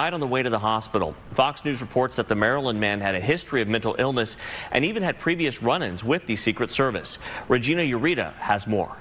died on the way to the hospital. Fox News reports that the Maryland man had a history of mental illness and even had previous run-ins with the Secret Service. Regina Ureta has more.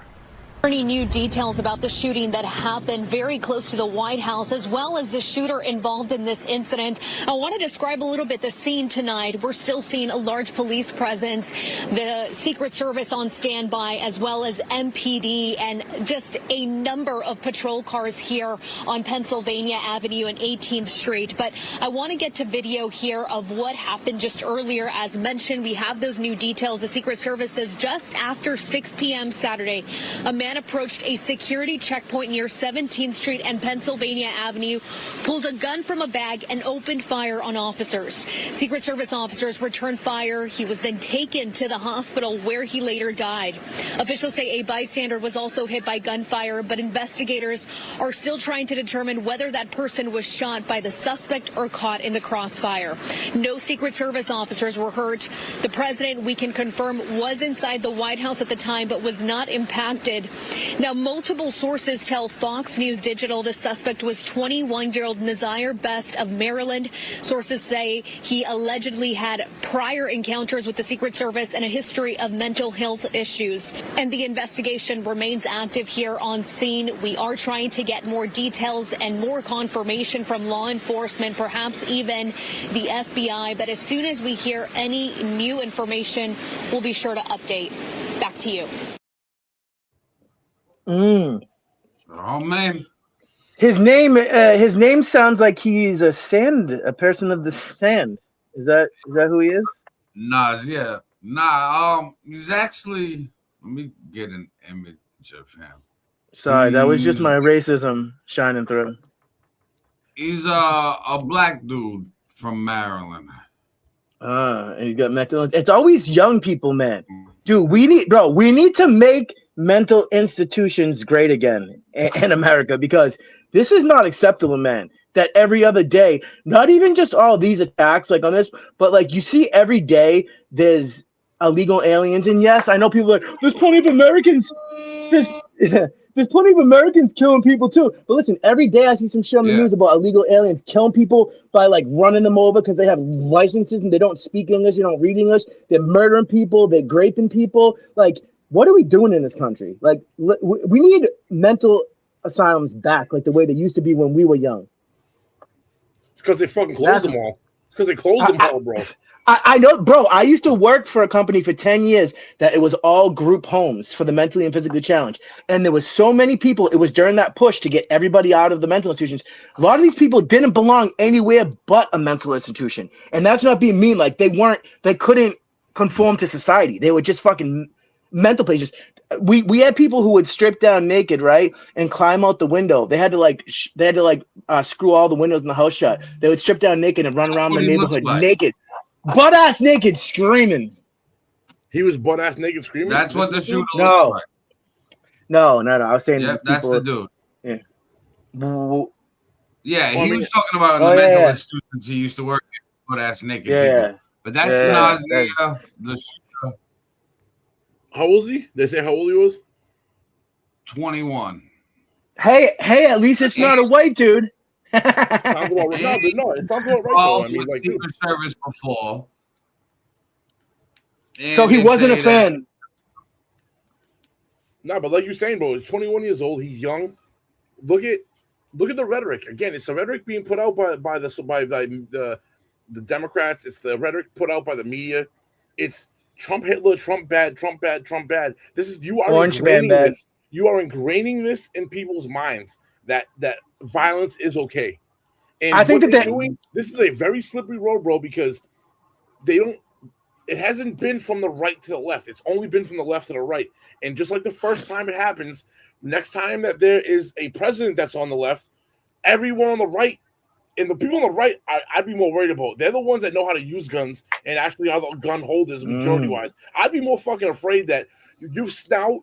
New details about the shooting that happened very close to the White House, as well as the shooter involved in this incident. I want to describe a little bit the scene tonight. We're still seeing a large police presence, the Secret Service on standby, as well as MPD, and just a number of patrol cars here on Pennsylvania Avenue and 18th Street. But I want to get to video here of what happened just earlier. As mentioned, we have those new details. The Secret Service says just after 6 p.m. Saturday, a man approached a security checkpoint near 17th Street and Pennsylvania Avenue, pulled a gun from a bag and opened fire on officers. Secret Service officers returned fire. He was then taken to the hospital where he later died. Officials say a bystander was also hit by gunfire, but investigators are still trying to determine whether that person was shot by the suspect or caught in the crossfire. No Secret Service officers were hurt. The president, we can confirm, was inside the White House at the time but was not impacted. Now, multiple sources tell Fox News Digital the suspect was 21-year-old Nazir Best of Maryland. Sources say he allegedly had prior encounters with the Secret Service and a history of mental health issues. And the investigation remains active here on scene. We are trying to get more details and more confirmation from law enforcement, perhaps even the FBI. But as soon as we hear any new information, we'll be sure to update. Back to you. Oh man, his name sounds like he's a person of the sand. Is that who he is? He's actually. Let me get an image of him. Sorry, that was just my racism shining through. He's a black dude from Maryland. And he's got mental. It's always young people, man. Dude, we need to make mental institutions great again in America, because this is not acceptable, man. That every other day, not even just all these attacks like on this, but like you see every day there's illegal aliens. And yes, I know people are like, there's plenty of Americans. There's plenty of Americans killing people too. But listen, every day I see some shit on the news about illegal aliens killing people by like running them over because they have licenses and they don't speak English, they don't read English. They're murdering people, they're raping people. Like, what are we doing in this country? Like, we need mental asylums back, like the way they used to be when we were young. It's because they fucking closed them all. It's because they closed them all, bro. I know, bro. I used to work for a company for 10 years that it was all group homes for the mentally and physically challenged. And there was so many people. It was during that push to get everybody out of the mental institutions. A lot of these people didn't belong anywhere but a mental institution. And that's not being mean. Like, they couldn't conform to society. They were just fucking mental places. We had people who would strip down naked, right, and climb out the window. They had to screw all the windows in the house shut. They would strip down naked and run around the neighborhood naked, butt ass naked, screaming. He was butt ass naked screaming. That's what the shooter looks like. No. I was saying that's the dude. Yeah. Yeah, he was talking about in the mental institutions he used to work in, butt ass naked people. But that's Nazir, the shooter. How old is he? They say how old he was? 21. Hey, at least it's not a white dude. It sounds about right. No, it sounds about right. Though. I mean, like, Secret Service before. So he wasn't a fan. No, but like you're saying, bro, he's 21 years old. He's young. Look at the rhetoric. Again, it's the rhetoric being put out by the Democrats. It's the rhetoric put out by the media. It's Trump, Hitler, Trump bad, Trump bad, Trump bad. This is you are ingraining this. You are ingraining this in people's minds that violence is okay. And I think this is a very slippery road, bro, because it hasn't been from the right to the left. It's only been from the left to the right. And just like the first time it happens, next time that there is a president that's on the left, everyone on the right, and the people on the right, I'd be more worried about. They're the ones that know how to use guns and actually are the gun holders majority-wise. I'd be more fucking afraid that you've now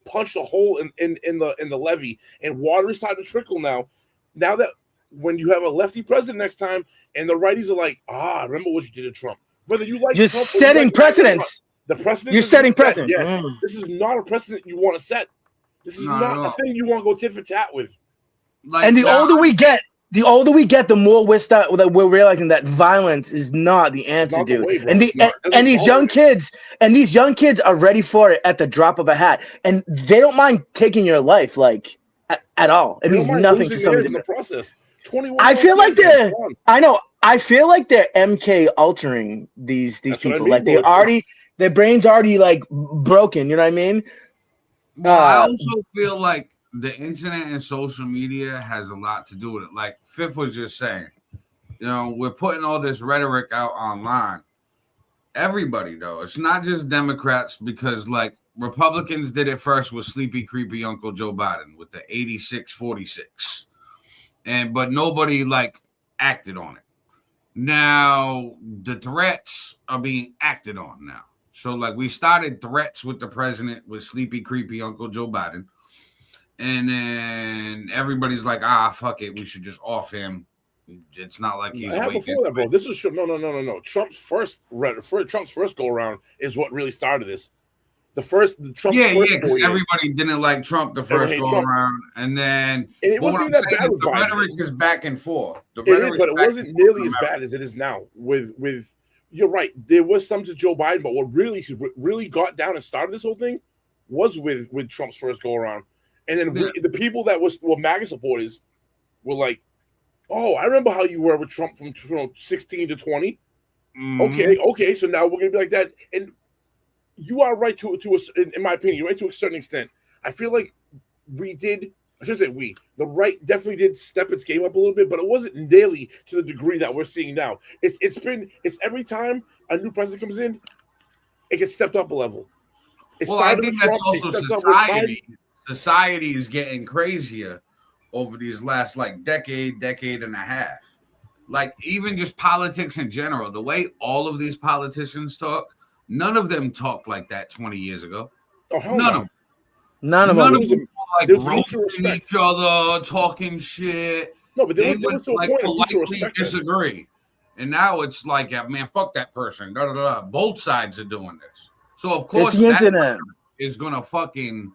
punched a hole in the levee, and water is starting to trickle now. Now that when you have a lefty president next time, and the righties are like, remember what you did to Trump. Whether you like Trump, setting precedents. The precedent. You're setting precedent. Yes, this is not a precedent you want to set. This is not a thing you want to go tit for tat with. Like, and the older we get, the older we get, the more we're realizing that violence is not the answer, not the dude. way, bro. And these young kids are ready for it at the drop of a hat, and they don't mind taking your life, like at all. It means nothing to somebody. In the process. 21. I feel like I feel like they're MK altering these people. Like their brains already like broken. You know what I mean? Well, I also feel like the internet and social media has a lot to do with it. Like FiF was just saying, you know, we're putting all this rhetoric out online. Everybody, though, it's not just Democrats, because like Republicans did it first with sleepy, creepy Uncle Joe Biden with the 86-46. But nobody like acted on it. Now the threats are being acted on now. So like we started threats with the president with sleepy, creepy Uncle Joe Biden. And then everybody's like, fuck it, we should just off him. It's not like he's waiting. Before that, bro. This is no. Trump's first go around is what really started this. Trump's first because everybody didn't like Trump the first go around, and then it wasn't that bad. The rhetoric is back and forth. But it wasn't nearly as bad as it is now. With you're right, there was some to Joe Biden, but what really got down and started this whole thing was with Trump's first go around, and then the people that were MAGA supporters were like, "Oh, I remember how you were with Trump from 16 to 20." Mm-hmm. Okay, so now we're gonna be like that, and you are right in my opinion, you're right to a certain extent. I feel like the right definitely did step its game up a little bit, but it wasn't nearly to the degree that we're seeing now. It's every time a new president comes in, it gets stepped up a level. I think that's also society. Society is getting crazier over these last like decade and a half. Like even just politics in general, the way all of these politicians talk, none of them talked like that 20 years ago. Oh, hell None no. of them. None of them like roasting each other, talking shit. No, but they would like politely disagree. And now it's like, man, fuck that person. Da, da, da. Both sides are doing this. So of course that is gonna fucking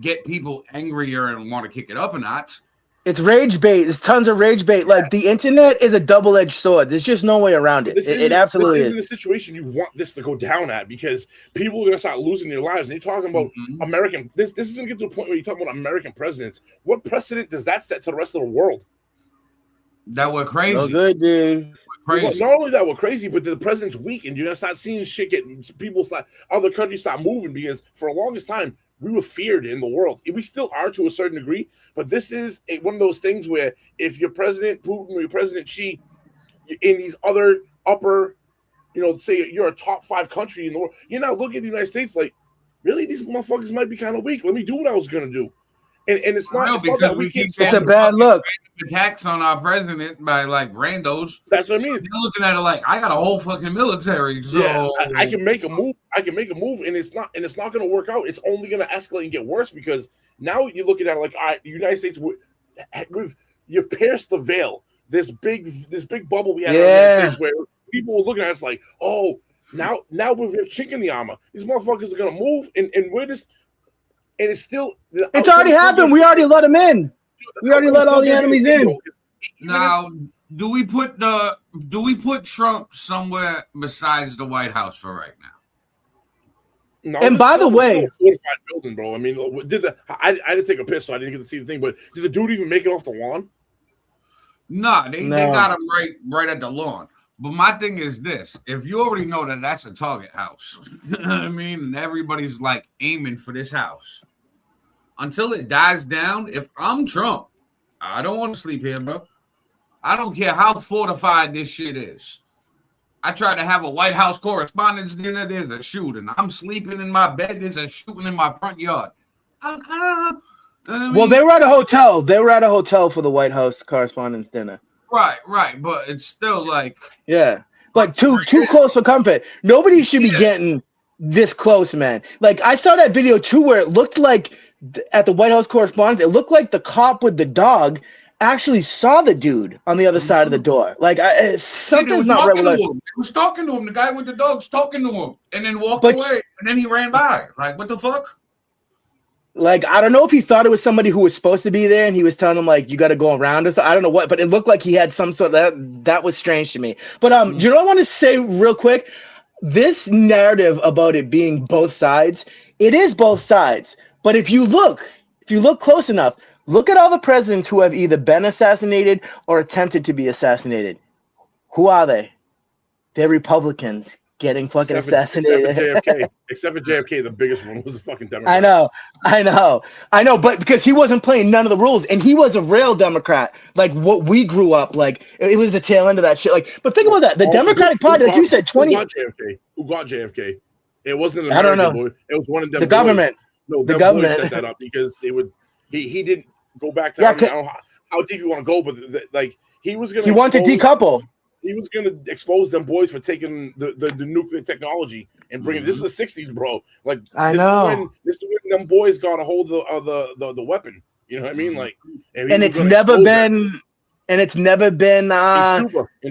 get people angrier and want to kick it up a notch. It's rage bait. There's tons of rage bait. Like the internet is a double-edged sword. There's just no way around it. It absolutely is. This is the situation you want this to go down at, because people are going to start losing their lives. And you're talking about American. This is going to get to a point where you're talking about American presidents. What precedent does that set to the rest of the world? That we're crazy. No good, dude. Well, not only that we're crazy, but the president's weak, and you're going to start seeing shit other countries start moving, because for the longest time, we were feared in the world. We still are to a certain degree, but this is one of those things where if you're President Putin or you're President Xi in these other upper, say you're a top 5 country in the world, you're not looking at the United States like, really, these motherfuckers might be kind of weak. Let me do what I was going to do. And it's not because we keep it's a bad look. Attacks on our president by like randos. That's what I mean. You're looking at it like, I got a whole fucking military. So yeah, I can make a move. And it's not going to work out. It's only going to escalate and get worse, because now you're looking at it like, the United States you've pierced the veil. This big bubble we had in the United States where people were looking at us like, oh, now we're chink in the armor. These motherfuckers are going to move, and we're just. And it's already happened. We already let them in. We already let all the enemies in. Now, do we put Trump somewhere besides the White House for right now? No, and by the way, fortified building, bro. I mean, I didn't take a piss, so I didn't get to see the thing. But did the dude even make it off the lawn? No, they got him right at the lawn. But my thing is this: if you already know that that's a target house, you know what I mean, and everybody's like aiming for this house, until it dies down. If I'm Trump, I don't want to sleep here, bro. I don't care how fortified this shit is. I tried to have a White House Correspondents' Dinner. There's a shooting. I'm sleeping in my bed. There's a shooting in my front yard. Well, they were at a hotel. They were at a hotel for the White House Correspondents' Dinner. Right, but it's still like but too close for comfort. Nobody should be getting this close, man. Like I saw that video too, where it looked like at the White House Correspondents', it looked like the cop with the dog actually saw the dude on the other side of the door. Like something's not regular. He was talking to him. The guy with the dog's talking to him, and then walked away, and then he ran by. Like what the fuck? Like, I don't know if he thought it was somebody who was supposed to be there and he was telling him, like, you got to go around us. I don't know what, but it looked like he had some sort of that was strange to me. But do you know what I want to say real quick? This narrative about it being both sides, it is both sides. But if you look close enough, look at all the presidents who have either been assassinated or attempted to be assassinated. Who are they? They're Republicans getting fucking assassinated. Except for JFK, the biggest one was a fucking Democrat. I know, but because he wasn't playing none of the rules, and he was a real Democrat, like what we grew up, like it was the tail end of that shit. Like, but think about that, the Democratic Party, like you said, 20. Who got JFK? It wasn't an I don't American know. boy. It was one of them. The government. No, the government government set that up because they would. He didn't go back to. I don't know how deep you want to go, but like he was gonna. He wanted to decouple. He was going to expose them boys for taking the nuclear technology and bringing this is the 60s, bro. Like I know this is when them boys got a hold of the weapon. You know what I mean? Like, and it's never been in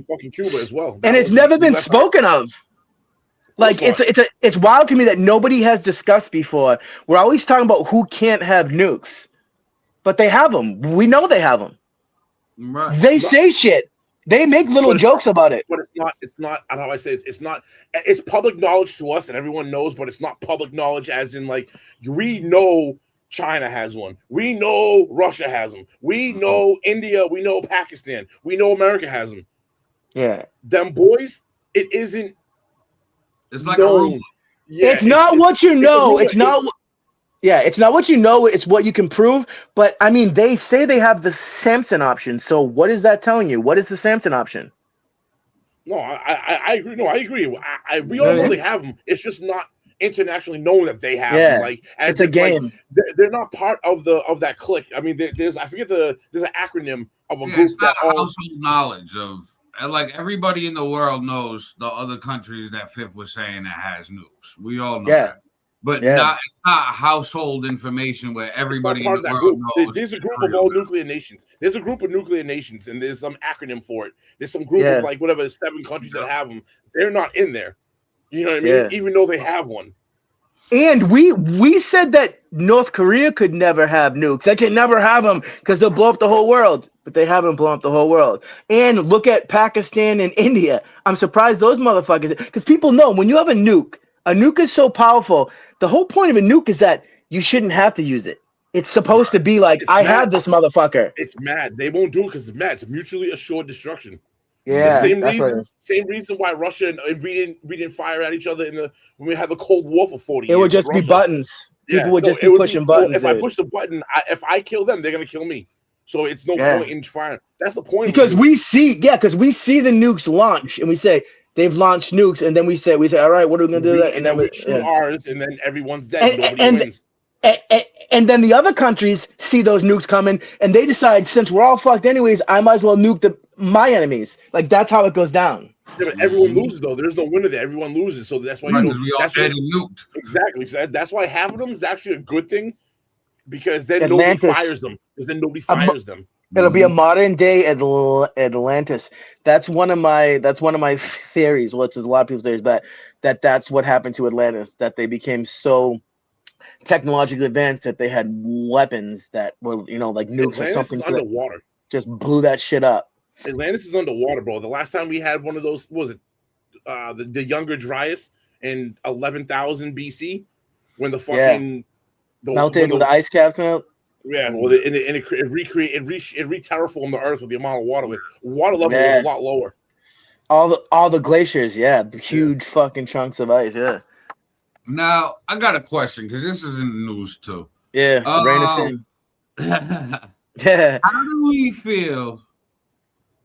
fucking Cuba as well. And it's never been spoken of. Like it's wild to me that nobody has discussed before. We're always talking about who can't have nukes, but they have them. We know they have them. Right. They say shit. They make little jokes about it. But it's not, I don't know how I say it's public knowledge to us and everyone knows, but it's not public knowledge as in like, we know China has one. We know Russia has them. We know India. We know Pakistan. We know America has them. Yeah. Them boys, it isn't. It's like a rumor. Yeah, it's not what you know. It's not. Yeah, it's not what you know, it's what you can prove. But I mean, they say they have the Samson option. So what is that telling you? What is the Samson option? No, I agree. No, I agree. We all know they have them. It's just not internationally known that they have them. Like, it's a game. Like, they're not part of that clique. I mean, there's I forget there's an acronym of a group it's not that all household knowledge of like everybody in the world knows the other countries that FiF was saying that has nukes. We all know that. But it's not household information where everybody in the world knows. There's a group of all nuclear nations. There's a group of nuclear nations, and there's some acronym for it. There's some group of like whatever 7 countries that have them. They're not in there. You know what I mean? Even though they have one. And we said that North Korea could never have nukes. They can never have them because they'll blow up the whole world. But they haven't blown up the whole world. And look at Pakistan and India. I'm surprised those motherfuckers, because people know when you have a nuke is so powerful. The whole point of a nuke is that you shouldn't have to use it. It's supposed to be like, I have this motherfucker. It's mad. They won't do it because it's mad. It's mutually assured destruction. Yeah. The same reason why Russia and we didn't fire at each other when we had the Cold War for 40 years. It would just be buttons. People would just be pushing buttons. If I push the button, if I kill them, they're gonna kill me. So it's no point in trying. That's the point. Because we see the nukes launch, and we say they've launched nukes, and then we say, all right, what are we gonna do? And then we shoot ours, and then everyone's dead. And nobody wins. And then the other countries see those nukes coming, and they decide, since we're all fucked anyways, I might as well nuke my enemies. Like, that's how it goes down. Yeah, but everyone loses though. There's no winner there. Everyone loses. So that's why we all dead and nuked. Exactly. So that's why having them is actually a good thing, because then nobody fires them. It'll be a modern day Atlantis. That's one of my theories. Which is a lot of people's theories, but that's what happened to Atlantis. That they became so technologically advanced that they had weapons that were, like nukes Atlantis or something. Underwater. Just blew that shit up. Atlantis is underwater, bro. The last time we had one of those, what was it the Younger Dryas in 11,000 BC, when the fucking melted with the ice caps melt. Yeah, well, it re-terraformed the Earth with the amount of water. Water level was a lot lower. All the glaciers, huge fucking chunks of ice, Now I got a question because this is in the news too. Yeah, How do we feel?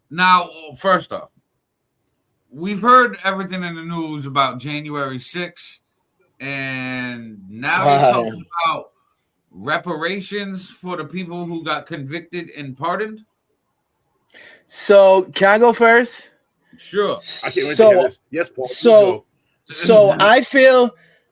Now, first off, we've heard everything in the news about January 6th, and now they're talking about reparations for the people who got convicted and pardoned. So, can I go first? Sure. I can't wait to hear this. Yes, Paul.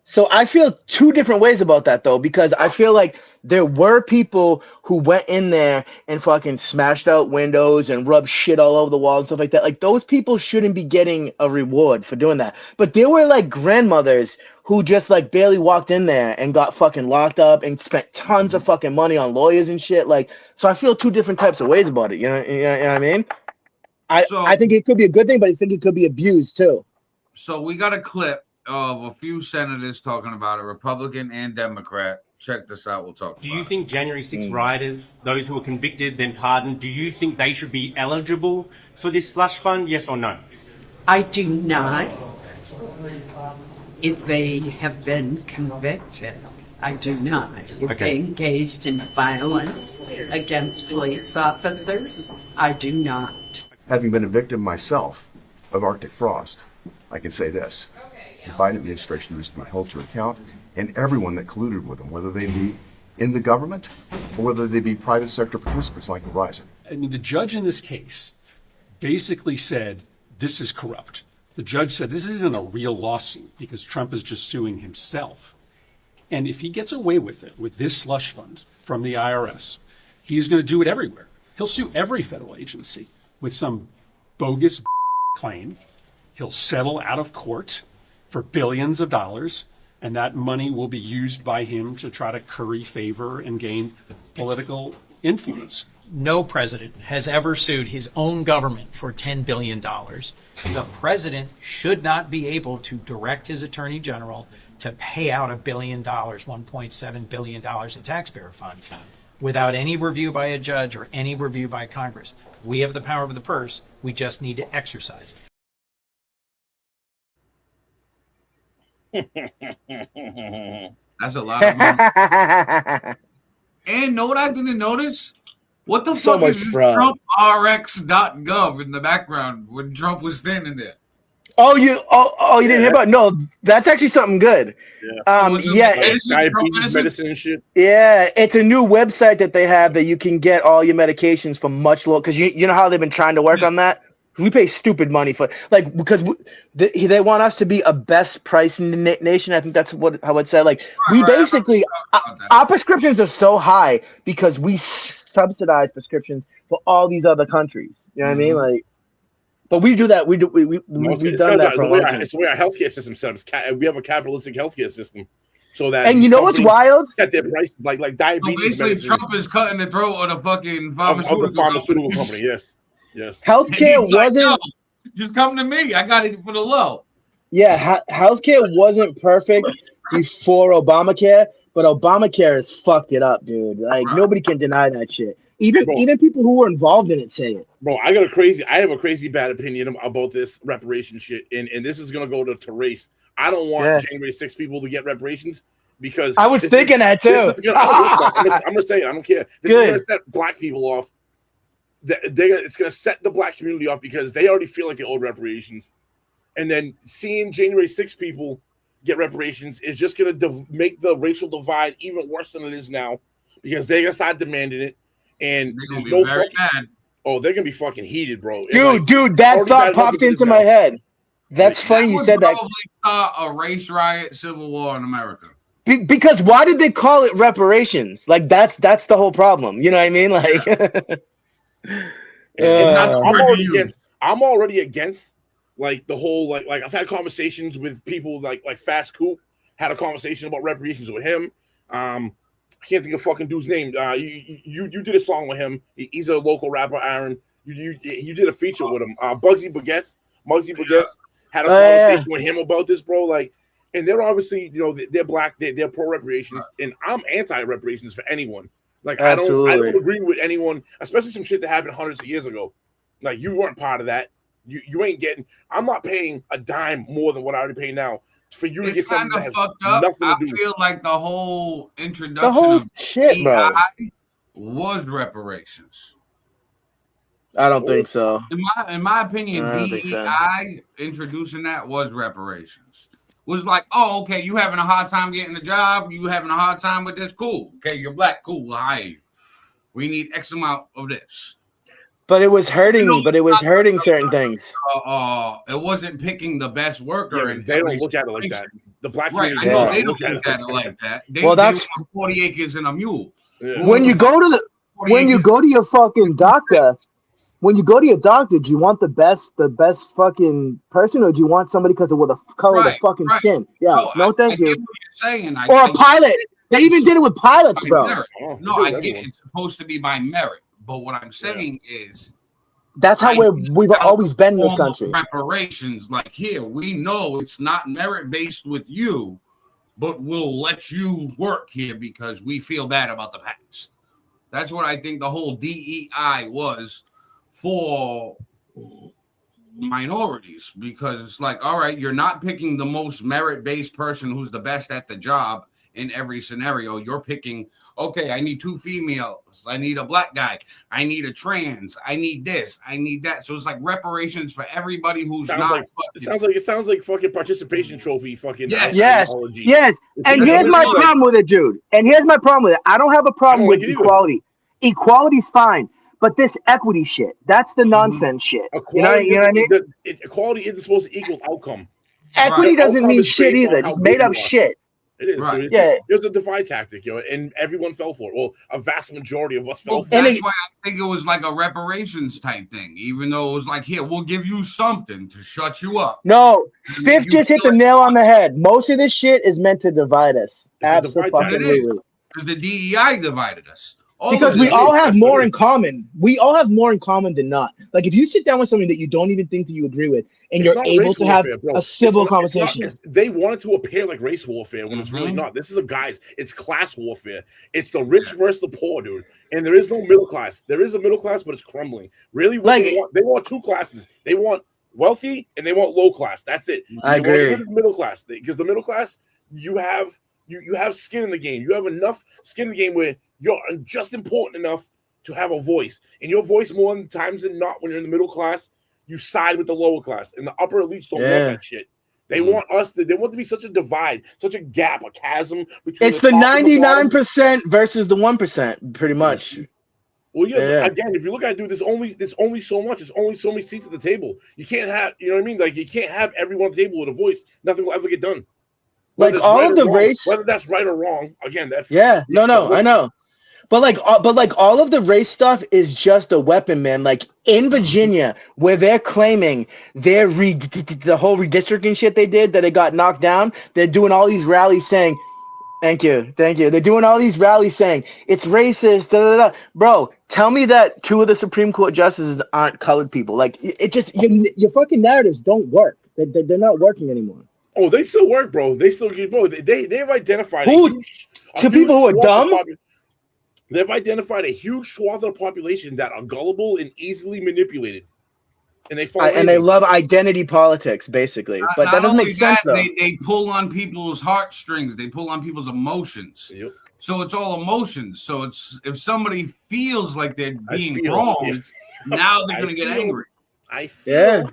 So I feel two different ways about that though, because I feel like there were people who went in there and fucking smashed out windows and rubbed shit all over the wall and stuff like that. Like, those people shouldn't be getting a reward for doing that. But there were like grandmothers who just like barely walked in there and got fucking locked up and spent tons of fucking money on lawyers and shit. Like, so I feel two different types of ways about it. You know what I mean? I think it could be a good thing, but I think it could be abused too. So we got a clip of a few senators talking about it, Republican and Democrat. Check this out. We'll talk. Do you think January 6 rioters, those who were convicted then pardoned, do you think they should be eligible for this slush fund? Yes or no? I do not. If they have been convicted, I do not. If they engaged in violence against police officers, I do not. Having been a victim myself of Arctic frost, I can say this. The Biden administration needs to be held to account, and everyone that colluded with them, whether they be in the government or whether they be private sector participants like Verizon. I mean, the judge in this case basically said, this is corrupt. The judge said, this isn't a real lawsuit because Trump is just suing himself. And if he gets away with it, with this slush fund from the IRS, he's going to do it everywhere. He'll sue every federal agency with some bogus claim. He'll settle out of court for billions of dollars, and that money will be used by him to try to curry favor and gain political influence. No president has ever sued his own government for $10 billion. The president should not be able to direct his attorney general to pay out $1 billion, $1.7 billion in taxpayer funds without any review by a judge or any review by Congress. We have the power of the purse. We just need to exercise it. That's a lot of money. And know what I didn't notice? What the fuck is this TrumpRx.gov in the background when Trump was standing there? Oh, you didn't hear about? No, that's actually something good. Diabetes medicine and shit. Yeah, it's a new website that they have that you can get all your medications for much lower. Because you know how they've been trying to work on that. We pay stupid money for because they want us to be a best price in the nation. I think that's how it said. Like basically our prescriptions are so high because we subsidize prescriptions for all these other countries. You know what I mean? Like, but we do that. We've done that for a long time. It's the way our healthcare system set up. We have a capitalistic healthcare system, so that and you know what's wild? Set their prices like diabetes. So basically, Trump is cutting the throat of the fucking pharmaceutical company. Yes. Healthcare wasn't. Like, just come to me. I got it for the low. Yeah, healthcare wasn't perfect before Obamacare, but Obamacare has fucked it up, dude. Like nobody can deny that shit. Even people who were involved in it say it. Bro, I have a crazy bad opinion about this reparation shit, and this is gonna go to race. I don't want January 6 people to get reparations because I was thinking that too. I'm gonna say it. I don't care. This is gonna set black people off. It's going to set the black community off because they already feel like they owe reparations. And then seeing January 6 people get reparations is just going to make the racial divide even worse than it is now because they're going to start demanding it. And they're going to be very mad. Oh, they're going to be fucking heated, bro. Dude, that thought popped into my head. That's funny you said that. Probably start a race riot, civil war in America. Because why did they call it reparations? Like, that's the whole problem. You know what I mean? Like... I'm already against like the whole like I've had conversations with people like Fast Coop, had a conversation about reparations with him. I can't think of fucking dude's name. You did a song with him. He's a local rapper, Aaron. You did a feature with him. Muggsy Baguettes had a conversation with him about this, bro. Like, and they're obviously they're black, they're pro reparations, and I'm anti reparations for anyone. Like I don't agree with anyone, especially some shit that happened hundreds of years ago. Like you weren't part of that. You ain't getting. I'm not paying a dime more than what I already pay now for you to get something that has fucked up. I feel like the whole introduction of shit, bro, was reparations. I don't think so. In my opinion, DEI introducing that was reparations. Was like, oh, okay, you having a hard time getting a job, you having a hard time with this, cool. Okay, you're black, cool, we'll hire you. We need X amount of this. But it was hurting me, but it was hurting certain things. It wasn't picking the best worker. Yeah, they don't look at it like that. The black community, I know they don't look at it like that. They that's 40 acres and a mule. Yeah. When you go to your fucking doctor, when you go to your doctor, do you want the best fucking person, or do you want somebody because of the color of the fucking skin? Yeah, no, thank you. I get what you're saying. Or a pilot. They even did it with pilots, bro. No, I get it's supposed to be by merit, but what I'm saying is that's how we've always been in this country. Reparations, like here, we know it's not merit based with you, but we'll let you work here because we feel bad about the past. That's what I think the whole DEI was for minorities, because it's like, all right, you're not picking the most merit-based person who's the best at the job in every scenario. You're picking, okay, I need 2 females, I need a black guy, I need a trans, I need this, I need that. So it's like reparations for everybody who's it sounds like fucking participation trophy fucking yes. And here's my problem with it, dude. And here's my problem with it. I don't have a problem with equality. Equality's fine. But this equity shit, that's the nonsense shit. Equality, you know what I mean? Equality isn't supposed to equal outcome. Equity doesn't mean shit either. It's made up shit. It is. Right. It's a divide tactic, and everyone fell for it. Well, a vast majority of us fell for it. That's why I think it was like a reparations type thing, even though it was like, here, we'll give you something to shut you up. No, FiF just hit the nail on the head. Most of this shit is meant to divide us. Absolutely. Because the DEI divided us. Because we all have more in common. We all have more in common than not. Like, if you sit down with somebody that you don't even think that you agree with, and you're able to have a civil conversation. They want it to appear like race warfare when it's really not. This is it's class warfare. It's the rich versus the poor, dude. And there is no middle class. There is a middle class, but it's crumbling. Really, they want 2 classes. They want wealthy and they want low class. That's it. I agree. Middle class, because the middle class, you have skin in the game. You have enough skin in the game where you're just important enough to have a voice. And your voice, more times than not, when you're in the middle class, you side with the lower class. And the upper elites don't want that shit. They want us to. They want to be such a divide, such a gap, a chasm between. It's the 99% versus the 1%, pretty much. Well, again, if you look at it, dude, there's only so much. There's only so many seats at the table. You can't have, you know what I mean? Like, you can't have everyone at the table with a voice. Nothing will ever get done. Like all of the race, whether that's right or wrong, again, that's I know. But all of the race stuff is just a weapon, man. Like in Virginia, where they're claiming the whole redistricting shit they did, that it got knocked down, they're doing all these rallies saying, Thank you. They're doing all these rallies saying it's racist, Bro, tell me that 2 of the Supreme Court justices aren't colored people. Like, it just, your fucking narratives don't work. They're not working anymore. Oh, they still work, bro. They still get, bro. They've identified to people who are dumb. They've identified a huge swath of the population that are gullible and easily manipulated, and they love identity politics, basically. But that doesn't make sense, though. They pull on people's heartstrings. They pull on people's emotions. Yep. So it's all emotions. So it's if somebody feels like they're being wronged, now they're gonna get angry. I feel.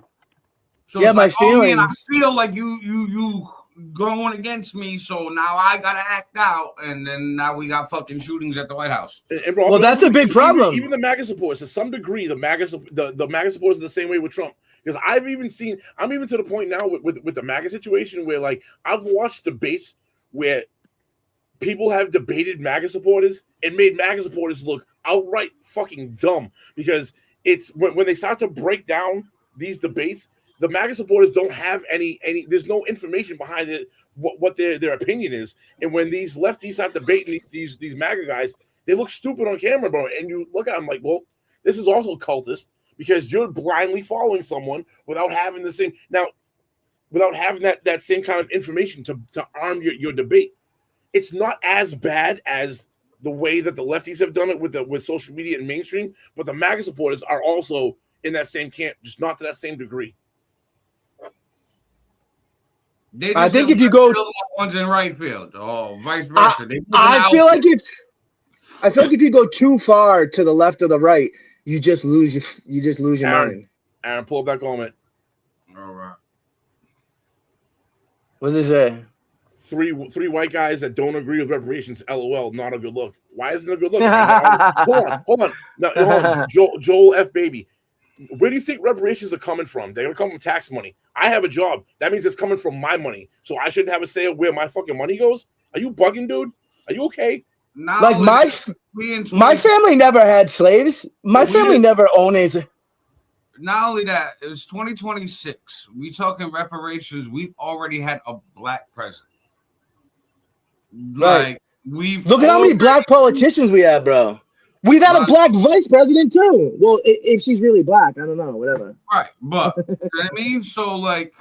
So it's like, oh man, I feel like you going against me, so now I gotta act out, and then now we got fucking shootings at the White House. And bro, that's a big problem. Even the MAGA supporters, to some degree, the MAGA supporters are the same way with Trump. Because I'm even to the point now with the MAGA situation where, like, I've watched debates where people have debated MAGA supporters and made MAGA supporters look outright fucking dumb, because it's when they start to break down these debates, the MAGA supporters don't have any. There's no information behind it, what their opinion is. And when these lefties start debating these MAGA guys, they look stupid on camera, bro. And you look at them like, well, this is also cultist, because you're blindly following someone without having the same without having that same kind of information to arm your debate. It's not as bad as the way that the lefties have done it with social media and mainstream, but the MAGA supporters are also in that same camp, just not to that same degree. I think if you go ones in right field, vice versa. I feel like if you go too far to the left or the right, you just lose your mind. Aaron, pull up that comment. All right. What does it say? Three white guys that don't agree with reparations. LOL, not a good look. Why isn't it a good look? Hold on. No, hold on. Joel F. Baby. Where do you think reparations are coming from? They're going to come from tax money. I have a job. That means it's coming from my money. So I shouldn't have a say of where my fucking money goes? Are you bugging, dude? Are you okay? Like, my family never had slaves. My family never owned it. not only that, it was 2026. We talking reparations. We've already had a black president. Right. Like we've Look at how many black politicians we have, bro. We've had a black vice president too. Well, if she's really black, I don't know, whatever. Right, but you know what I mean, so like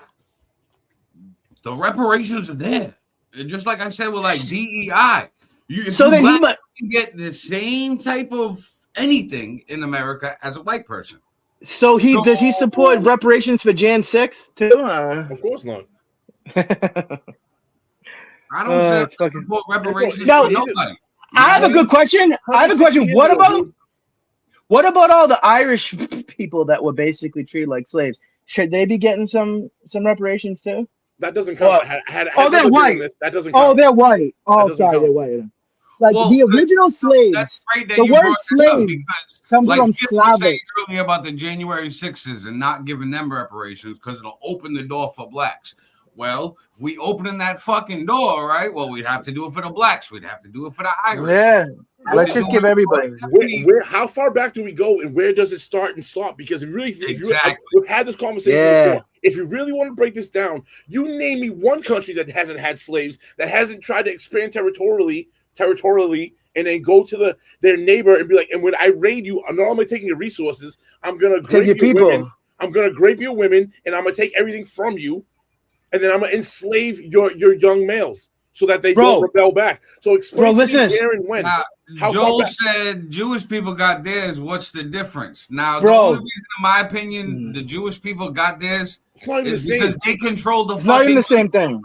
the reparations are there, and just like I said with like DEI, you can get the same type of anything in America as a white person. So does he support reparations for Jan 6 too? Of course not. I don't support reparations No, for nobody. I have a good question. What about all the Irish people that were basically treated like slaves? Should they be getting some reparations too? That doesn't count. They're white. That doesn't count. Oh, they're white. Oh, sorry, they're white. Like the original slaves. That's great that the you word brought slave because, comes like from Fif was saying Slavic. earlier about the January 6s and not giving them reparations because it'll open the door for blacks. Well, if we opening that fucking door, right? Well, we'd have to do it for the blacks. We'd have to do it for the Irish. Yeah. Let's just give everybody. How far back do we go, and where does it start and stop? Because we've had this conversation before. If you really want to break this down, you name me one country that hasn't had slaves, that hasn't tried to expand territorially, and then go to their neighbor and be like, and when I raid you, I'm not only taking your resources, I'm gonna grape your people. Women. I'm gonna grape your women, and I'm gonna take everything from you, and then I'm gonna enslave your young males so that they don't rebel back. So explain to me where and when. Joel said Jewish people got theirs. What's the difference? Now, the only reason, in my opinion, the Jewish people got theirs is because they control the not even the same thing.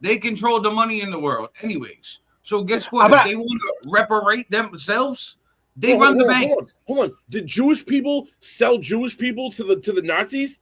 They control the money in the world, anyways. So guess what? If they want to reparate themselves, they run the bank. Hold on. Did Jewish people sell Jewish people to the Nazis,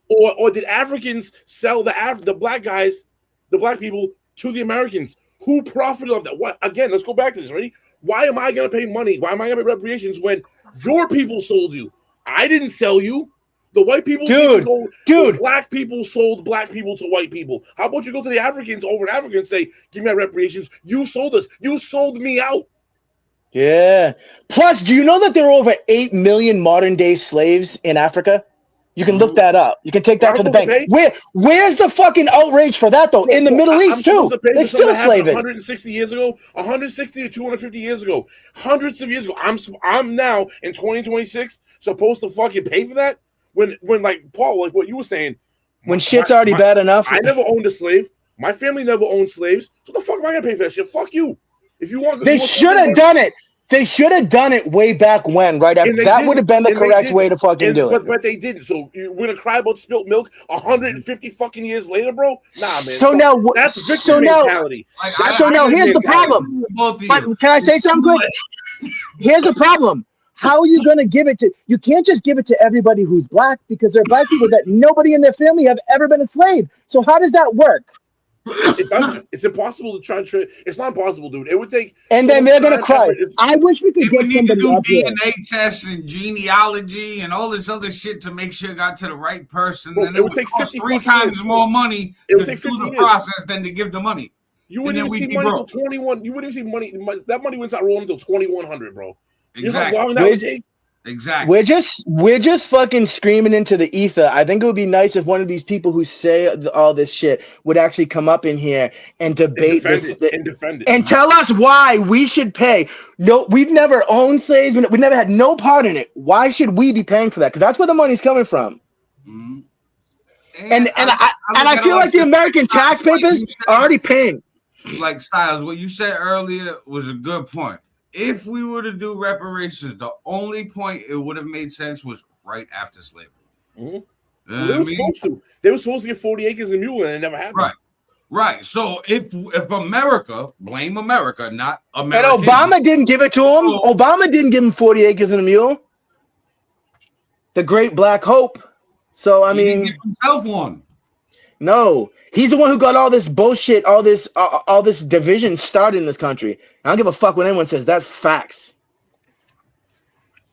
or did Africans sell the black guys, the black people, to the Americans? Who profited off that? What again? Let's go back to this. Ready? Why am I going to pay money? Why am I going to pay reparations when your people sold you? I didn't sell you. The white people, the black people sold black people to white people. How about you go to the Africans over in Africa and say, "Give me my reparations. You sold us. You sold me out." Yeah. Plus, do you know that there are over 8 million modern day slaves in Africa? You can look that up. You can take that to the bank. Where's the fucking outrage for that, though? In the Middle East, too. They still slaving. 160 years ago, 160 to 250 years ago, hundreds of years ago. I'm now in 2026 supposed to fucking pay for that? When like Paul, like what you were saying. When shit's already bad enough. I never owned a slave. My family never owned slaves. So the fuck am I going to pay for that shit? Fuck you. If you want, they should have done it. They should have done it way back when, right? That would have been the correct way to fucking do it. But they didn't. So you're gonna cry about spilt milk 150 fucking years later, bro? Nah, man. So now, that's victim mentality. So now here's the problem. But can I say something quick? Here's the problem. How are you gonna give it to? You can't just give it to everybody who's black, because there are black people that nobody in their family have ever been enslaved. So how does that work? It doesn't. It's impossible to try and trade. It's not impossible, dude. It would take. And then they're gonna cry. I wish we could get need to somebody do up DNA here. tests and genealogy and all this other shit to make sure it got to the right person. Bro, Then it would take cost 3 times more money to do the process than to give the money. You wouldn't even see money until 21. You wouldn't even see money. That money wouldn't start rolling until 2100, bro. You know how long that would take? Exactly. We're just fucking screaming into the ether. I think it would be nice if one of these people who say all this shit would actually come up in here and debate defend it and tell us why we should pay. No, we've never owned slaves. We've never had no part in it. Why should we be paying for that? Because that's where the money's coming from. Mm-hmm. And I feel like the American taxpayers are already paying. Like Styles, what you said earlier was a good point. If we were to do reparations, the only point it would have made sense was right after slavery. Mm-hmm. They were supposed to get 40 acres and mule, and it never happened. Right. So if America, blame America, not America. And Obama didn't give it to him. Obama didn't give him 40 acres and a mule. The Great Black Hope. So I mean, didn't give himself one. No, he's the one who got all this bullshit, all this division started in this country. I don't give a fuck what anyone says. That's facts.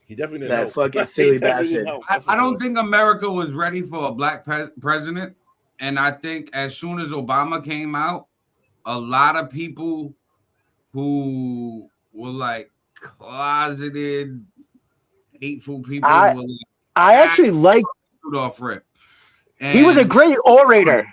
He definitely didn't know. Fucking silly bastard. I don't think America was ready for a black president, and I think as soon as Obama came out, a lot of people who were like closeted, hateful people were like, I actually like. Off rip. He was a great orator.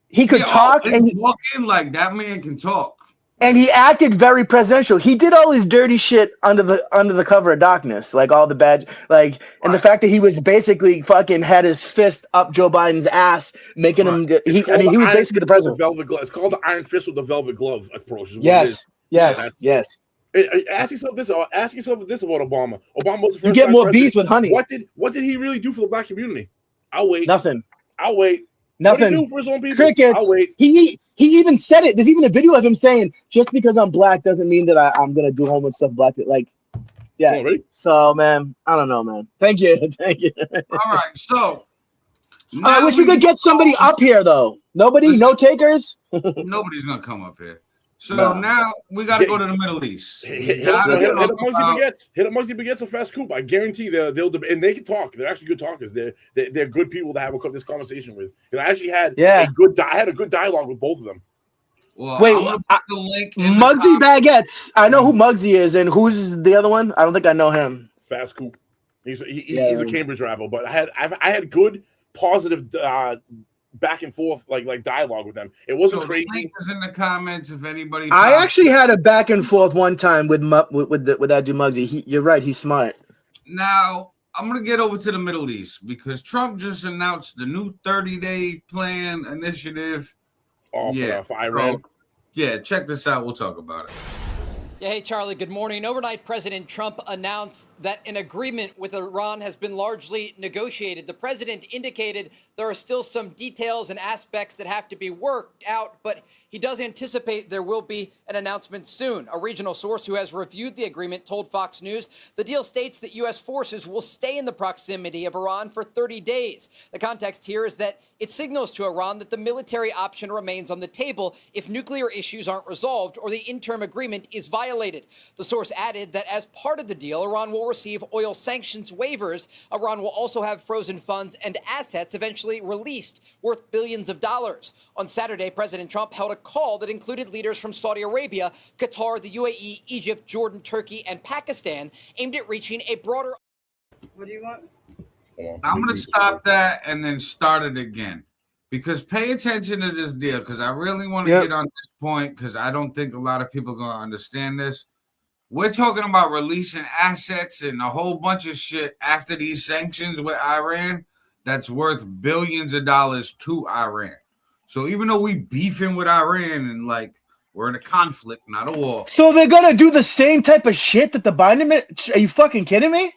He could talk, and talking like that man can talk. And he acted very presidential. He did all his dirty shit under the cover of darkness, like all the bad, like, and the fact that he was basically fucking had his fist up Joe Biden's ass, making him. He was basically the president. It's called the Iron Fist with the velvet glove approach. Yes. Ask yourself this. Ask yourself this about Obama. Obama was the first. You get more bees with honey. What did he really do for the black community? I'll wait. Nothing. I'll wait. Nothing. What did he do for his own people? Crickets. I'll wait. He even said it. There's even a video of him saying, "Just because I'm black doesn't mean that I'm gonna do homeless stuff black." Like, yeah. Oh, really? So, man, I don't know, man. Thank you. All right, so I wish we could get somebody up here though. Nobody, no takers. Nobody's gonna come up here. So now we got to go to the Middle East. Hit up Muggsy Baguette's a fast coup. I guarantee they'll and they can talk. They're actually good talkers. They're good people to have this conversation with. And I actually had a good dialogue with both of them. Well, wait, the link Muggsy Baguettes. I know who Muggsy is, and who's the other one? I don't think I know him. Fast coup. He's a Cambridge rival, but I had good positive back and forth like dialogue with them. It wasn't crazy. The link is in the comments if anybody. I actually had a back and forth one time with that dude Muggsy. You're right. He's smart. Now I'm gonna get over to the Middle East because Trump just announced the new 30-day plan initiative. For Iran. Check this out. We'll talk about it. Yeah, hey, Charlie, good morning. Overnight, President Trump announced that an agreement with Iran has been largely negotiated. The president indicated there are still some details and aspects that have to be worked out, but he does anticipate there will be an announcement soon. A regional source who has reviewed the agreement told Fox News the deal states that U.S. forces will stay in the proximity of Iran for 30 days. The context here is that it signals to Iran that the military option remains on the table if nuclear issues aren't resolved or the interim agreement is violated. The source added that as part of the deal, Iran will receive oil sanctions waivers. Iran will also have frozen funds and assets eventually released worth billions of dollars. On Saturday, President Trump held a call that included leaders from Saudi Arabia, Qatar, the UAE, Egypt, Jordan, Turkey, and Pakistan, aimed at reaching a broader. What do you want? I'm going to stop that and then start it again. Because pay attention to this deal, because I really want to get on this point, because I don't think a lot of people are going to understand this. We're talking about releasing assets and a whole bunch of shit after these sanctions with Iran that's worth billions of dollars to Iran. So even though we beefing with Iran and we're in a conflict, not a war. So they're going to do the same type of shit that the Biden. Are you fucking kidding me?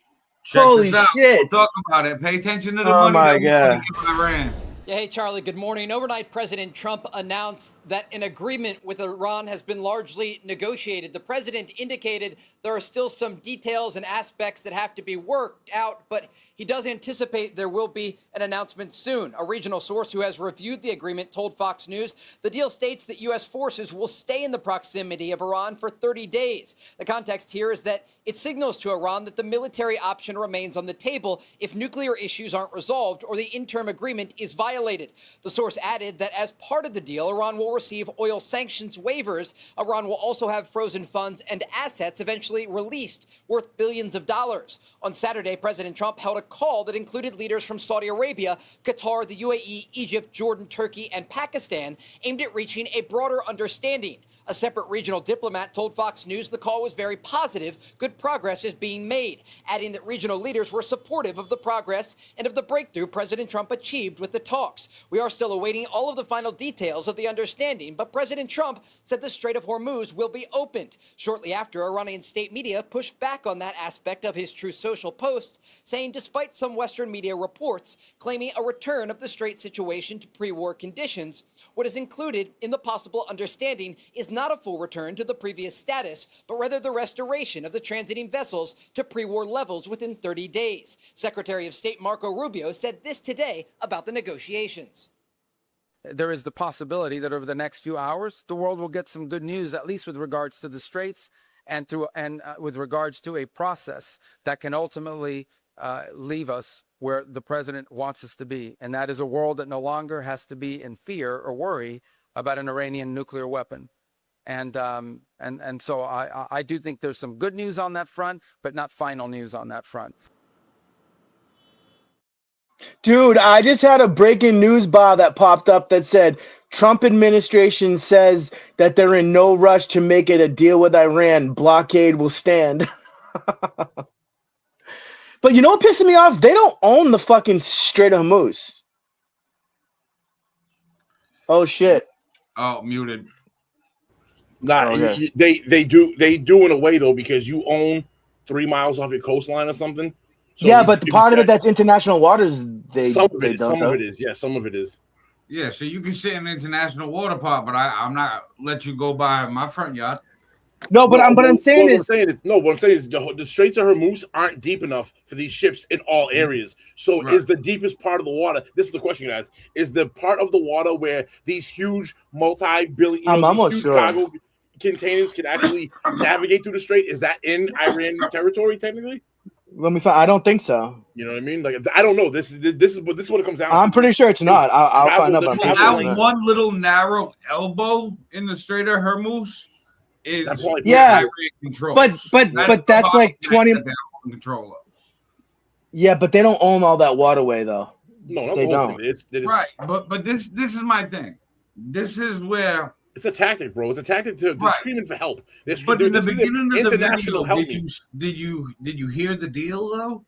Holy shit. We'll talk about it. Pay attention to the money that we're going to give Iran. Yeah, hey, Charlie, good morning. Overnight, President Trump announced that an agreement with Iran has been largely negotiated. The president indicated there are still some details and aspects that have to be worked out, but he does anticipate there will be an announcement soon. A regional source who has reviewed the agreement told Fox News the deal states that U.S. forces will stay in the proximity of Iran for 30 days. The context here is that it signals to Iran that the military option remains on the table if nuclear issues aren't resolved or the interim agreement is violated. The source added that as part of the deal, Iran will receive oil sanctions waivers. Iran will also have frozen funds and assets eventually released worth billions of dollars. On Saturday, President Trump held a call that included leaders from Saudi Arabia, Qatar, the UAE, Egypt, Jordan, Turkey, and Pakistan, aimed at reaching a broader understanding. A separate regional diplomat told Fox News the call was very positive. Good progress is being made, adding that regional leaders were supportive of the progress and of the breakthrough President Trump achieved with the talks. We are still awaiting all of the final details of the understanding, but President Trump said the Strait of Hormuz will be opened. Shortly after, Iranian state media pushed back on that aspect of his Truth Social post, saying despite some Western media reports claiming a return of the Strait situation to pre-war conditions, what is included in the possible understanding is not a full return to the previous status, but rather the restoration of the transiting vessels to pre-war levels within 30 days. Secretary of State Marco Rubio said this today about the negotiations. There is the possibility that over the next few hours, the world will get some good news, at least with regards to the Straits and with regards to a process that can ultimately leave us where the president wants us to be. And that is a world that no longer has to be in fear or worry about an Iranian nuclear weapon. And so I do think there's some good news on that front, but not final news on that front. Dude, I just had a breaking news bar that popped up that said Trump administration says that they're in no rush to make it a deal with Iran. Blockade will stand. But you know what pisses me off? They don't own the fucking Strait of Hormuz. Oh shit. Oh, muted. Nah, okay. they do in a way though, because you own 3 miles off your coastline or something. So yeah, but the part of it that's international waters, some of it is. Yeah, some of it is. Yeah, so you can sit in international water park, but I'm not let you go by my front yard. No, but I'm saying is the Straits of Hormuz aren't deep enough for these ships in all areas. So is the deepest part of the water? This is the question, guys. Is the part of the water where these huge multi-billion, cargo containers can actually navigate through the strait? Is that in Iran territory technically? Let me find. I don't think so. You know what I mean? Like, I don't know. This is what it comes down to. I'm pretty sure it's not. I'll find out. That one little narrow elbow in the Strait of Hormuz is Iran control. But that's like 20 control of. Yeah, but they don't own all that waterway though. No, they don't. Right, but this is my thing. This is where it's a tactic, bro. It's a tactic to they're screaming for help. But in the beginning of the video, did you hear the deal though?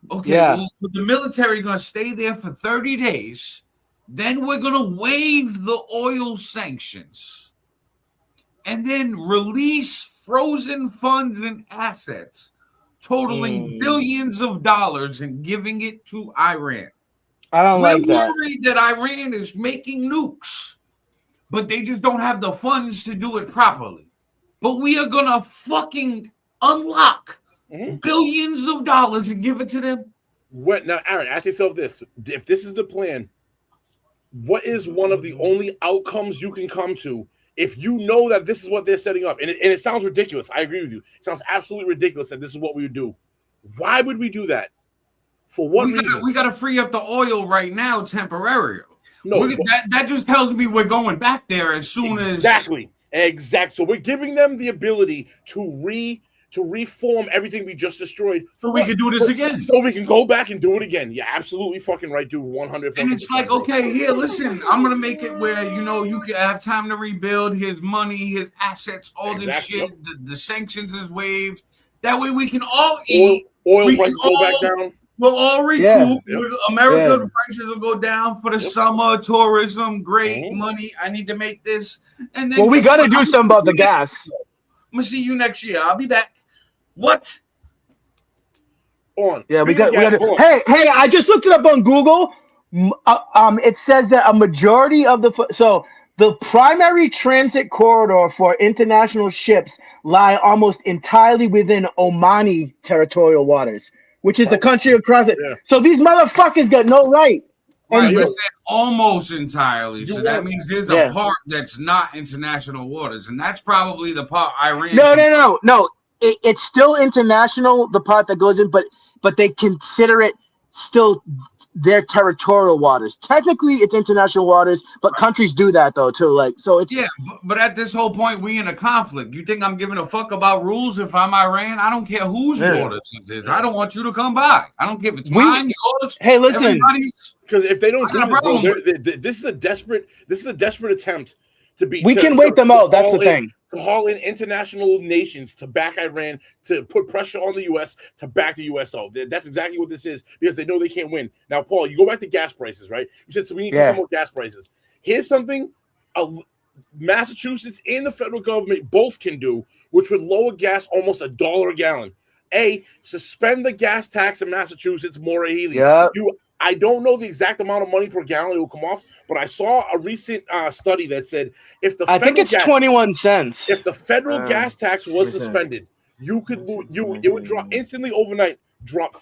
Okay, well, the military gonna stay there for 30 days. Then we're gonna waive the oil sanctions. And then release frozen funds and assets totaling billions of dollars and giving it to Iran. I don't like that. We're worried that Iran is making nukes, but they just don't have the funds to do it properly. But we are going to fucking unlock billions of dollars and give it to them. What now, Aaron, ask yourself this. If this is the plan, what is one of the only outcomes you can come to if you know that this is what they're setting up? And it sounds ridiculous. I agree with you. It sounds absolutely ridiculous that this is what we would do. Why would we do that? For what reason? We got to free up the oil right now temporarily. No, that just tells me we're going back there as soon as... Exactly. So we're giving them the ability to reform everything we just destroyed. So we can do this again. So we can go back and do it again. You're absolutely fucking right, dude. 100%. And it's like, okay, here, listen, I'm going to make it where, you can have time to rebuild his money, his assets, all this shit. The sanctions is waived. That way we can all eat. Oil prices go back down. We'll all recoup. America, the prices will go down for the summer, tourism, great money. I need to make this. And then we got to do something about the gas. I'm going to see you next year. I'll be back. What? Yeah, we got. Hey, I just looked it up on Google. It says that a majority of the primary transit corridor for international ships lie almost entirely within Omani territorial waters, which is the country across it. So these motherfuckers got no right. Right, but almost entirely. So that means there's a part that's not international waters, and that's probably the part Iran. No. It's still international, the part that goes in, but they consider it still their territorial waters. Technically, it's international waters, but countries do that though too. Like, so it's but at this whole point, we in a conflict. You think I'm giving a fuck about rules if I'm Iran? I don't care whose waters it is. I don't want you to come by. I don't care if it's mine, yours. Hey, listen, because if they don't do this, this is a desperate attempt to be. We can wait them out. That's the thing. To haul in international nations to back Iran, to put pressure on the U.S. to back the U.S. out. That's exactly what this is, because they know they can't win. Now, Paul, you go back to gas prices, right? You said, so we need to some more gas prices. Here's something Massachusetts and the federal government both can do, which would lower gas almost $1 a gallon. Suspend the gas tax in Massachusetts, Maura Healey. I don't know the exact amount of money per gallon it will come off, but I saw a recent study that said I think it's 21 cents. If the federal gas tax was suspended, it would drop instantly overnight. Drop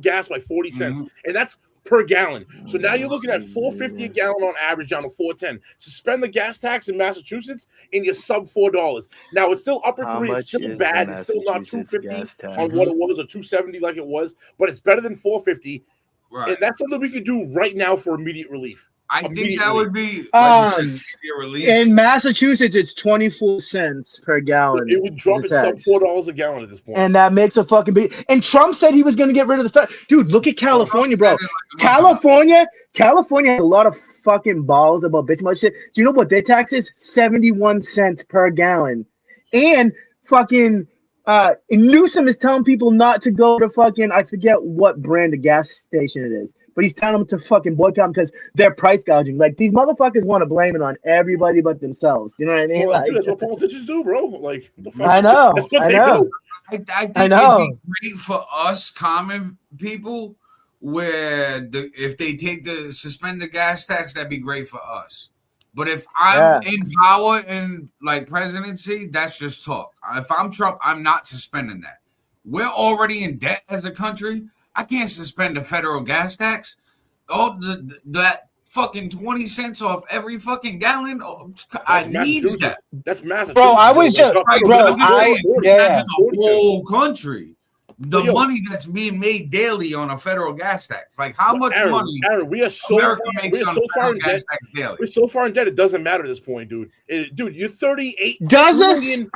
gas by 40 cents, and that's per gallon. So now you're looking at $4.50 a gallon on average, down to $4.10. Suspend the gas tax in Massachusetts, and you're sub $4. Now it's still upper three. It's still bad. It's still not $2.50 on what it was, or $2.70 like it was, but it's better than $4.50. Right. And that's something we could do right now for immediate relief. I think that would be a relief. In Massachusetts, it's 24 cents per gallon. It would drop it sub $4 a gallon at this point. And that makes a fucking big. And Trump said he was going to get rid of the dude. Look at California, bro. California has a lot of fucking balls about bitch much shit. Do you know what their tax is? 71 cents per gallon. And fucking Newsom is telling people not to go to fucking, I forget what brand of gas station it is, but he's telling them to fucking boycott them because they're price gouging. Like, these motherfuckers want to blame it on everybody but themselves. You know what I mean? Well, like, that's what politicians do, bro. Like, the fuck I know. That's what I they know. do. I think it'd be great for us common people where if they suspend the gas tax, that'd be great for us. But if I'm in power and like presidency, that's just talk. If I'm Trump, I'm not suspending that. We're already in debt as a country. I can't suspend the federal gas tax. Oh, that fucking 20 cents off every fucking gallon. Oh, I need that. That's Massachusetts. Bro, I was just the whole country. The money that's being made daily on a federal gas tax. Like how much money we are so America far, makes on a federal gas tax daily. We're so far in debt, it doesn't matter at this point, dude. Dude, you're $38 billion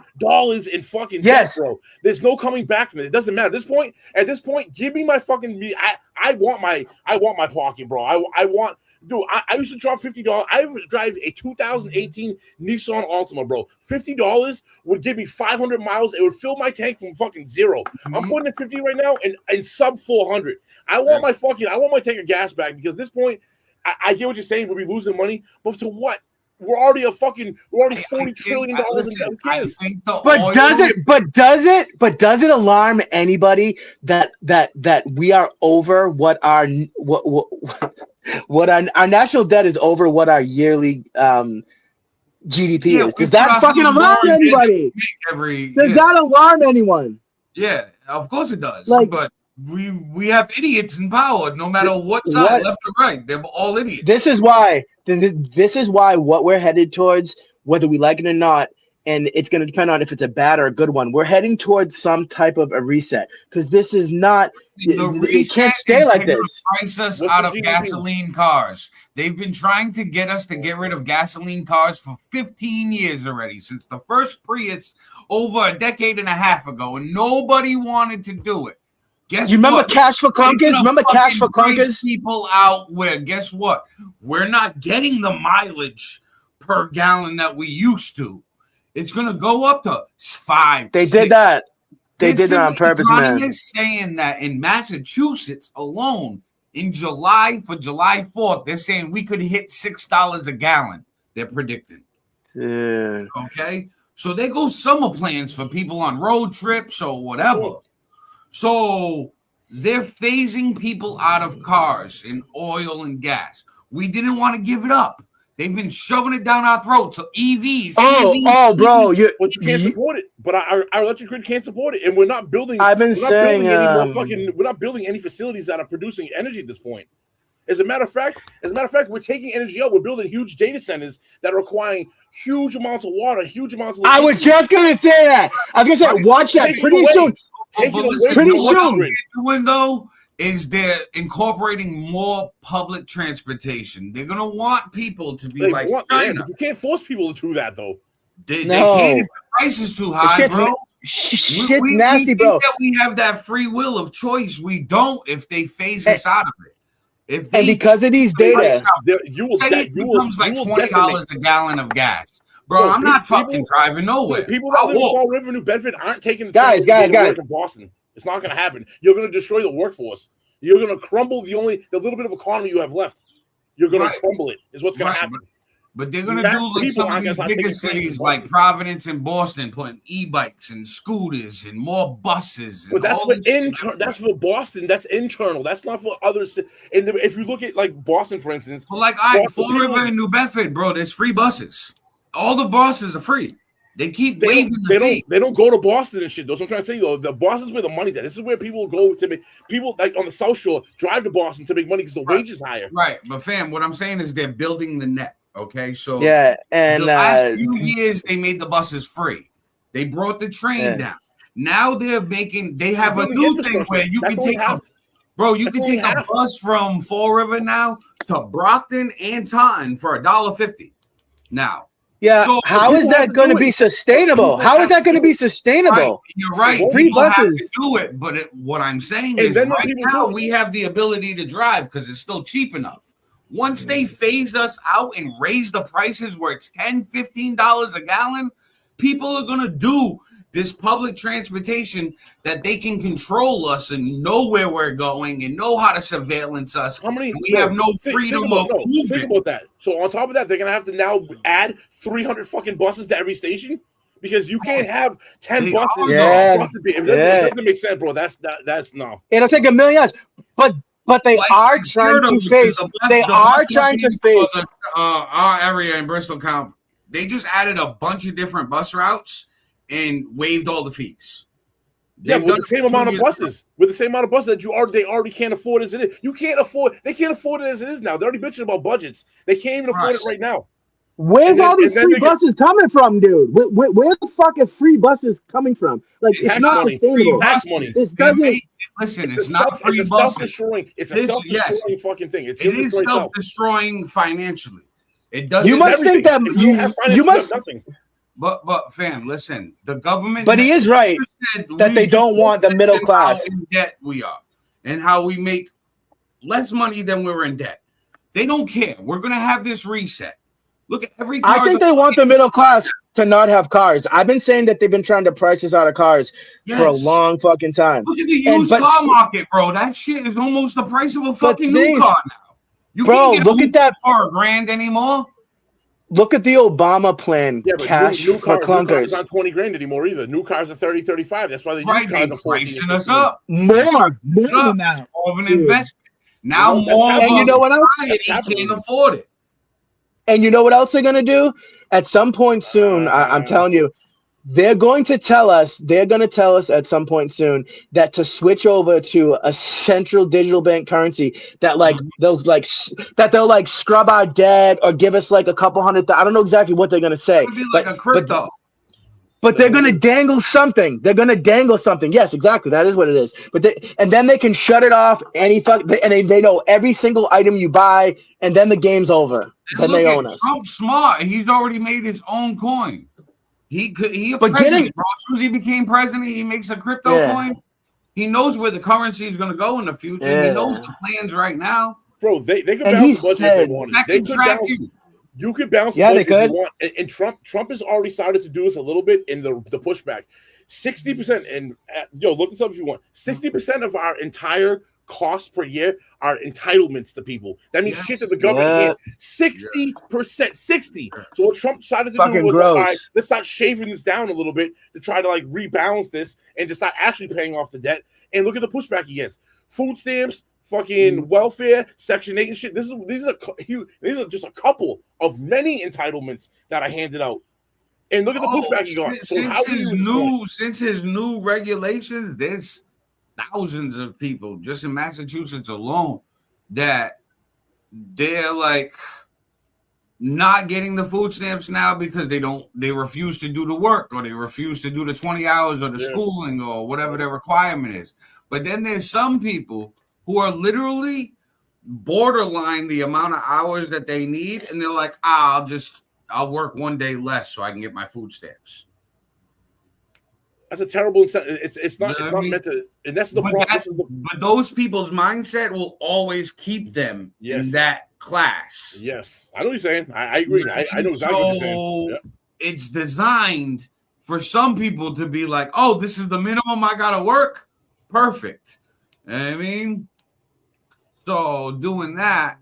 in fucking debt, bro. There's no coming back from it. It doesn't matter. At this point, give me my fucking I want my pocket, bro. I want. Dude, I used to drop $50. I drive a 2018 Nissan Altima, bro. $50 would give me 500 miles. It would fill my tank from fucking zero. I'm putting in 50 right now and sub 400. I want my tank of gas back because at this point, I get what you're saying. We'll be losing money, but to what? We're already $40 trillion in debt. But does it alarm anybody that we are over what our national debt is over what our yearly GDP is? Does that fucking alarm anybody? Does that alarm anyone? Yeah, of course it does. But we have idiots in power, no matter what side, left or right. They're all idiots. This is why what we're headed towards, whether we like it or not, and it's going to depend on if it's a bad or a good one. We're heading towards some type of a reset because this is not. It can't stay like this. Price us out of gasoline cars. They've been trying to get us to get rid of gasoline cars for 15 years already, since the first Prius over a decade and a half ago, and nobody wanted to do it. Guess remember what? Cash for Clunkers? Remember Cash for Clunkers? People out where, guess what? We're not getting the mileage per gallon that we used to. It's going to go up to 5. They did that. They did that on purpose, man. Is saying that in Massachusetts alone, in July 4th, they're saying we could hit $6 a gallon. They're predicting. Yeah. Okay? So there go summer plans for people on road trips or whatever. So they're phasing people out of cars and oil and gas. We didn't want to give it up. They've been shoving it down our throats. So EVs. Bro, you can't support it. But our electric grid can't support it, and we're not building. We're not building any facilities that are producing energy at this point. As a matter of fact, we're taking energy out. We're building huge data centers that are requiring huge amounts of water, huge amounts of. I was just gonna say that. I was gonna say, watch that pretty soon. Pretty soon. Doing though is they're incorporating more public transportation. They're gonna want people to be like China. You can't force people to do that though. They can't if the price is too high, bro. Shit's nasty, bro. Think that we have that free will of choice. We don't if they phase us out of it. If they because of these data, it becomes like $20 a gallon of gas. Bro, I'm not fucking driving nowhere. People that live in Fall River, New Bedford aren't taking the guys from Boston. It's not going to happen. You're going to destroy the workforce. You're going to crumble the little bit of economy you have left. You're going to crumble it. Is what's going to happen. But they're going to do like some of these bigger cities like Providence and Boston, putting e-bikes and scooters and more buses. But that's that's for Boston. That's internal. That's not for others. And if you look at like Boston, for instance, Fall River and New Bedford, bro, there's free buses. All the buses are free. They keep waiving the fee. They don't go to Boston and shit. That's what I'm trying to say, though. The Boston's where the money's at. This is where people go to make people like on the South Shore drive to Boston to make money because the wage is higher. Right, but fam, what I'm saying is they're building the net. Okay, so and the last few years they made the buses free. They brought the train down. Now they have a new thing where you can take a bus from Fall River now to Brockton and Taunton for $1.50. Now, yeah, so how is that going to be sustainable? How is that going to be sustainable? Right, you're right. Free People have buses. to do it, but what I'm saying And is, then right people now do it. we have the ability to drive because it's still cheap enough. Once they phase us out and raise the prices where it's $10, $15 a gallon, people are gonna do this public transportation that they can control us and know where we're going and know how to surveillance us. How many? We have no freedom of movement. Think about that. So on top of that, they're gonna have to now add 300 fucking buses to every station because you can't have 10 buses. Yeah. It doesn't make sense, bro. That's no. It'll take $1 million, but they are trying to phase. They are trying to phase. Our area in Bristol County, they just added a bunch of different bus routes and waived all the fees. Yeah, with the same amount of buses. With the same amount of buses that they already can't afford as it is. They can't afford it as it is now. They're already bitching about budgets. They can't even afford it right now. Where's all these free buses coming from, dude? Where the fuck are free buses coming from? Like, it's not sustainable. Tax money. This doesn't. Listen, it's not free buses. It's a self-destroying fucking thing. It is self-destroying financially. It doesn't. You must think that you must. Nothing. But fam, listen, the government. But he is right that they don't want the middle class. How in debt we are, and how we make less money than we're in debt. They don't care. We're gonna have this reset. Look at every car. I think they want the middle class to not have cars. I've been saying that they've been trying to price us out of cars for a long fucking time. Look at the used car market, bro. That shit is almost the price of a fucking new car now. You bro, can't get look at that for $1,000 anymore. Look at the Obama plan. Yeah, but cash new for clunkers. New cars not 20 grand anymore either. New cars are 30, 35. That's why they use cars are 14. Pricing us up. More than that. More of an investment. Now more and you know what else? Society can't afford it. And you know what else they're gonna do? At some point soon, I'm telling you, they're going to tell us. They're going to tell us at some point soon that to switch over to a central digital bank currency that they'll scrub our debt or give us like a couple hundred. I don't know exactly what they're going to say. It'd be like a crypto. But they're going to dangle something. They're going to dangle something. Yes, exactly. That is what it is. And then they can shut it off. And they know every single item you buy. And then the game's over. Then they own us. Trump's smart. He's already made his own coin. He a president, bro. As soon as he became president, he makes a crypto coin. He knows where the currency is going to go in the future. Yeah. He knows the plans right now. Bro, they could balance the budget if they wanted. They could balance you. You could bounce the budget if you want. And Trump has already started to do this a little bit in the pushback. 60%, and look this up if you want. 60% of our entire cost per year are entitlements to people. That means shit that the government can't. 60%, 60. So what Trump decided to do was, all right, let's start shaving this down a little bit to try to rebalance this and to start actually paying off the debt. And look at the pushback he gets. Food stamps, fucking welfare, Section 8 and shit. These are just a couple of many entitlements that I handed out. And look at the pushback he got. Since his new regulations, there's thousands of people just in Massachusetts alone that they're not getting the food stamps now because they refuse to do the work or they refuse to do the 20 hours or the schooling or whatever their requirement is. But then there's some people who are literally borderline the amount of hours that they need, and they're like, I'll work one day less so I can get my food stamps. That's a terrible incentive. It's not meant to, and that's the problem. But those people's mindset will always keep them in that class. Yes, I know what you're saying. I agree. I know exactly what you're saying. Yeah. It's designed for some people to be like, oh, this is the minimum I gotta work. Perfect. You know what I mean? So doing that,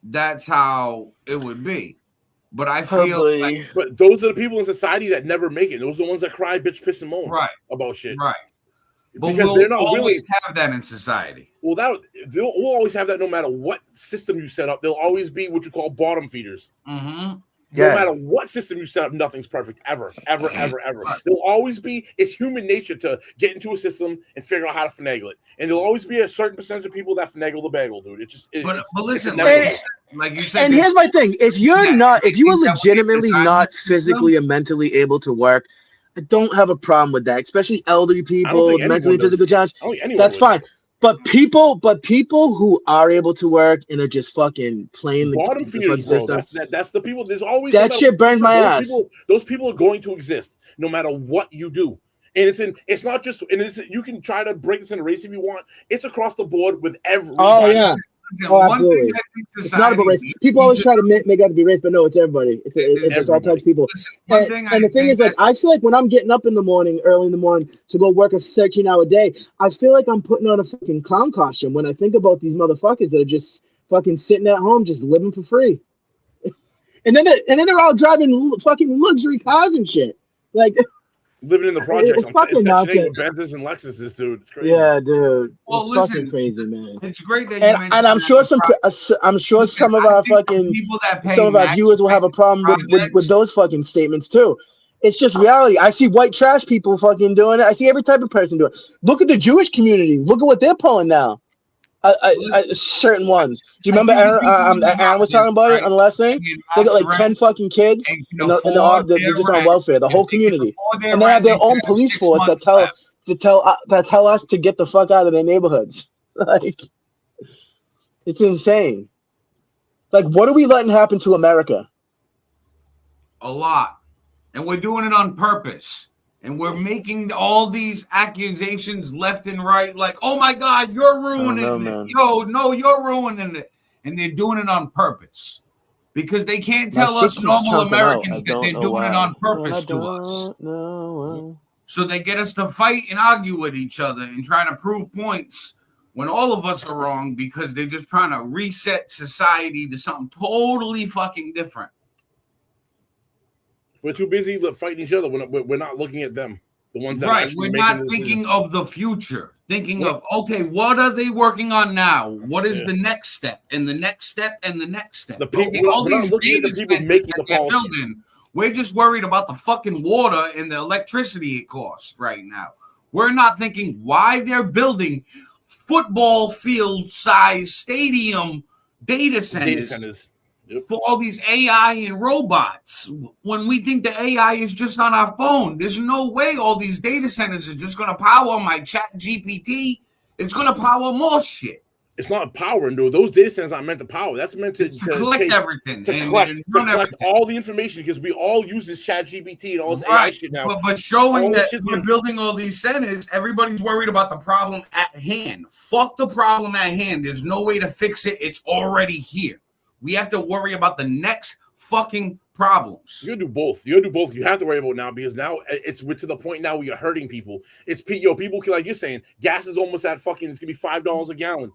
that's how it would be. But I feel but those are the people in society that never make it. Those are the ones that cry, bitch, piss, and moan about shit. Right. But because they're not always have that in society. Well, we'll always have that no matter what system you set up. There'll always be what you call bottom feeders. Mm-hmm. No matter what system you set up, nothing's perfect ever. There'll always be. It's human nature to get into a system and figure out how to finagle it. And there'll always be a certain percentage of people that finagle the bagel, dude. But listen, like you said, and here's my thing: if you are legitimately not physically and mentally able to work, I don't have a problem with that. Especially elderly people, mentally and physically challenged. That's fine. But people who are able to work and are just fucking playing the bottom fucking feeders, bro. system. That's the people. There's always That shit burned my ass. Those people are going to exist no matter what you do. And it's not just, and you can try to break this in a race if you want. It's across the board with every. Oh yeah. Oh, absolutely. It's not about race. People always try to make it to be race, but no, it's everybody. It's all types of people. And the thing is, like, I feel like when I'm getting up in the morning, early in the morning, to go work a 13-hour day, I feel like I'm putting on a fucking clown costume when I think about these motherfuckers that are just fucking sitting at home, just living for free. And then they're all driving fucking luxury cars and shit. Like, living in the projects it's fucking nonsense. Benzes and Lexuses, dude. It's crazy. Yeah, dude. Well, it's listen, fucking crazy, man. It's great that you mentioned. And I'm sure some of our fucking some of our viewers will have a problem with those fucking statements too. It's just reality. I see white trash people fucking doing it. I see every type of person doing it. Look at the Jewish community. Look at what they're pulling now. Certain ones. Do you remember Aaron was talking about it on the last thing? They got like 10 fucking kids, and they're just on welfare. The whole community, and they have their own police force that tell us to get the fuck out of their neighborhoods. Like, it's insane. Like, what are we letting happen to America? A lot, and we're doing it on purpose. And we're making all these accusations left and right, like, oh my God, you're ruining it. Yo, no, you're ruining it. And they're doing it on purpose. Because they can't tell us normal Americans that they're doing it on purpose to us. So they get us to fight and argue with each other and try to prove points when all of us are wrong because they're just trying to reset society to something totally fucking different. We're too busy fighting each other. We're not looking at them. The ones that right. We're not thinking of the future. Thinking of, okay, what are they working on now? What is the next step? And the next step and the next step. All these data centers that they're building. We're just worried about the fucking water and the electricity it costs right now. We're not thinking why they're building football field size stadium data centers. For all these AI and robots, when we think the AI is just on our phone, there's no way all these data centers are just going to power my chat GPT. It's going to power more shit. It's not powering, dude. Those data centers aren't meant to power. That's meant to collect everything. To collect all the information because we all use this chat GPT and all this AI shit now. But showing that we're building all these centers, everybody's worried about the problem at hand. Fuck the problem at hand. There's no way to fix it. It's already here. We have to worry about the next fucking problems. You do both. You have to worry about it now because now we're to the point now where you're hurting people. People like you're saying, gas is almost at fucking. It's gonna be $5 a gallon.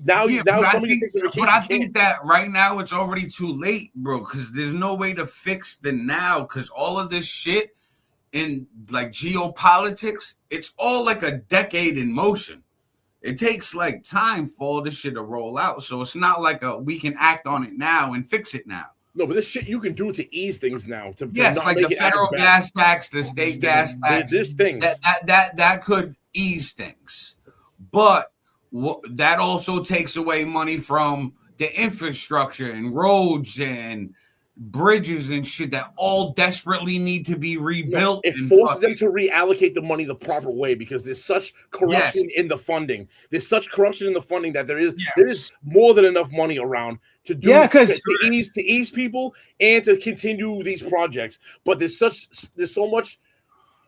Now, but I think that right now it's already too late, bro. Because there's no way to fix the now. Because all of this shit in like geopolitics, it's all like a decade in motion. It takes like time for all this shit to roll out. So it's not like we can act on it now and fix it now. No, but this shit you can do to ease things now. Yes, like the federal gas tax, the state gas tax. This thing that could ease things. But that also takes away money from the infrastructure and roads and bridges and shit that all desperately need to be rebuilt. It forces them to reallocate the money the proper way because there's such corruption in the funding. There's such corruption in the funding that there is more than enough money around to do to ease people and to continue these projects. But there's so much.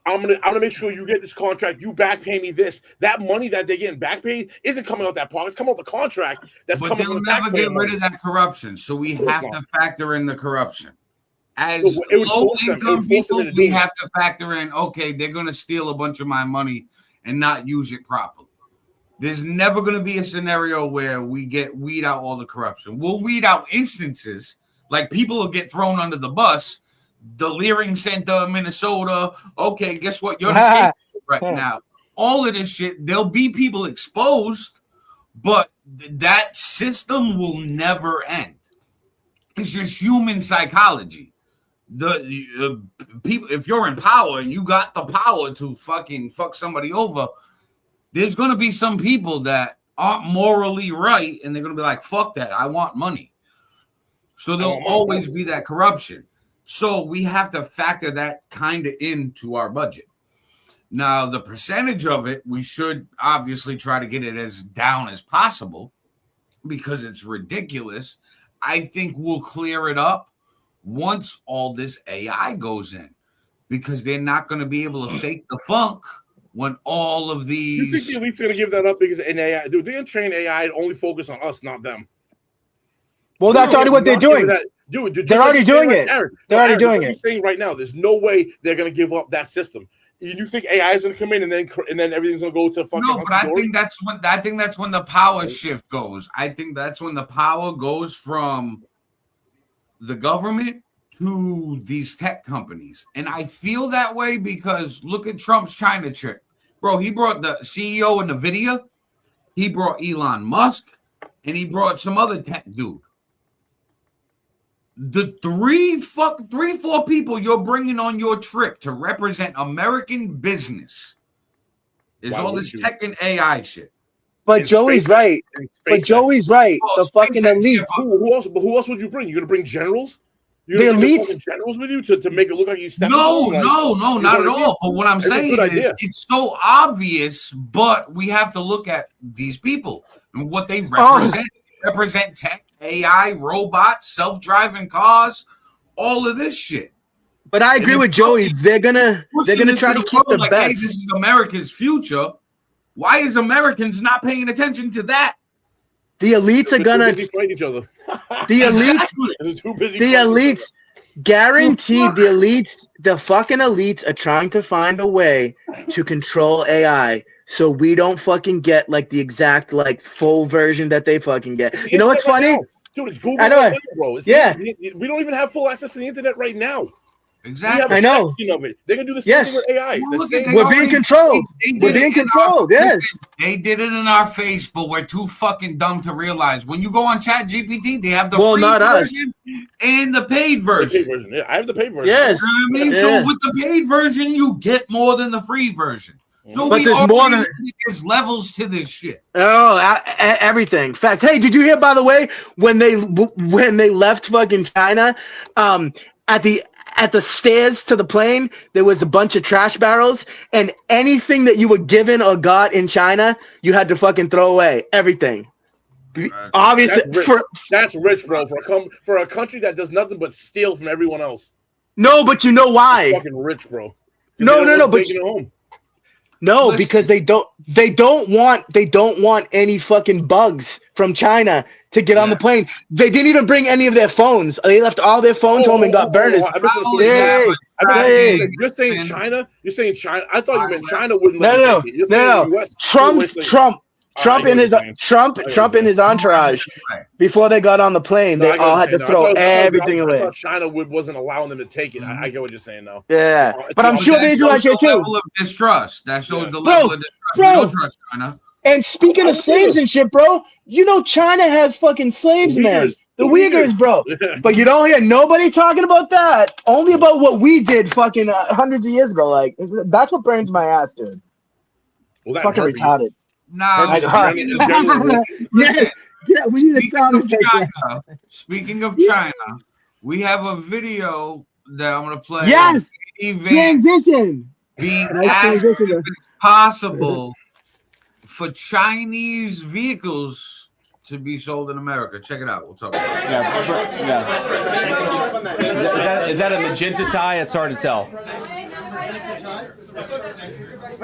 I'm gonna make sure you get this contract. You back pay me this. That money that they're getting back paid isn't coming out that pocket. It's coming out the contract. But they'll never get rid of that corruption. So we have to factor in the corruption. As low-income people, we have to factor in. Okay, they're gonna steal a bunch of my money and not use it properly. There's never gonna be a scenario where we weed out all the corruption. We'll weed out instances like people will get thrown under the bus. The Leering Center, Minnesota. Okay, guess what? You're the scapegoat right now. All of this shit, there'll be people exposed, but that system will never end. It's just human psychology. The people, if you're in power and you got the power to fucking fuck somebody over, there's gonna be some people that aren't morally right, and they're gonna be like, "Fuck that! I want money." So there'll always be that corruption. So we have to factor that kind of into our budget. Now, the percentage of it, we should obviously try to get it as down as possible because it's ridiculous. I think we'll clear it up once all this AI goes in, because they're not going to be able to fake the funk when all of these. You think the elite's going to give that up because in AI, dude, they're going to train AI to only focus on us, not them. Well, that's already what they're doing. Dude, they're already doing it. They're already doing it. Saying right now, there's no way they're going to give up that system. You think AI is going to come in and then everything's going to go to fucking? No, but I think that's when the power shift goes. I think that's when the power goes from the government to these tech companies, and I feel that way because look at Trump's China trip, bro. He brought the CEO of NVIDIA, he brought Elon Musk, and he brought some other tech dude. The three, four people you're bringing on your trip to represent American business is all this tech and AI shit. But Joey's right. But Joey's right. The fucking elites. Who else would you bring? You're gonna bring generals? The elites generals with you to make it look like you stepped. No, not at all. But what I'm saying is, it's so obvious. But we have to look at these people and what they represent. Represent tech, AI, robots, self-driving cars, all of this shit. But I agree with Joey. They're gonna try to keep the best. Hey, this is America's future. Why is Americans not paying attention to that? The elites are gonna fight each other. The elites, guaranteed. The fucking elites are trying to find a way to control AI, so we don't fucking get like the exact like full version that they fucking get. You know what's funny? Dude, it's Google. I know. Right now, bro. Yeah, we don't even have full access to the internet right now. Exactly. I know. Of it. They can do the same thing with AI. We're being controlled. We're being controlled. Yes. They did it in our face, but we're too fucking dumb to realize. When you go on ChatGPT, they have the free version and the paid version. Yeah, I have the paid version. Yes. You know what I mean? Yeah. So with the paid version, you get more than the free version. So but there's more than there's levels to this shit. Oh, everything. Facts. Hey, did you hear, by the way, when they left fucking China, at the stairs to the plane, there was a bunch of trash barrels, and anything that you were given or got in China, you had to fucking throw away. Everything. Obviously, that's rich, bro. For a country that does nothing but steal from everyone else. No, but you know why? It's fucking rich, bro. No, but no, because they don't want any fucking bugs from China to get on the plane. They didn't even bring any of their phones. They left all their phones home and got burners. You're saying China? You're saying China? I thought you meant China wouldn't let them take it. No. Trump and his entourage, before they got on the plane, they all had to throw everything away. I thought China wasn't allowing them to take it. I get what you're saying, though. Yeah, but I'm sure they do that shit too. Level of distrust. That shows the level of distrust. We don't trust China. And speaking of slaves and shit, bro, you know China has fucking slaves, man. The Uyghurs, bro. But you don't hear nobody talking about that. Only about what we did fucking hundreds of years ago. Like, that's what burns my ass, dude. Well, fucking retarded. Now, we need a sound effect. Speaking of China, we have a video that I'm going to play. Yes! Transition! Being asked if it's possible for Chinese vehicles to be sold in America. Check it out. We'll talk about it. Is that a magenta tie? It's hard to tell.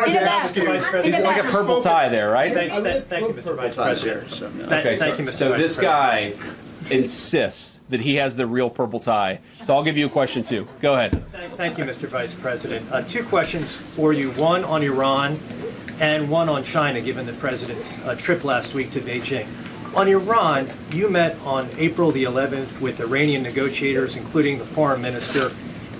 It's like a purple tie there, right? Thank you, Mr. Vice President. So this guy insists that he has the real purple tie. So I'll give you a question too. Go ahead. Thank you, Mr. Vice President. Two questions for you. One on Iran and one on China, given the president's trip last week to Beijing. On Iran, you met on April the 11th with Iranian negotiators, including the foreign minister.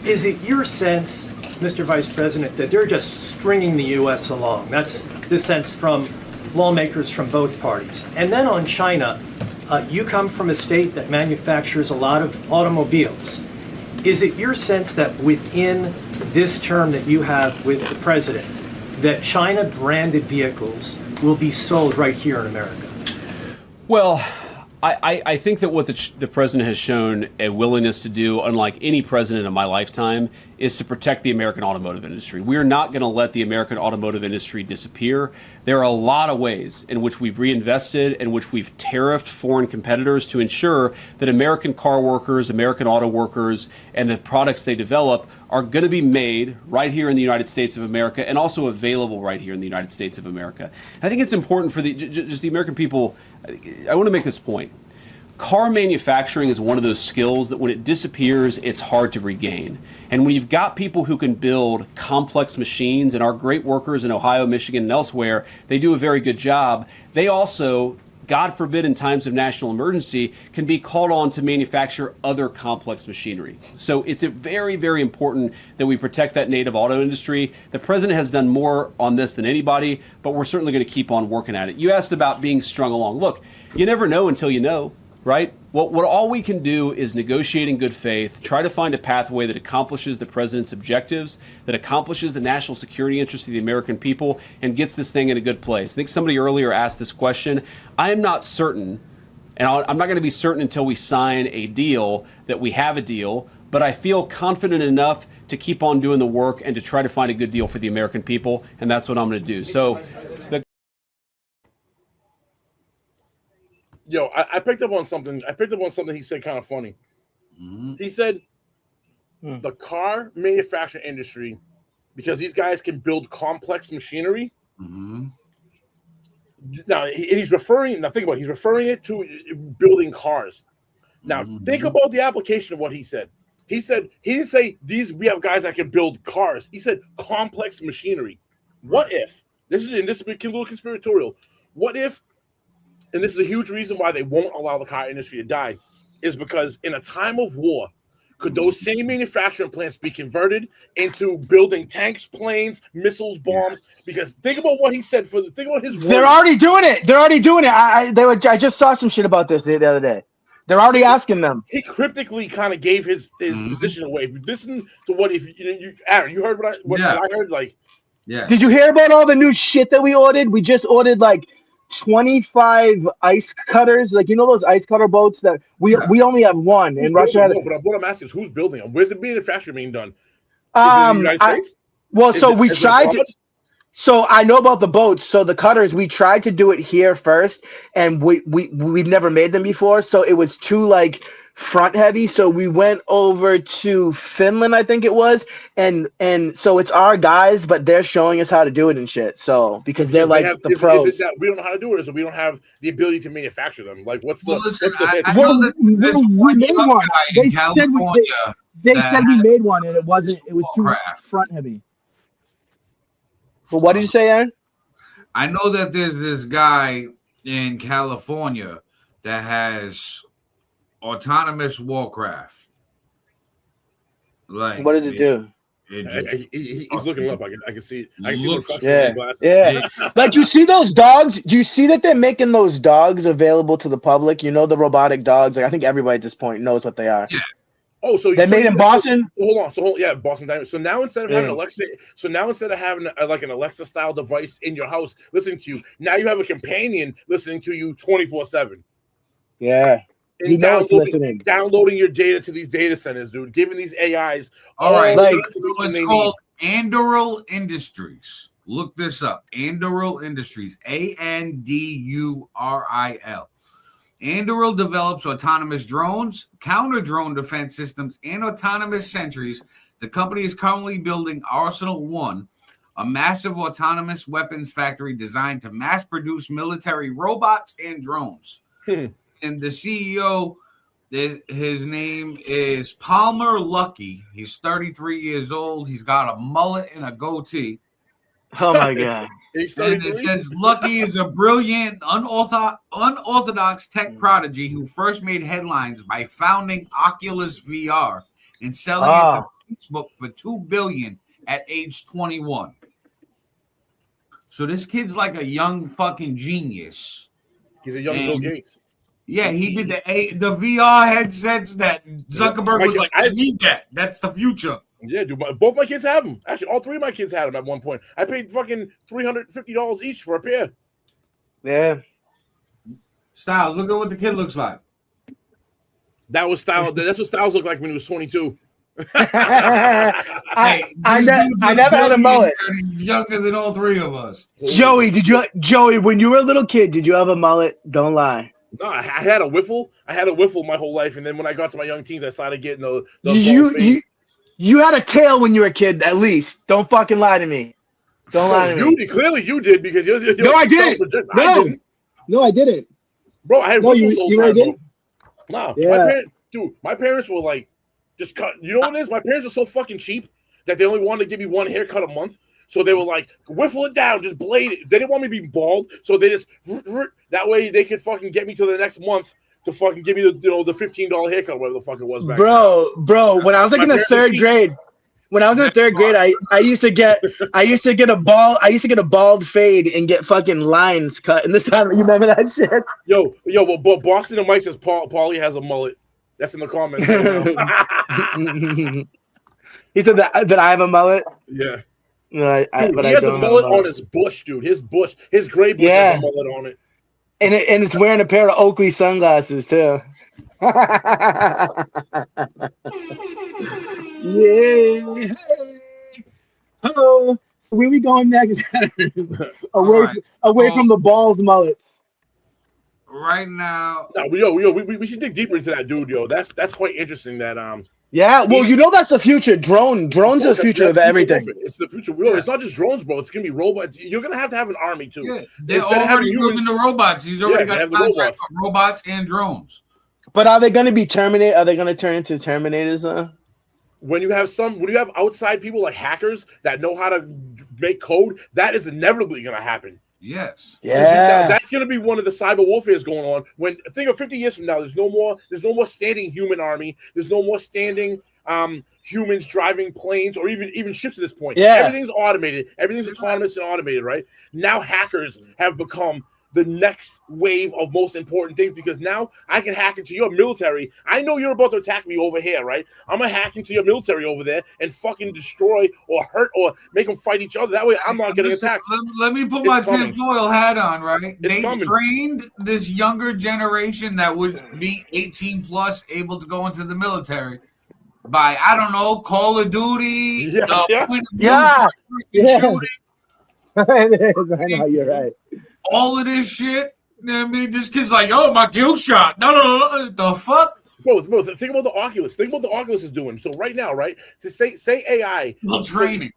Is it your sense, Mr. Vice President, that they're just stringing the U.S. along? That's the sense from lawmakers from both parties. And then on China, you come from a state that manufactures a lot of automobiles. Is it your sense that within this term that you have with the president, that China-branded vehicles will be sold right here in America? Well, I think that what the president has shown a willingness to do, unlike any president in my lifetime, is to protect the American automotive industry. We're not going to let the American automotive industry disappear. There are a lot of ways in which we've reinvested, in which we've tariffed foreign competitors to ensure that American car workers, American auto workers, and the products they develop are going to be made right here in the United States of America and also available right here in the United States of America. I think it's important for just the American people. I want to make this point. Car manufacturing is one of those skills that when it disappears, it's hard to regain. And when you've got people who can build complex machines, and our great workers in Ohio, Michigan, and elsewhere, they do a very good job. They also, God forbid, in times of national emergency, can be called on to manufacture other complex machinery. So it's very, very important that we protect that native auto industry. The president has done more on this than anybody, but we're certainly going to keep on working at it. You asked about being strung along. Look, you never know until you know, right? What all we can do is negotiate in good faith, try to find a pathway that accomplishes the president's objectives, that accomplishes the national security interests of the American people, and gets this thing in a good place. I think somebody earlier asked this question. I am not certain, and I'm not going to be certain until we sign a deal that we have a deal, but I feel confident enough to keep on doing the work and to try to find a good deal for the American people, and that's what I'm going to do. So Yo, I picked up on something. He said kind of funny. He said the car manufacturing industry, because these guys can build complex machinery. Now he's referring. Now think about it. He's referring it to building cars. Now think about the application of what he said. He said he didn't say we have guys that can build cars. He said complex machinery. What if this is a little conspiratorial? What if? And this is a huge reason why they won't allow the car industry to die, is because in a time of war, could those same manufacturing plants be converted into building tanks, planes, missiles, bombs? Because think about what he said. Think about his words. They're already doing it. I just saw some shit about this the other day. They're already asking them. He cryptically kind of gave his position away. If you listen to what Aaron, you heard what I heard? Like, yeah. Did you hear about all the new shit that we ordered? We just ordered like 25 ice cutters, like those ice cutter boats that we only have one in Russia. But what I'm asking is, who's building them? Where's the manufacturing being done? Is it in the United States? Well, so we tried to. So I know about the boats. So the cutters, we tried to do it here first, and we've never made them before. So it was too like front heavy. So we went over to Finland, I think it was, and so it's our guys, but they're showing us how to do it and shit. So because they're like the pros. Is it that we don't know how to do it, or so we don't have the ability to manufacture them? Like, what's the? We made one. They said we made one, and it wasn't. It was too front heavy. But what did you say, Aaron? I know that there's this guy in California that has autonomous warcraft. Like, what does it do? He's looking it up. I can see it. I can see yeah. Like, you see those dogs? Do you see that they're making those dogs available to the public? The robotic dogs. Like, I think everybody at this point knows what they are. Yeah. Oh, so they made in Boston. Hold on. Boston Dynamics. So now instead of having Alexa, like an Alexa style device in your house listening to you, now you have a companion listening to you 24/7. Yeah. And downloading your data to these data centers, dude. Giving these AIs. All right. So it's called Anduril Industries. Look this up. Anduril Industries. Anduril. Anduril develops autonomous drones, counter-drone defense systems, and autonomous sentries. The company is currently building Arsenal One, a massive autonomous weapons factory designed to mass-produce military robots and drones. And the CEO, his name is Palmer Luckey. He's 33 years old. He's got a mullet and a goatee. Oh, my God. And it says Luckey is a brilliant, unorthodox tech prodigy who first made headlines by founding Oculus VR and selling it to Facebook for $2 billion at age 21. So this kid's like a young fucking genius. He's a young Bill Gates. Yeah, he did the VR headsets that Zuckerberg was like, I need that. That's the future. Yeah, dude. Both my kids have them. Actually, all three of my kids had them at one point. I paid fucking $350 each for a pair. Yeah. Styles, look at what the kid looks like. That was Styles. That's what Styles looked like when he was 22. I never had a mullet. Younger than all three of us. Joey, when you were a little kid, did you have a mullet? Don't lie. No, I had a whiffle. I had a whiffle my whole life, and then when I got to my young teens, I started getting the you had a tail when you were a kid, at least. Don't fucking lie to me. Don't lie to me. Clearly you did because you're no, I didn't. No, I didn't. Bro, I had whiffles all the time. Did? No, Yeah. my parents were like, just cut. You know what it is? My parents were so fucking cheap that they only wanted to give me one haircut a month. So they were like, whiffle it down, just blade it. They didn't want me to be bald, so they just that way they could fucking get me to the next month to fucking give me the the $15 haircut, whatever the fuck it was back then. Bro, when I was like in the third grade, I used to get a bald fade and get fucking lines cut. And this time, you remember that shit? Yo, well, Boston and Mike says Paulie has a mullet. That's in the comments. He said that I have a mullet. Yeah. No, but he has a mullet on his bush, dude. His gray bush has a mullet on it. And it's wearing a pair of Oakley sunglasses too. Yeah. Hello. So where we going next? away from the balls mullets. Right now. No, we should dig deeper into that, dude. Yo, that's quite interesting. That Yeah, well, that's the future. Drones are the future of everything. It's the future. It's not just drones, bro. It's gonna be robots. You're gonna have to have an army too. Yeah, they're already moving the robots. He's already got contracts for robots and drones. But are they gonna be Terminator? Are they gonna turn into Terminators? When you have outside people like hackers that know how to make code, that is inevitably gonna happen. Yes. Yeah. That's going to be one of the cyber warfares going on. When think of 50 years from now, there's no more standing human army. There's no more standing humans driving planes or even ships at this point. Yeah. Everything's automated. Everything's autonomous and automated, right? Now hackers have become the next wave of most important things because now I can hack into your military. I know you're about to attack me over here, right? I'm gonna hack into your military over there and fucking destroy or hurt or make them fight each other. That way I'm not getting attacked. Let me put my tinfoil hat on, right? They coming. trained this younger generation that would be 18 plus able to go into the military by, I don't know, Call of Duty. Shooting. I know, you're right. All of this shit. I mean, this kid's like, oh, my kill shot. No. The fuck? Bro, think about the Oculus. Think about what the Oculus is doing. So right now, right? To say AI. Well, training.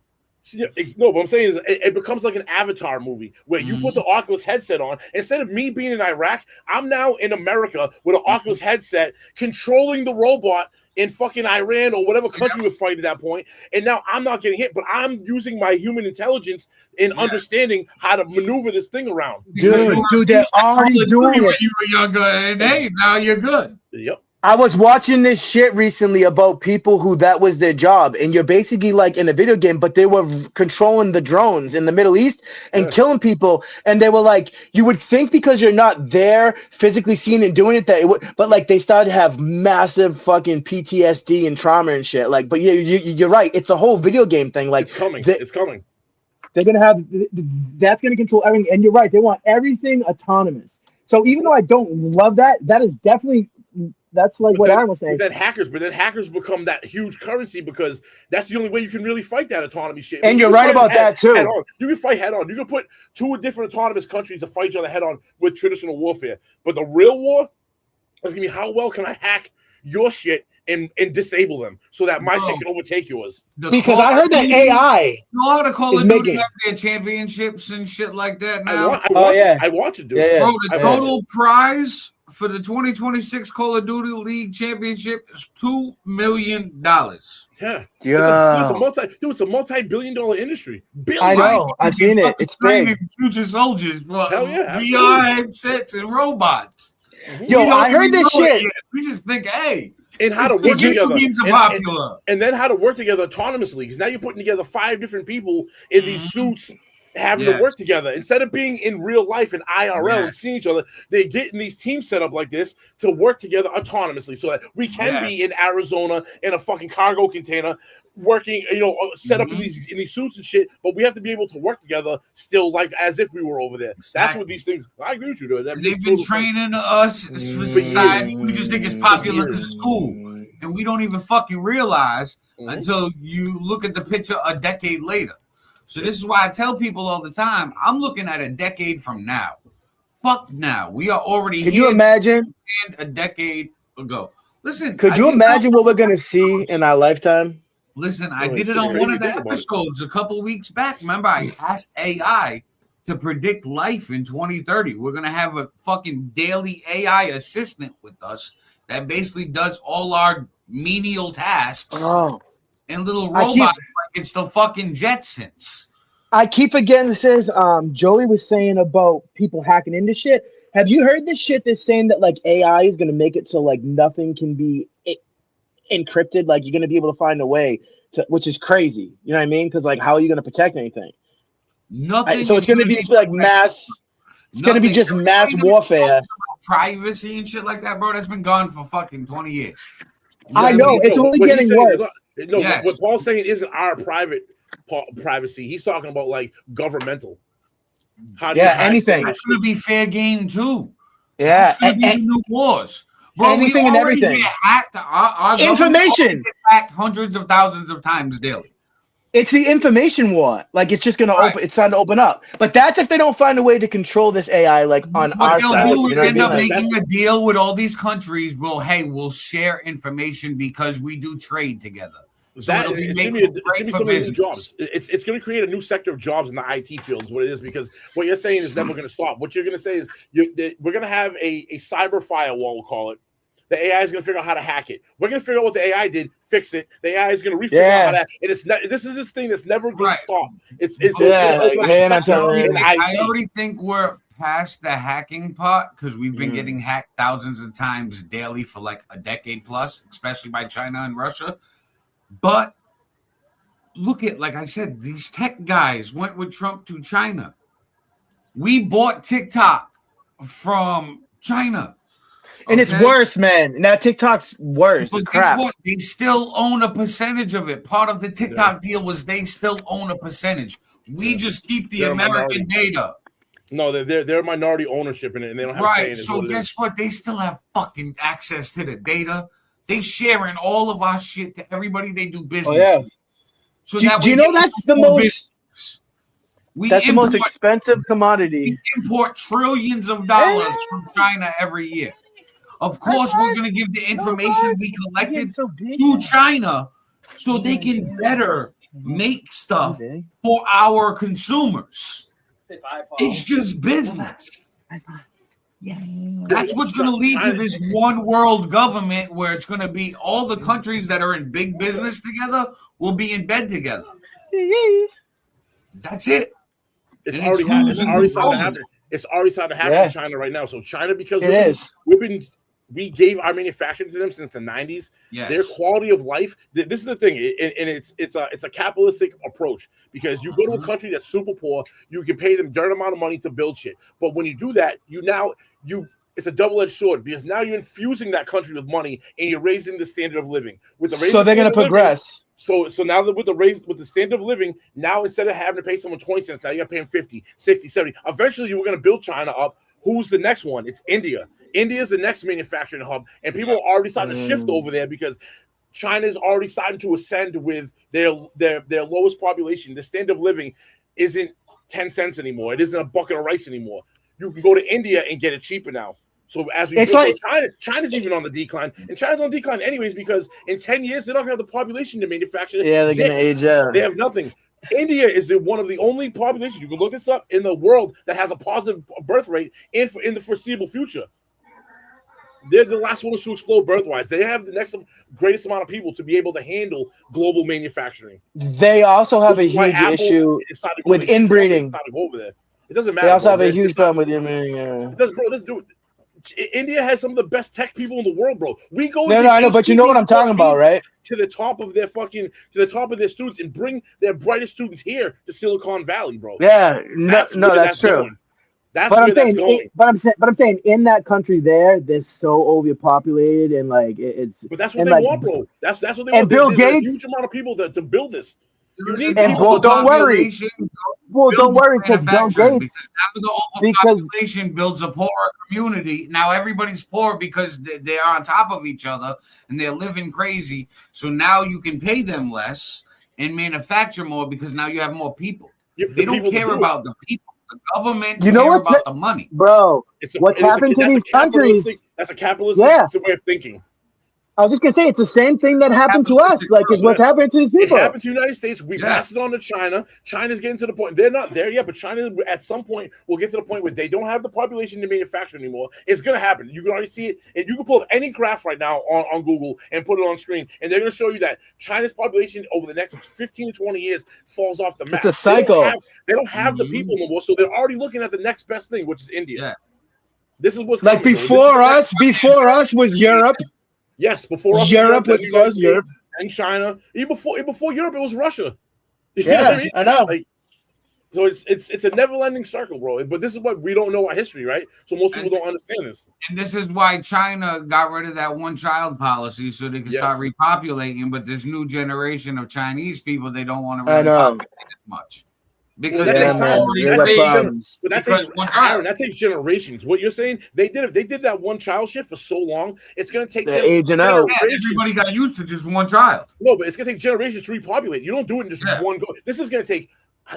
No, but I'm saying is it becomes like an Avatar movie where you put the Oculus headset on. Instead of me being in Iraq, I'm now in America with an Oculus headset controlling the robot in fucking Iran or whatever country we're fighting at that point. And now I'm not getting hit, but I'm using my human intelligence in understanding how to maneuver this thing around. Dude, they're already doing it. When you were younger, and hey, now you're good. Yep. I was watching this shit recently about people who that was their job, and you're basically like in a video game, but they were controlling the drones in the Middle East and killing people. And they were like, you would think because you're not there physically seeing and doing it that it would, but like they started to have massive fucking PTSD and trauma and shit. Like, but you're right, it's a whole video game thing. Like, it's coming. It's coming. They're gonna have that's gonna control everything, and you're right. They want everything autonomous. So even though I don't love that, that is definitely. That's like what Aaron was saying. But then hackers become that huge currency because that's the only way you can really fight that autonomy shit. And you're right about that too. You can fight head on. You can put two different autonomous countries to fight each other head on with traditional warfare. But the real war is gonna be how well can I hack your shit and disable them so that my shit can overtake yours. Because I heard that AI a lot of Call of Duty have their championships and shit like that now. I watch it, dude. Bro, the total prize for the 2026 Call of Duty League Championship is $2 million. Yeah. It's a multi-billion-dollar industry. I know. I've seen it. It's big. Future soldiers, bro. Hell yeah. VR headsets and robots. Yo, I heard this shit. We just think, hey. And how to work together. Popular. And then how to work together autonomously. Because now you're putting together 5 different people in these suits having to work together. Instead of being in real life and IRL and seeing each other, they get in these teams set up like this to work together autonomously so that we can be in Arizona in a fucking cargo container working, set up in these suits and shit, but we have to be able to work together still, like as if we were over there. That's what these things. I agree with you, though. They've been training us for society. We just think it's popular because it's cool, and we don't even fucking realize until you look at the picture a decade later. So this is why I tell people all the time, I'm looking at a decade from now. Fuck now. We are already Could you imagine a decade ago? Listen, could you imagine what we're gonna see in our lifetime? Listen, I did it on one of the episodes a couple weeks back. Remember, I asked AI to predict life in 2030. We're going to have a fucking daily AI assistant with us that basically does all our menial tasks and little robots like it's the fucking Jetsons. I keep forgetting this is Joey was saying about people hacking into shit. Have you heard this shit that's saying that like AI is going to make it so like nothing can be encrypted? Like you're going to be able to find a way to, which is crazy. You know what I mean? Because like, how are you going to protect anything? Nothing. So it's going to be like mass. It's going to be just mass warfare. Privacy and shit like that, bro. That's been gone for fucking 20 years. I know it's only getting worse. What Paul's saying isn't our private privacy. He's talking about like governmental. Anything. That's going to be fair game too. Yeah, it's going to be the new wars. Bro, anything and everything. Get hacked. Our information get hacked hundreds of thousands of times daily. It's the information war. Like it's just gonna open. It's time to open up. But that's if they don't find a way to control this AI, like on our side. What they'll do is end up making a deal with all these countries. We'll share information because we do trade together. So it'll be some new jobs. It's going to create a new sector of jobs in the IT field is what it is, because what you're saying is never going to stop. What you're going to say is we're going to have a cyber firewall, we'll call it. The AI is going to figure out how to hack it. We're going to figure out what the AI did, fix it. The AI is going to refigure out how to. And this is this thing that's never going to stop. I already think we're past the hacking part because we've been getting hacked thousands of times daily for like a decade plus, especially by China and Russia. But look at, like I said, these tech guys went with Trump to China. We bought TikTok from China. And it's worse, man. Now TikTok's worse. But guess what? They still own a percentage of it. Part of the TikTok deal was they still own a percentage. We just keep the American data. No, they're minority ownership in it, and they don't have right. So guess what? They still have fucking access to the data. They sharing all of our shit to everybody they do business. Oh, yeah. With. So do you know that's the most? That's the most expensive commodity. We import trillions of dollars from China every year. Of course, we're going to give the information we collected to China so they can better make stuff for our consumers. It's just business. That's what's going to lead to this one world government where it's going to be all the countries that are in big business together will be in bed together. That's it. It's already starting to happen. It's already starting to happen in China right now. So China, because we gave our manufacturing to them since the 90s. Yes. Their quality of life. This is the thing, and it's a capitalistic approach, because you go to a country that's super poor, you can pay them dirt amount of money to build shit. But when you do that, it's a double-edged sword, because now you're infusing that country with money and you're raising the standard of living. So they're going to progress. So now that with the standard of living, now instead of having to pay someone 20 cents, now you're paying 50, 60, 70. Eventually, you were going to build China up. Who's the next one? It's India. India is the next manufacturing hub, and people are already starting to shift over there because China is already starting to ascend with their lowest population. The standard of living isn't 10 cents anymore. It isn't a bucket of rice anymore. You can go to India and get it cheaper now. So as we go, China's even on the decline, and China's on decline anyways because in 10 years they're not going to have the population to manufacture. Yeah, they're going to age out. They have nothing. India is one of the only populations, you can look this up, in the world that has a positive birth rate in the foreseeable future. They're the last ones to explode birth-wise. They have the next greatest amount of people to be able to handle global manufacturing. They also have a huge issue with inbreeding. It doesn't matter. They also have a huge problem with inbreeding. India has some of the best tech people in the world, bro. We go. I know, but you know what I'm talking about, right? To the top of their students and bring their brightest students here to Silicon Valley, bro. Yeah, that's true. That's But where I'm that's saying, going. but I'm saying, in that country there, they're so overpopulated, and like it's. But that's what and they like, want, bro. That's what they and want. Bill There's a Gates. huge amount of people to build this. You need And people. don't worry. Well, don't worry, because Bill Manufacturing, Gates. because now the Because overpopulation builds a poorer community. Now everybody's poor because they're on top of each other and they're living crazy. So now you can pay them less and manufacture more because now you have more people. They don't care about the people. The governments care about the money. Bro, what's happened to these countries? That's a capitalistic way of thinking. I was just gonna say it's the same thing that happened to us. Like, is what's happening to these people. It happened to the United States. We passed it on to China. China's getting to the point. They're not there yet, but China at some point will get to the point where they don't have the population to manufacture anymore. It's gonna happen. You can already see it, and you can pull up any graph right now on Google and put it on screen, and they're gonna show you that China's population over the next 15 to 20 years falls off the map. It's a cycle. They don't have the people no more, so they're already looking at the next best thing, which is India. Yeah. This is what's like coming, before us was Europe. Yes, before us, Europe was Europe and China. Even before Europe, it was Russia. You yeah, know what I mean? I know. Like, so it's a never-ending circle, bro. But this is what we don't know our history, right? So most people don't understand this. And this is why China got rid of that one-child policy so they can start repopulating. But this new generation of Chinese people, they don't want to really populate as much. Because that takes generations. What you're saying, they did that one child shit for so long. It's gonna take them aging out. Everybody got used to just one child. No, but it's gonna take generations to repopulate. You don't do it in just one go. This is gonna take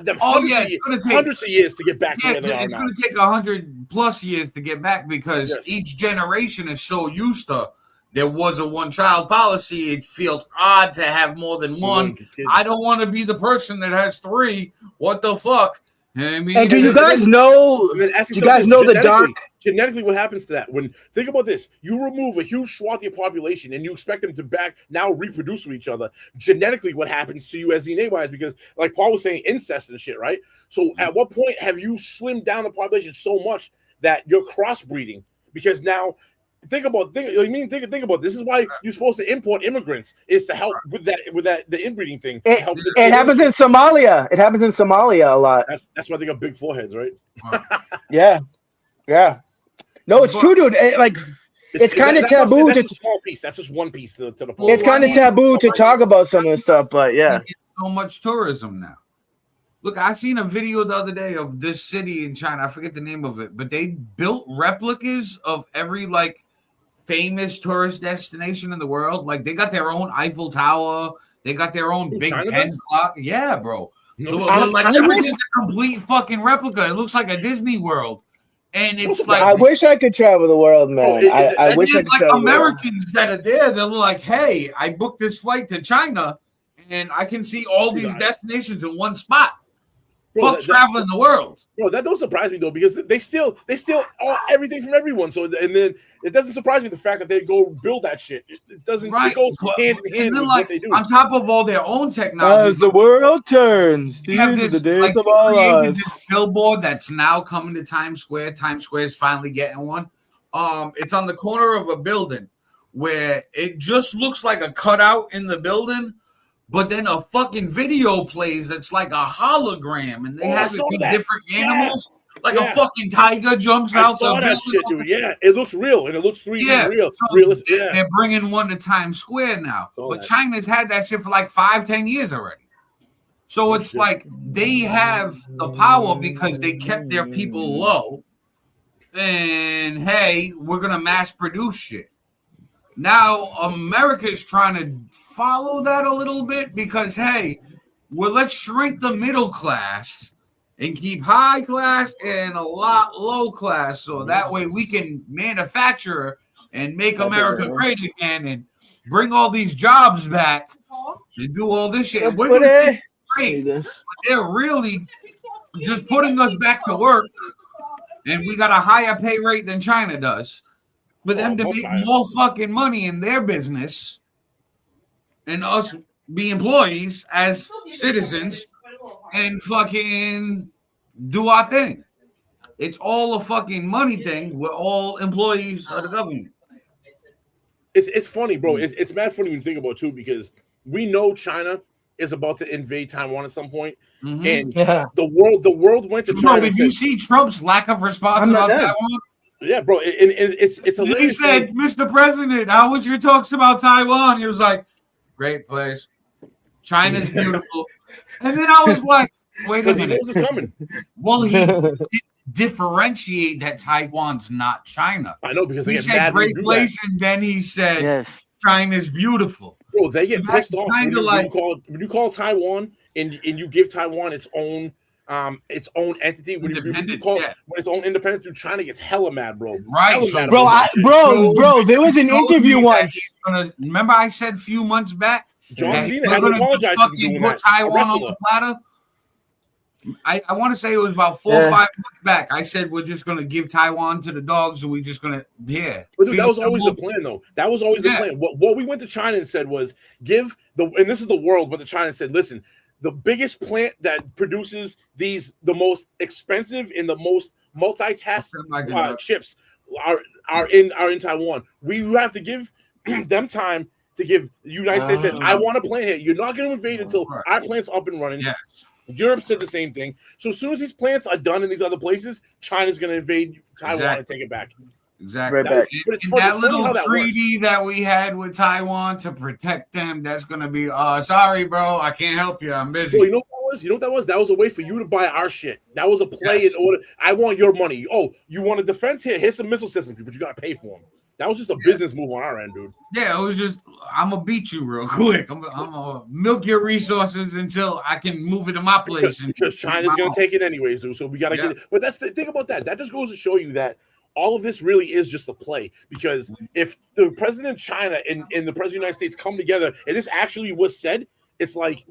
them hundreds of years to get back to where they are it's now. gonna take 100+ years to get back because each generation is so used to. There was a one-child policy. It feels odd to have more than one. I don't want to be the person that has 3. What the fuck? You know what I mean? And do you guys know? Do you guys know the dark? Genetically, what happens to that? Think about this: you remove a huge swath of your population, and you expect them to now reproduce with each other. Genetically, what happens to you as DNA-wise? Because, like Paul was saying, incest and shit, right? So, at what point have you slimmed down the population so much that you're crossbreeding? Because now. Think about this. This is why you're supposed to import immigrants is to help with the inbreeding thing. It happens in Somalia. It happens in Somalia a lot. That's why they got big foreheads, right? Yeah. No, it's true, dude. It's kind of taboo. That's a small piece. That's just one piece to the. It's kind of taboo to talk about some of this stuff, but yeah. So much tourism now. Look, I seen a video the other day of this city in China. I forget the name of it, but they built replicas of every famous tourist destination in the world. Like they got their own Eiffel Tower, they got their own Big Ben clock. Yeah, bro. Everything's a complete fucking replica. It looks like a Disney World, and it's like I wish I could travel the world, man. I wish I could travel Americans that are there. They're like, hey, I booked this flight to China, and I can see all these destinations in one spot. Fuck traveling the world. Bro, that don't surprise me though, because they steal everything from everyone. So and then it doesn't surprise me the fact that they go build that shit. It doesn't. It goes hand in hand with what they do. On top of all their own technology, as the world turns, these are the days of our lives. This billboard that's now coming to Times Square. Times Square is finally getting one. It's on the corner of a building where it just looks like a cutout in the building. But then a fucking video plays that's like a hologram, and they have it be different animals. Like a fucking tiger jumps out the building. Shit, dude. Yeah, it looks real, and it looks 3D real. So realistic. They're bringing one to Times Square now. But China's had that shit for 5-10 years already. So it's like they have the power because they kept their people low. And hey, we're gonna mass produce shit. Now, America's trying to follow that a little bit because, hey, let's shrink the middle class and keep high class and a lot low class. So that way we can manufacture and make America great again and bring all these jobs back and do all this shit. And we're going to think great, but they're really just putting us back to work. And we got a higher pay rate than China does. For them to make more fucking money in their business and us be employees as citizens and fucking do our thing. It's all a fucking money thing. We're all employees of the government. It's funny, bro. It's mad funny when you think about it too, because we know China is about to invade Taiwan at some point, Mhm. and Yeah. the world went to Bro, China. did and you said, see Trump's lack of response I'm not about dead. Taiwan? Yeah, bro, and it's He hilarious. said, "Mr. President, how was your talks about Taiwan?" He was like, "Great place. China's beautiful." And then I was like, "Wait a because he minute. knows it's coming. Well, he did differentiate that Taiwan's not China. I know because they He get said mad when you great do place, and then he said Yes. China's beautiful. Bro, they get So pissed that's off when kinda you, like- when you call Taiwan and you give Taiwan its own entity. When you Independent, call yeah. when its own independence, dude, China gets hella mad, bro. Right, Hella so- mad Bro, about that shit. there was an He showed interview me that once. he's gonna- remember I said a few months back John that Cena we're had to gonna apologize just for fucking doing put that. A Taiwan on wrestler. the platter. I want to say it was about 4 or 5 months back. I said we're just gonna give Taiwan to the dogs, and we're just gonna But dude, feed that was them always the wolves. plan, though. That was always the Yeah. plan. What we went to China and said was give and this is the world, but the China said, listen, the biggest plant that produces the most expensive and the most multitask chips are in Taiwan. We have to give them time to give the United States said, I want a plant here. You're not going to invade until our plant's up and running. Yes. Europe said the same thing. So as soon as these plants are done in these other places, China's going to invade Taiwan and take it back. Exactly. Right back. But it's And funny, that it's funny little how that treaty that we had with Taiwan to protect them, that's gonna be sorry, bro, I can't help you. I'm busy. Bro, you know what that was? You know what that was? That was a way for you to buy our shit. That was a play in order. I want your money. Oh, you want a defense here? Here's some missile systems, but you gotta pay for them. That was just a business move on our end, dude. Yeah, it was just I'm gonna beat you real quick. I'm gonna milk your resources until I can move it to my place. Because China's gonna take it anyways, dude. So we gotta get it. But that's the thing about that. That just goes to show you that all of this really is just a play. Because if the president of China and the president of the United States come together and this actually was said, it's like,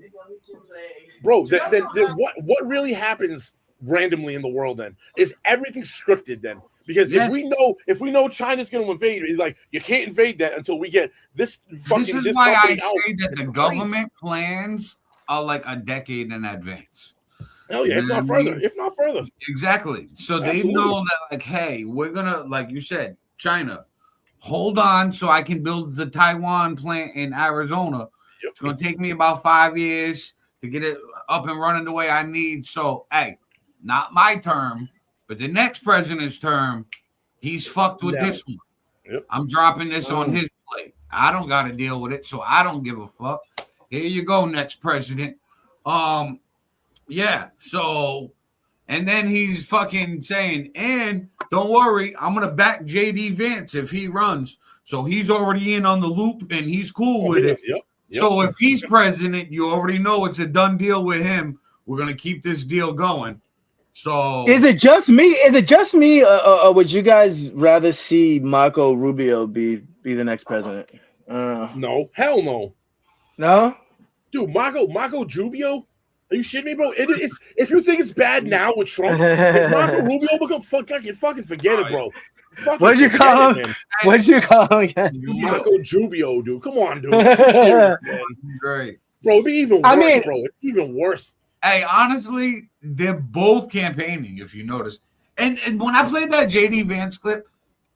bro, then what really happens randomly in the world then? Is everything scripted then? Because if we know China's going to invade, it's like you can't invade that until we get this fucking. This is why I say that the government plans are like a decade in advance. Hell yeah, if not further. Exactly. So Absolutely. they know that, like, hey, we're gonna, like you said, China, hold on, so I can build the Taiwan plant in Arizona. Yep. It's gonna take me about 5 years to get it up and running the way I need. So, hey, not my term, but the next president's term, he's fucked with this one. Yep. I'm dropping this on his plate. I don't got to deal with it, so I don't give a fuck. Here you go, next president. Yeah, so, and then he's fucking saying, and don't worry, I'm going to back JD Vance if he runs. So he's already in on the loop and he's cool with it. Yep. So if he's president, you already know it's a done deal with him. We're going to keep this deal going. So is it just me? Or would you guys rather see Marco Rubio be the next president? No, hell no. No? Dude, Marco Rubio? Are you shitting me, bro? It's if you think it's bad now with Trump, if Marco Rubio become fucking forget it, bro. What'd you call him? What'd you call him again? Marco Rubio, dude. Come on, dude. Serious, great. Bro, it'd be even worse, bro. It's even worse. Hey, honestly, they're both campaigning, if you notice. And when I played that JD Vance clip,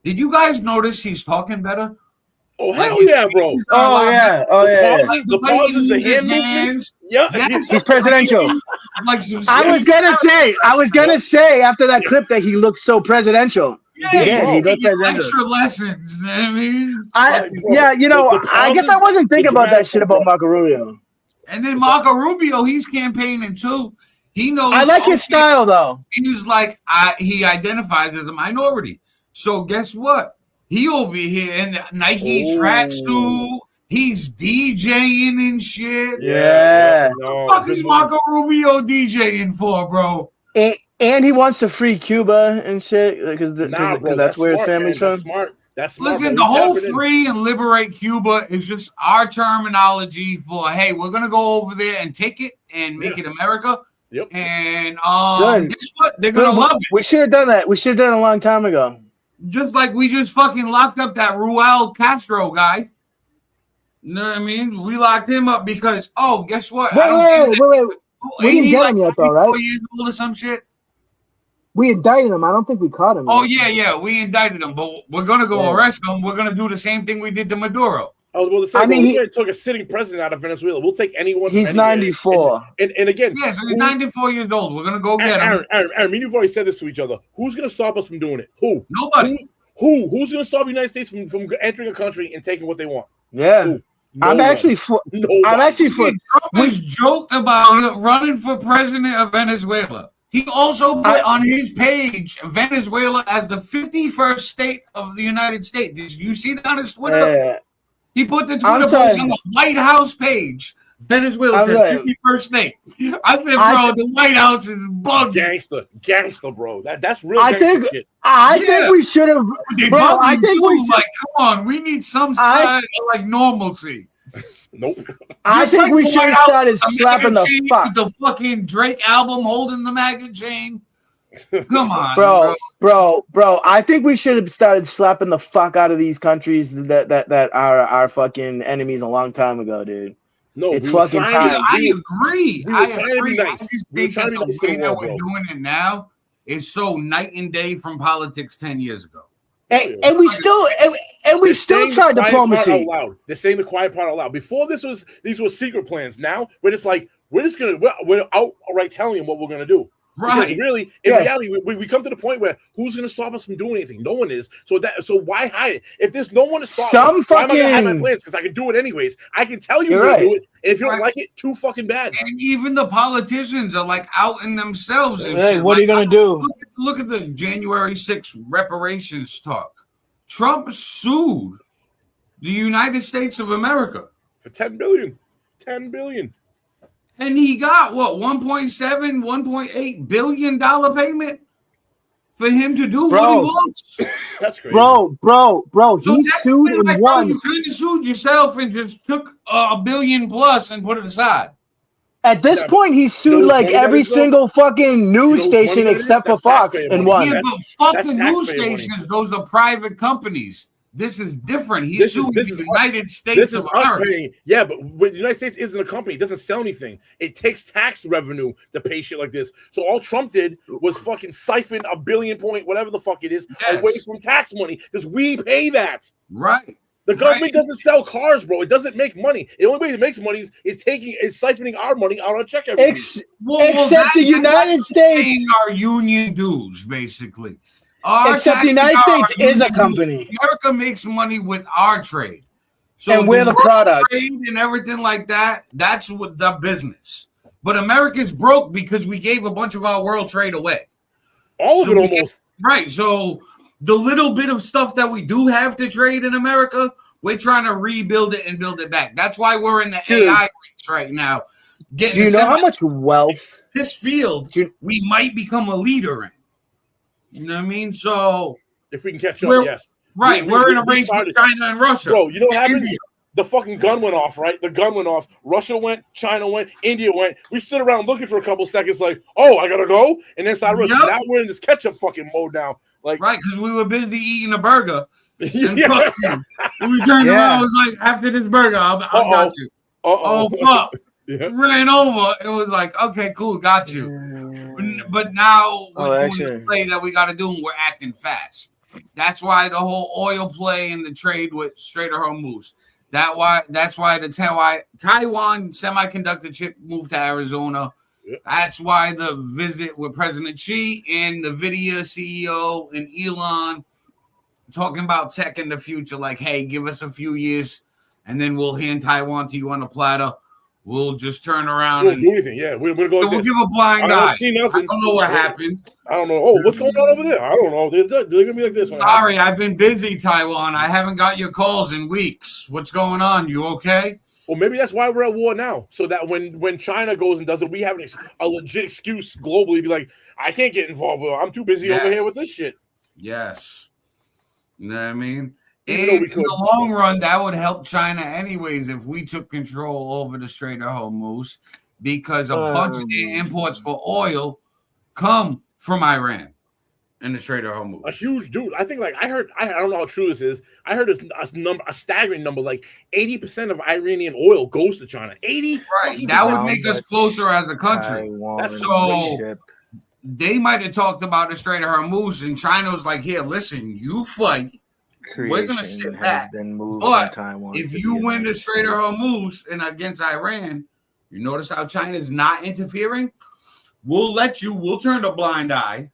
did you guys notice he's talking better? Oh, hell yeah, bro. The pauses, the hand movements. Yeah, he's presidential. I was gonna say after that clip that he looks so presidential. Yeah, he got extra lessons. You know what I mean? I guess I wasn't thinking about that shit about Marco Rubio. And then Marco Rubio, he's campaigning too. He knows. I like his style though. He's like, he identifies as a minority. So guess what? He over here in the Nike tracksuit. He's DJing and shit. Yeah. What the fuck is Marco Rubio DJing for, bro? And he wants to free Cuba and shit because that's where his family's from. That's smart. Listen, the whole free and liberate Cuba is just our terminology for, hey, we're gonna go over there and take it and make it America. Yep. And guess what? They're gonna love it. We should have done that. We should have done it a long time ago. Just like we just fucking locked up that Raul Castro guy. You know what I mean? We locked him up because, guess what? Wait. We didn't get him yet, though, right? 4 years old or some shit. We indicted him. I don't think we caught him. Oh, yeah. We indicted him, but we're going to go arrest him. We're going to do the same thing we did to Maduro. I was about to say, I mean, we took a sitting president out of Venezuela. We'll take anyone. He's 94. And again, yeah, so he's 94 years old. We're gonna go get him. Aaron, me and you've already said this to each other. Who's gonna stop us from doing it? Who? Nobody. Who's gonna stop the United States from entering a country and taking what they want? Yeah. Who? I'm actually for. Trump has joked about running for president of Venezuela. He also put on his page Venezuela as the 51st state of the United States. Did you see that on his Twitter? He put the Twitter post on the White House page. Venezuela said 51st state. I said, bro, the White House is bugging. Gangster, bro. That's real. I think we should have. Bro, I think we should. Like, come on, we need some sign of like normalcy. Nope. I think we should have started slapping the fuck. The fucking Drake album holding the MAGA chain. Come on, bro. I think we should have started slapping the fuck out of these countries that are our fucking enemies a long time ago, dude. No, it's fucking time. I agree. I agree. Nice. I just think that the way that we're doing it now is so night and day from politics 10 years ago. And we still tried diplomacy. They're saying the quiet part out loud. Before these were secret plans. Now we're outright telling them what we're gonna do. Right. Because really, in reality, we come to the point where who's going to stop us from doing anything? No one is. So why hide it? If there's no one to stop me, why am I going to hide my plans? Because I can do it anyways. I can tell you to do it. And if you don't like it, too fucking bad. And even the politicians are like outing themselves and shit. What are you going to do? Look at the January 6th reparations talk. Trump sued the United States of America for $10 billion. $10 billion. And he got what, 1.7, 1.8 billion dollar payment for him to do what he wants. That's crazy. Bro. So he sued and won. You kind of sued yourself and just took $1 billion plus and put it aside. At this point, he sued like every single fucking news station except for Fox and won. Yeah, but fuck the news stations. Those are private companies. This is different. He's suing the United States of America. Yeah, but the United States isn't a company. It doesn't sell anything. It takes tax revenue to pay shit like this. So all Trump did was fucking siphon $1 billion whatever the fuck it is away from tax money because we pay that. Right. The government doesn't sell cars, bro. It doesn't make money. The only way it makes money is siphoning our money out on check every week. Except the United States paying our union dues, basically. Except the United States is a company. America makes money with our trade. So and we're the product. And everything like that, that's what the business. But America's broke because we gave a bunch of our world trade away. All of it almost. Right. So the little bit of stuff that we do have to trade in America, we're trying to rebuild it and build it back. That's why we're in the AI race right now. Do you know how much wealth this field we might become a leader in? You know what I mean? So if we can catch up, yes. Right. We're in a race with China and Russia. Bro, you know what happened? The fucking gun went off, right? The gun went off. Russia went, China went, India went. We stood around looking for a couple seconds like, oh, I gotta go. And then started Russia. Now we're in this catch-up fucking mode now. Like, right, because we were busy eating a burger. And we turned around, it was like, after this burger, I got you. Oh, fuck. Ran over. It was like, okay, cool, got you. But now we're doing the play that we got to do, and we're acting fast. That's why the whole oil play and the trade with Strait of Hormuz. That's why the Taiwan semiconductor chip moved to Arizona. That's why the visit with President Xi and the Nvidia CEO and Elon talking about tech in the future. Like, hey, give us a few years, and then we'll hand Taiwan to you on a platter. We'll just turn around and do anything. Yeah, we're going to we'll give a blind eye. I don't know what happened. I don't know. Oh, what's going on over there? I don't know. They're going to be like this. Sorry, I've been busy, Taiwan. I haven't got your calls in weeks. What's going on? You okay? Well, maybe that's why we're at war now. So that when China goes and does it, we have a legit excuse globally to be like, I can't get involved. I'm too busy over here with this shit. Yes. You know what I mean? And in the long run, that would help China anyways if we took control over the Strait of Hormuz, because a bunch of their imports for oil come from Iran in the Strait of Hormuz. A huge dude. I think, like, I don't know how true this is. I heard a staggering number, like 80% of Iranian oil goes to China. 80? Right. That would make us closer as a country. That's so they might have talked about the Strait of Hormuz, and China was like, here, listen, you fight. we're gonna sit has back. been moved But from Taiwan if to the you win the United Strait of States. Hormuz and against Iran, you notice how China is not interfering. We'll turn a blind eye.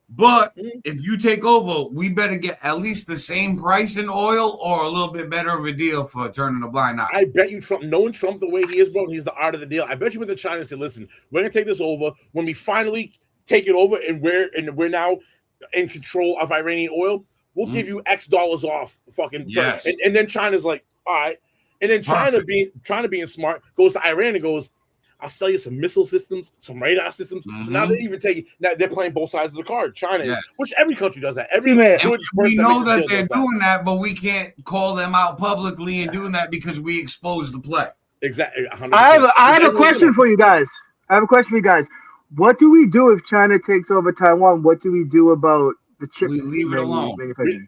But if you take over, we better get at least the same price in oil or a little bit better of a deal for turning a blind eye. I bet you Trump, knowing Trump the way he is, bro, he's the art of the deal. I bet you went to China and said, listen, we're gonna take this over. When we finally take it over and we're now in control of Iranian oil, we'll give you X dollars off. Fucking yes. And then China's like, all right. And then China being smart goes to Iran and goes, I'll sell you some missile systems, some radar systems. So now they're even now they're playing both sides of the card. China is, which every country does that. Every we know that they're doing that, but we can't call them out publicly and doing that because we expose the play. Exactly. 100%. I have a question for you guys. What do we do if China takes over Taiwan? What do we do about the chips? We leave it alone.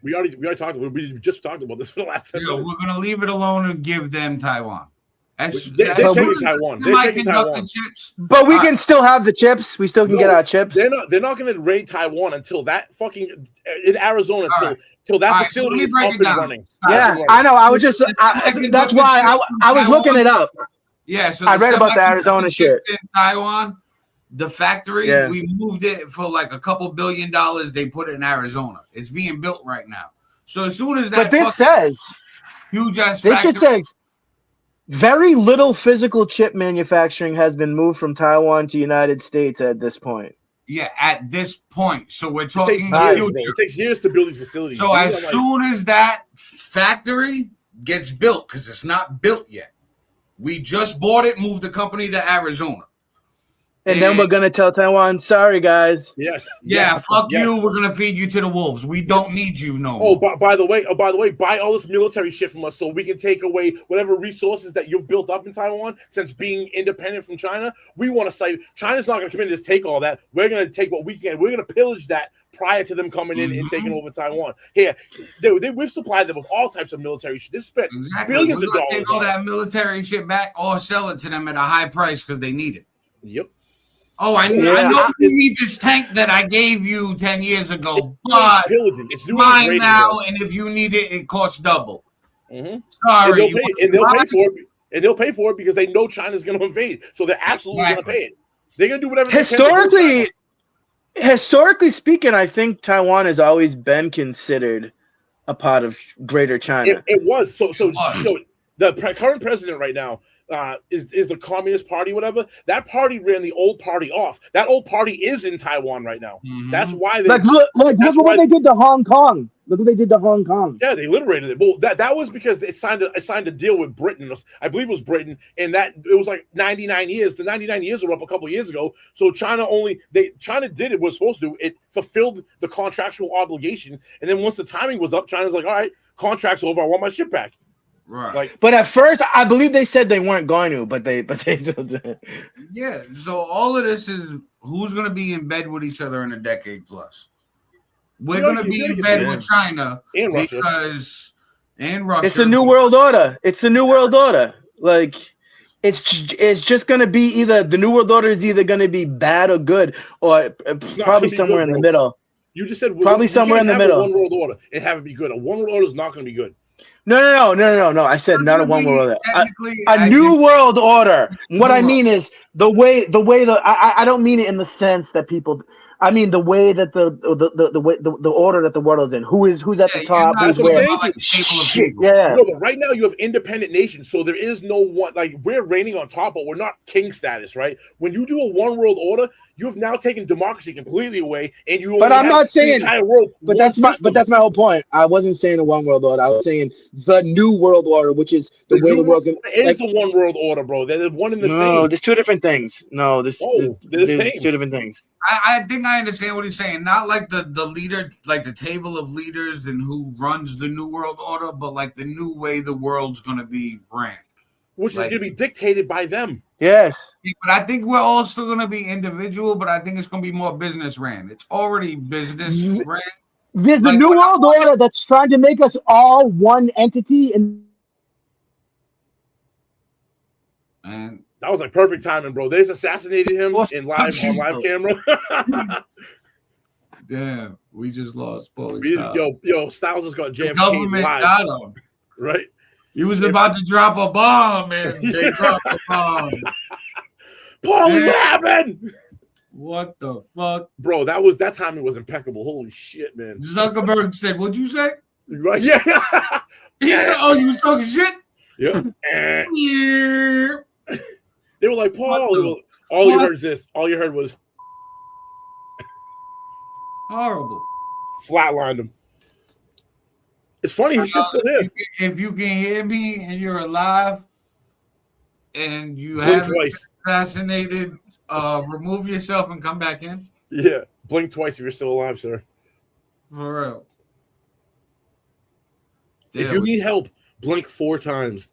We already talked about. We just talked about this for the last 10 minutes. We're gonna leave it alone and give them Taiwan. They're taking Taiwan. They're taking Taiwan. But we can still have the chips. We still can get our chips. They're not going to raid Taiwan until that fucking in Arizona until that facility is up and running. Yeah, I know. I was just that's why I was looking it up. Yeah, so I read about the Arizona shit in Taiwan. The factory, we moved it for like a couple $2 billion. They put it in Arizona. It's being built right now. So as soon as that, but this says huge ass this factory, shit says very little physical chip manufacturing has been moved from Taiwan to United States at this point. Yeah, at this point. So we're talking the future. It takes years to build these facilities. So as soon as that factory gets built, because it's not built yet, we just bought it, moved the company to Arizona. And then we're gonna tell Taiwan, sorry guys. Yes. Yeah, fuck you. We're gonna feed you to the wolves. We don't need you no more. Oh, by the way, buy all this military shit from us so we can take away whatever resources that you've built up in Taiwan since being independent from China. We want to say China's not gonna come in and just take all that. We're gonna take what we can. We're gonna pillage that prior to them coming in and taking over Taiwan. Here, we've supplied them with all types of military shit. They spent billions of dollars. Take all that military shit back or sell it to them at a high price because they need it. Yep. Oh, I know you need this tank that I gave you 10 years ago, but it's mine now, and if you need it, it costs double. Sorry. And they'll pay for it because they know China's going to invade. So they're absolutely going to pay it. They're going to do whatever Historically speaking, I think Taiwan has always been considered a part of Greater China. It was. So the current president right now, is the Communist Party, whatever. That party ran the old party off. That old party is in Taiwan right now. That's why they look what they did to Hong Kong. Look what they did to Hong Kong. Yeah, they liberated it. Well, that was because it signed a deal with Britain. I believe it was Britain, and that it was like 99 years. The 99 years were up a couple of years ago. So China did it was supposed to do. It fulfilled the contractual obligation, and then once the timing was up, China's like, all right, contract's over. I want my ship back. Right. But at first, I believe they said they weren't going to, but they still did. Yeah. So all of this is who's going to be in bed with each other in a decade plus. We're going to be in bed with China and Russia. It's a new world order. It's a new world order. Like it's just going to be either the new world order is either going to be bad or good, or probably somewhere in the middle. You just said probably somewhere in the middle. One world order and have it be good. A one world order is not going to be good. No. I said not a one world order. A new world order. What I mean is the way I don't mean it in the sense that people. I mean the way that the order that the world is in. Who's at the top? Who's where? Yeah. No, but right now you have independent nations, so there is no one. Like we're reigning on top, but we're not king status, right? When you do a one world order, you have now taken democracy completely away, and you. But I'm not saying. But that's my whole point. I wasn't saying a one world order. I was saying the new world order, which is the way the world's going. Is the one world order, bro? They're one in the same. No, there's two different things. No, there's two different things. I think I understand what he's saying. Not like the leader, like the table of leaders and who runs the new world order, but like the new way the world's going to be ran. Which is going to be dictated by them. Yes. But I think we're all still going to be individual, but I think it's going to be more business ran. It's already business ran. There's the new world order that's trying to make us all one entity. And that was like perfect timing, bro. They just assassinated him on live camera. Damn, we just lost Paulie. Yo, Styles just got The JFK government live. got him. Right? He was about to drop a bomb, and they dropped a bomb. Paulie, what happened? What the fuck? Bro, that timing was impeccable. Holy shit, man. Zuckerberg said, what'd you say? Right? Yeah. He said, oh, you was talking shit? Yeah. Yeah. They were like, Paul. All you heard is this. All you heard was horrible. Flatlined him. It's funny, he's just still there. If you can hear me and you're alive and you Blink haven't twice. been assassinated, remove yourself and come back in. Yeah. Blink twice if you're still alive, sir. For real. If you need help, blink 4 times.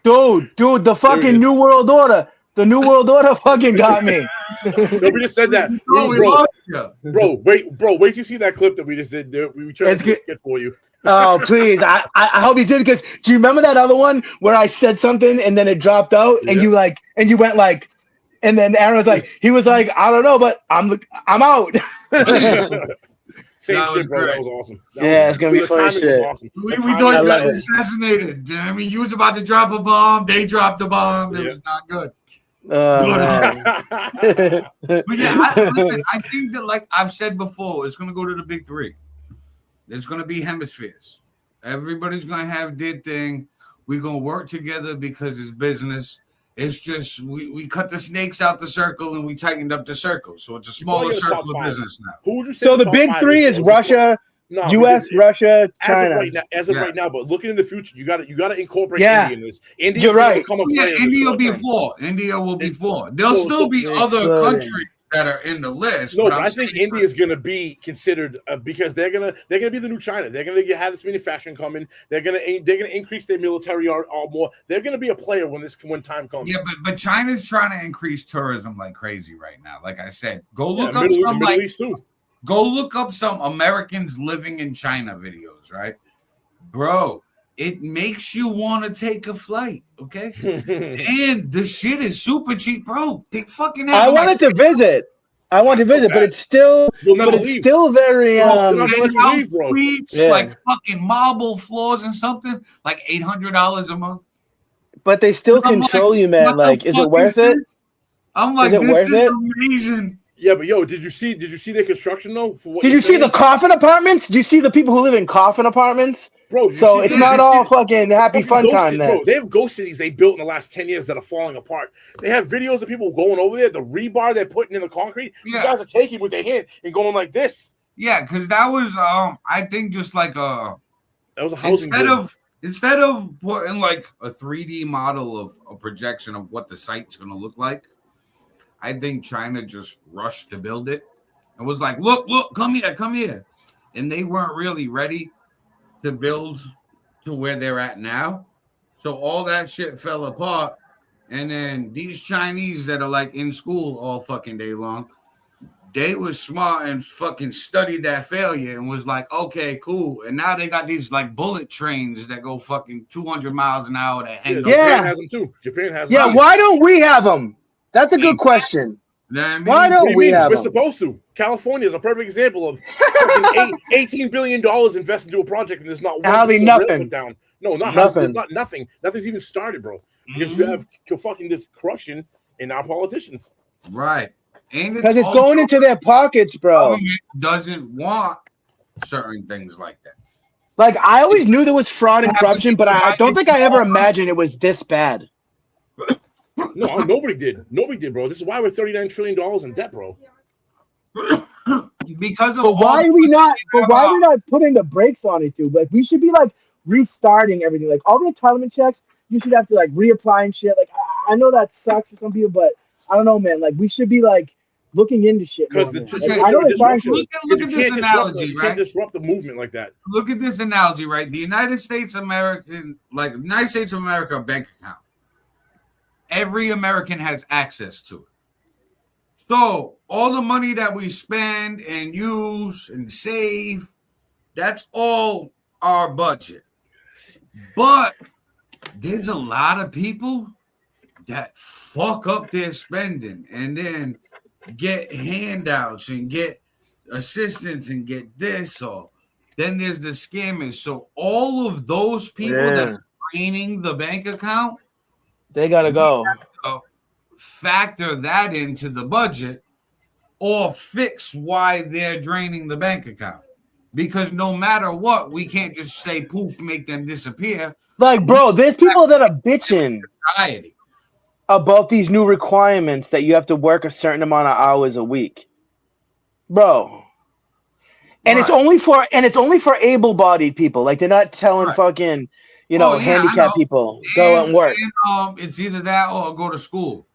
Dude, the fucking New World Order. The New World Order fucking got me. Nobody just said that. Bro, wait till you see that clip that we just did. We tried to skip for you. Oh, please. I hope you did, because do you remember that other one where I said something and then it dropped out and you went like, and then Aaron was like, I don't know, but I'm out. Same shit, bro. That was awesome. It's gonna be funny shit. Awesome. We thought you got assassinated. I mean, you was about to drop a bomb. They dropped the bomb. It was not good. But yeah, I think that, like I've said before, it's gonna go to the big 3. There's gonna be hemispheres. Everybody's gonna have their thing. We're gonna work together because it's business. It's just we cut the snakes out the circle and we tightened up the circle, so it's a smaller circle of business now. Who would you say? So the big 3 is Russia, U.S., Russia, China. As of right now, but looking in the future, you got to incorporate India in this. India's right. India will be 4. India will be 4. There'll still be other countries that are in the list. No, but but I think India is going to be considered because they're gonna be the new China. They're gonna have this manufacturing coming. They're gonna increase their military or more. They're gonna be a player when time comes. Yeah, but China's trying to increase tourism like crazy right now. Like I said, go look up Middle East too. Go look up some Americans living in China videos, right? Bro, it makes you want to take a flight, okay? And the shit is super cheap, bro. They fucking have I wanted to visit. But it's still very suites, like fucking marble floors and something, like $800 a month. But they still control you, man. Like, is it worth it? I'm like, this is amazing. Yeah, but yo, did you see their construction though? Did you see the coffin apartments? Do you see the people who live in coffin apartments? Bro, so it's not all fucking happy fun time then. Bro, they have ghost cities they built in the last 10 years that are falling apart. They have videos of people going over there, the rebar they're putting in the concrete. These guys are taking with their hand and going like this. Yeah, because that was I think just like that was a housing instead of putting like a 3D model of a projection of what the site's gonna look like. I think China just rushed to build it and was like, look, come here. And they weren't really ready to build to where they're at now. So all that shit fell apart. And then these Chinese that are like in school all fucking day long, they were smart and fucking studied that failure and was like, okay, cool. And now they got these like bullet trains that go fucking 200 miles an hour that hang Japan has them too. Japan has them. Yeah, why don't we have them? That's a good question. Why don't we have them? We're supposed to. California is a perfect example of $18 billion invested into a project and there's not one nothing down. No, not nothing. Not nothing. Nothing's even started, bro. Because you have fucking this corruption in our politicians. Right. And because it's going into their pockets, bro. Government doesn't want certain things like that. Like, I always knew there was fraud and corruption, but I don't think I ever imagined it was this bad. No, nobody did. Nobody did, bro. This is why we're $39 trillion in debt, bro. Because of why are we not putting the brakes on it, dude? Like, we should be like restarting everything. Like, all the entitlement checks, you should have to like reapply and shit. Like, I know that sucks for some people, but I don't know, man. Like, we should be like looking into shit. Because look at this analogy, right? You can't disrupt the movement like that. Look at this analogy, right? The United States of America bank account. Every American has access to it. So all the money that we spend and use and save, that's all our budget. But there's a lot of people that fuck up their spending and then get handouts and get assistance and get this, or then there's the scammers. So all of those people that are draining the bank account, they gotta go. Factor that into the budget or fix why they're draining the bank account. Because no matter what, we can't just say poof, make them disappear. Like, bro, there's people that are bitching about these new requirements that you have to work a certain amount of hours a week, bro. And it's only for able-bodied people. Like, they're not telling fucking, handicapped people go and work. It's either that or go to school.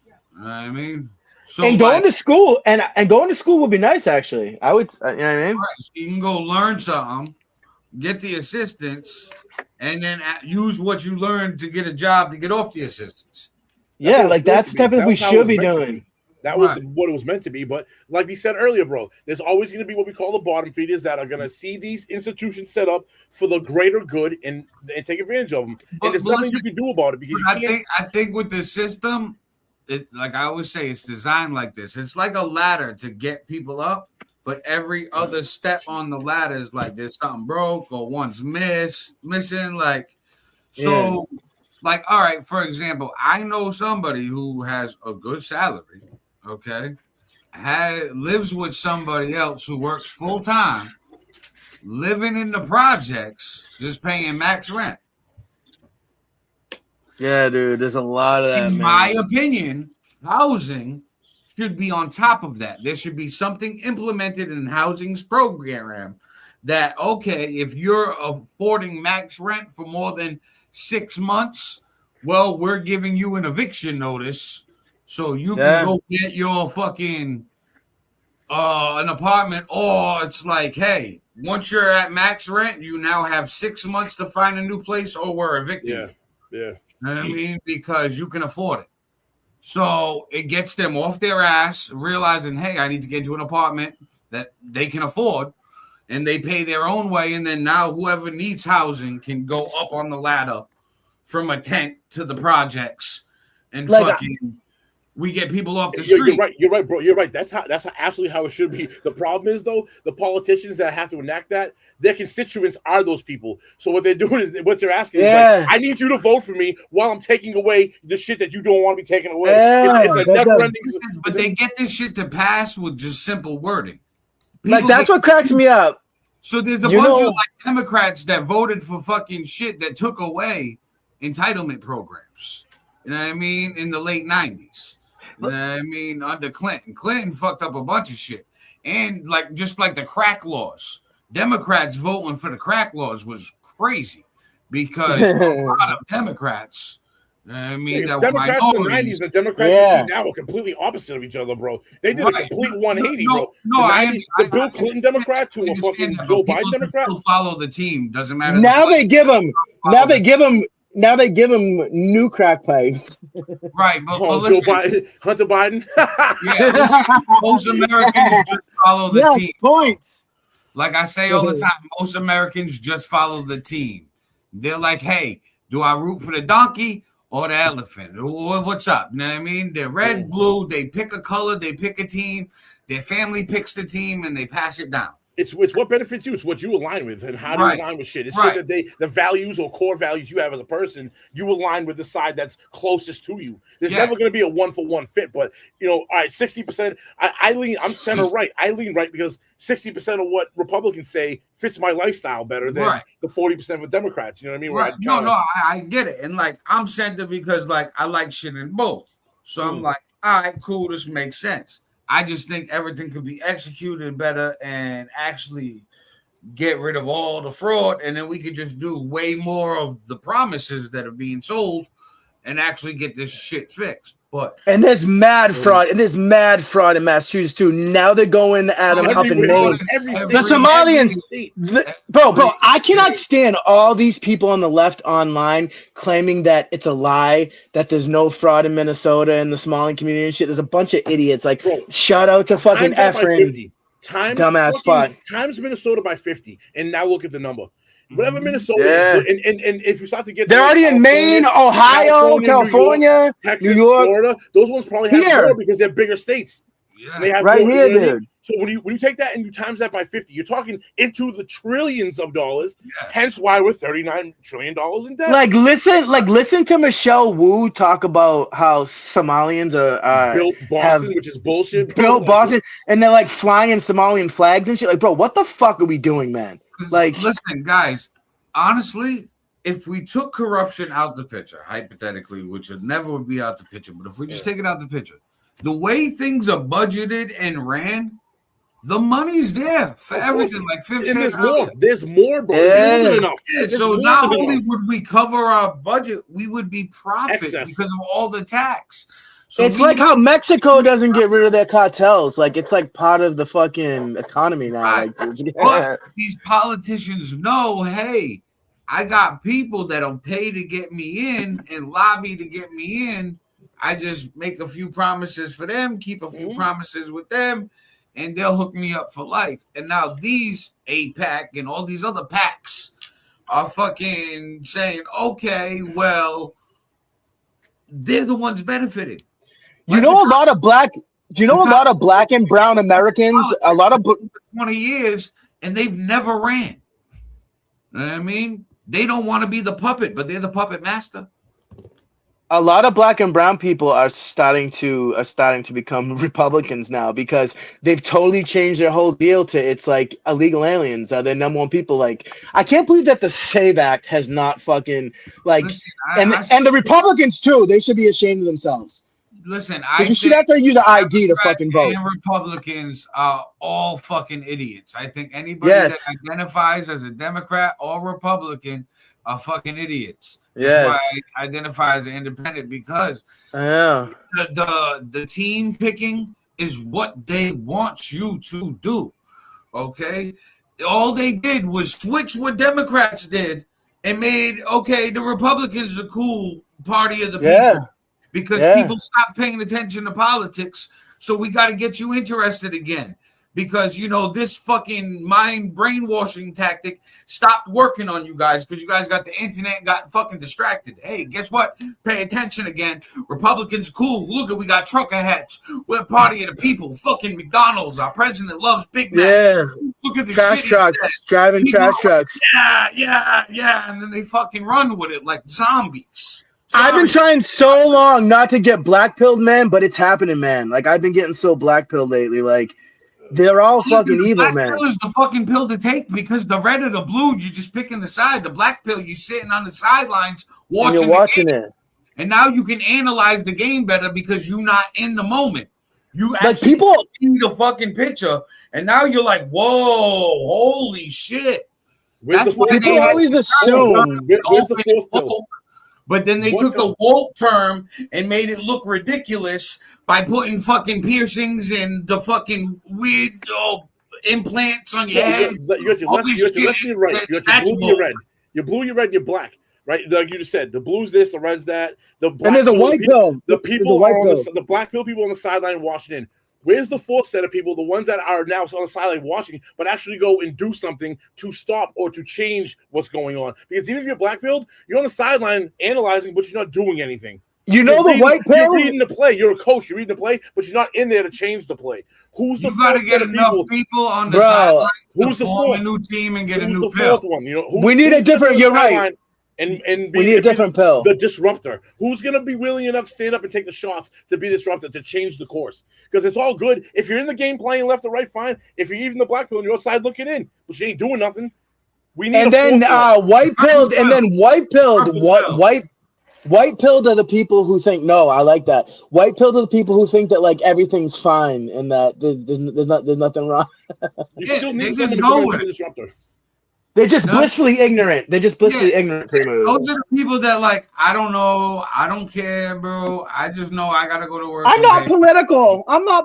You know what I mean? So and going to school and going to school would be nice, actually. I would, you know what I mean? Right, so you can go learn something, get the assistance, and then use what you learned to get a job to get off the assistance. Yeah, like that's the type of we should be doing. That was what it was meant to be. But like we said earlier, bro, there's always going to be what we call the bottom feeders that are going to see these institutions set up for the greater good and take advantage of them. And there's nothing you can do about it because I think with the system, like I always say, it's designed like this. It's like a ladder to get people up, but every other step on the ladder is like there's something broke or one's missing. Like, so, like, all right, for example, I know somebody who has a good salary, okay, lives with somebody else who works full time, living in the projects, just paying max rent. Yeah, dude, there's a lot of that. In my opinion, housing should be on top of that. There should be something implemented in housing's program that, okay, if you're affording max rent for more than 6 months, well, we're giving you an eviction notice so you can go get your fucking an apartment. Or it's like, hey, once you're at max rent, you now have 6 months to find a new place or we're evicting you. Yeah. You know what I mean? Because you can afford it. So it gets them off their ass, realizing, hey, I need to get into an apartment that they can afford, and they pay their own way. And then now whoever needs housing can go up on the ladder from a tent to the projects and we get people off the street. You're right, bro. You're right. That's absolutely how it should be. The problem is, though, the politicians that have to enact that, their constituents are those people. So what they're doing is what they're asking is like, I need you to vote for me while I'm taking away the shit that you don't want to be taken away. It's a never-ending. But they get this shit to pass with just simple wording. Like, that's what cracks me up. So there's a bunch of like Democrats that voted for fucking shit that took away entitlement programs. You know what I mean? In the late 90s. You know what I mean? Under Clinton. Clinton fucked up a bunch of shit. And like just like the crack laws. Democrats voting for the crack laws was crazy because a lot of Democrats, that Democrats in the 90s, the Democrats now are completely opposite of each other, bro. They did a complete 180, bro. The Bill Clinton Democrat to a fucking Joe Biden Democrat. Follow the team. Doesn't matter. Now they give them new crack pipes. Right, but listen, Hunter Biden. Most Americans just follow the team. Points. Like I say all the time, most Americans just follow the team. They're like, hey, do I root for the donkey or the elephant? What's up? You know what I mean? They're red, blue. They pick a color. They pick a team. Their family picks the team, and they pass it down. It's what benefits you. It's what you align with and how do you align with shit. It's shit that the values or core values you have as a person, you align with the side that's closest to you. There's never going to be a 1-for-1 fit, but all right, 60%. I'm center right. I lean right because 60% of what Republicans say fits my lifestyle better than the 40% of Democrats. You know what I mean? Right. I get it. And like I'm center because like I like shit in both. So I'm like, all right, cool. This makes sense. I just think everything could be executed better and actually get rid of all the fraud. And then we could just do way more of the promises that are being sold and actually get this shit fixed. And there's mad fraud. And there's mad fraud in Massachusetts too. Now they're going at them up in Maine. The Somalians, bro, I cannot stand all these people on the left online claiming that it's a lie, that there's no fraud in Minnesota and the Somalian community and shit. There's a bunch of idiots. Like, shout out to fucking Efren. Dumbass fuck. Times Minnesota by 50. And now look at the number. Whatever Minnesota is, and if you start to get, they're already in Maine, Ohio, California, Texas, New York, Florida. Those ones probably have more because they're bigger states. They have right more, here, you know what I mean? dude. So when you take that and you times that by 50, you're talking into the trillions of dollars. Yes. Hence why we're $39 trillion in debt. Like listen to Michelle Wu talk about how Somalians are built Boston, which is bullshit. Built Boston, and they're like flying Somalian flags and shit. Like, bro, what the fuck are we doing, man? Like, listen, guys, honestly, if we took corruption out the picture, hypothetically, which would never be out the picture, but if we just take it out the picture, the way things are budgeted and ran, the money's there for everything. Like 50 and cents. there's more, bro. Yeah. There's enough. Yeah, so not only would we cover our budget, we would be profit because of all the tax. So it's like how Mexico doesn't get rid of their cartels. Like, it's like part of the fucking economy now. Right. Like, But these politicians know, hey, I got people that'll pay to get me in and lobby to get me in. I just make a few promises for them, keep a few promises with them, and they'll hook me up for life. And now these APAC and all these other PACs are fucking saying, okay, well, they're the ones benefiting. You know, a lot of black and brown Americans, a lot of 20 years, and they've never ran. You know what I mean? They don't want to be the puppet, but they're the puppet master. A lot of black and brown people are starting to become Republicans now because they've totally changed their whole deal to it's like illegal aliens are the number one people. Like, I can't believe that the SAVE Act has not fucking like, and the Republicans too. They should be ashamed of themselves. Listen, you should have to use an ID to fucking vote. And Republicans are all fucking idiots. I think anybody that identifies as a Democrat or Republican are fucking idiots. That's why I identify as an independent, because the team picking is what they want you to do. Okay, all they did was switch what Democrats did and made the Republicans the cool party of the people. Because people stopped paying attention to politics, so we got to get you interested again. Because, you know, this fucking mind brainwashing tactic stopped working on you guys because you guys got the internet and got fucking distracted. Hey, guess what? Pay attention again. Republicans, cool. Look, we got trucker hats. We're party of the people. Fucking McDonald's. Our president loves Big Macs. Yeah. Look at the trash trucks. Driving trash trucks. Yeah. And then they fucking run with it like zombies. I've been trying so long not to get black-pilled, man, but it's happening, man. Like, I've been getting so black-pilled lately. Like, they're all fucking evil, man. Black pill is the fucking pill to take because the red or the blue, you're just picking the side. The black pill, you're sitting on the sidelines watching it. And now you can analyze the game better because you're not in the moment. You actually see the fucking picture, and now you're like, whoa, holy shit. That's why people always assume. Where's the fourth pill? But then they took the woke term and made it look ridiculous by putting fucking piercings and the fucking weird implants on your head. You got your left and your right. You got your blue and your red. Your blue, your red, and your black. Right? Like you just said, the blue's this, the red's that. And there's a white pill. The people the black pill people on the sideline watching in. Where's the fourth set of people, the ones that are now on the sideline watching, but actually go and do something to stop or to change what's going on? Because even if you're black pilled, you're on the sideline analyzing, but you're not doing anything. You know the white pill? You're reading the play. You're a coach. You're reading the play, but you're not in there to change the play. Who's the you got to get enough people on the sidelines to form a new team and get a new pill. Fourth one? You know, we need a different. You're right. And we need a different pill. The disruptor. Who's going to be willing enough to stand up and take the shots to be disruptor, to change the course? Because it's all good. If you're in the game playing left or right, fine. If you're even the black pill and you're outside looking in, but you ain't doing nothing. We need white pilled, and then white pilled. White pilled are the people who think, no, I like that. White pilled are the people who think that like everything's fine and that there's nothing wrong. You still need someone to be a disruptor. They're just blissfully ignorant. They're just blissfully ignorant. Those are the people that like, I don't know, I don't care, bro. I just know I gotta go to work. I'm not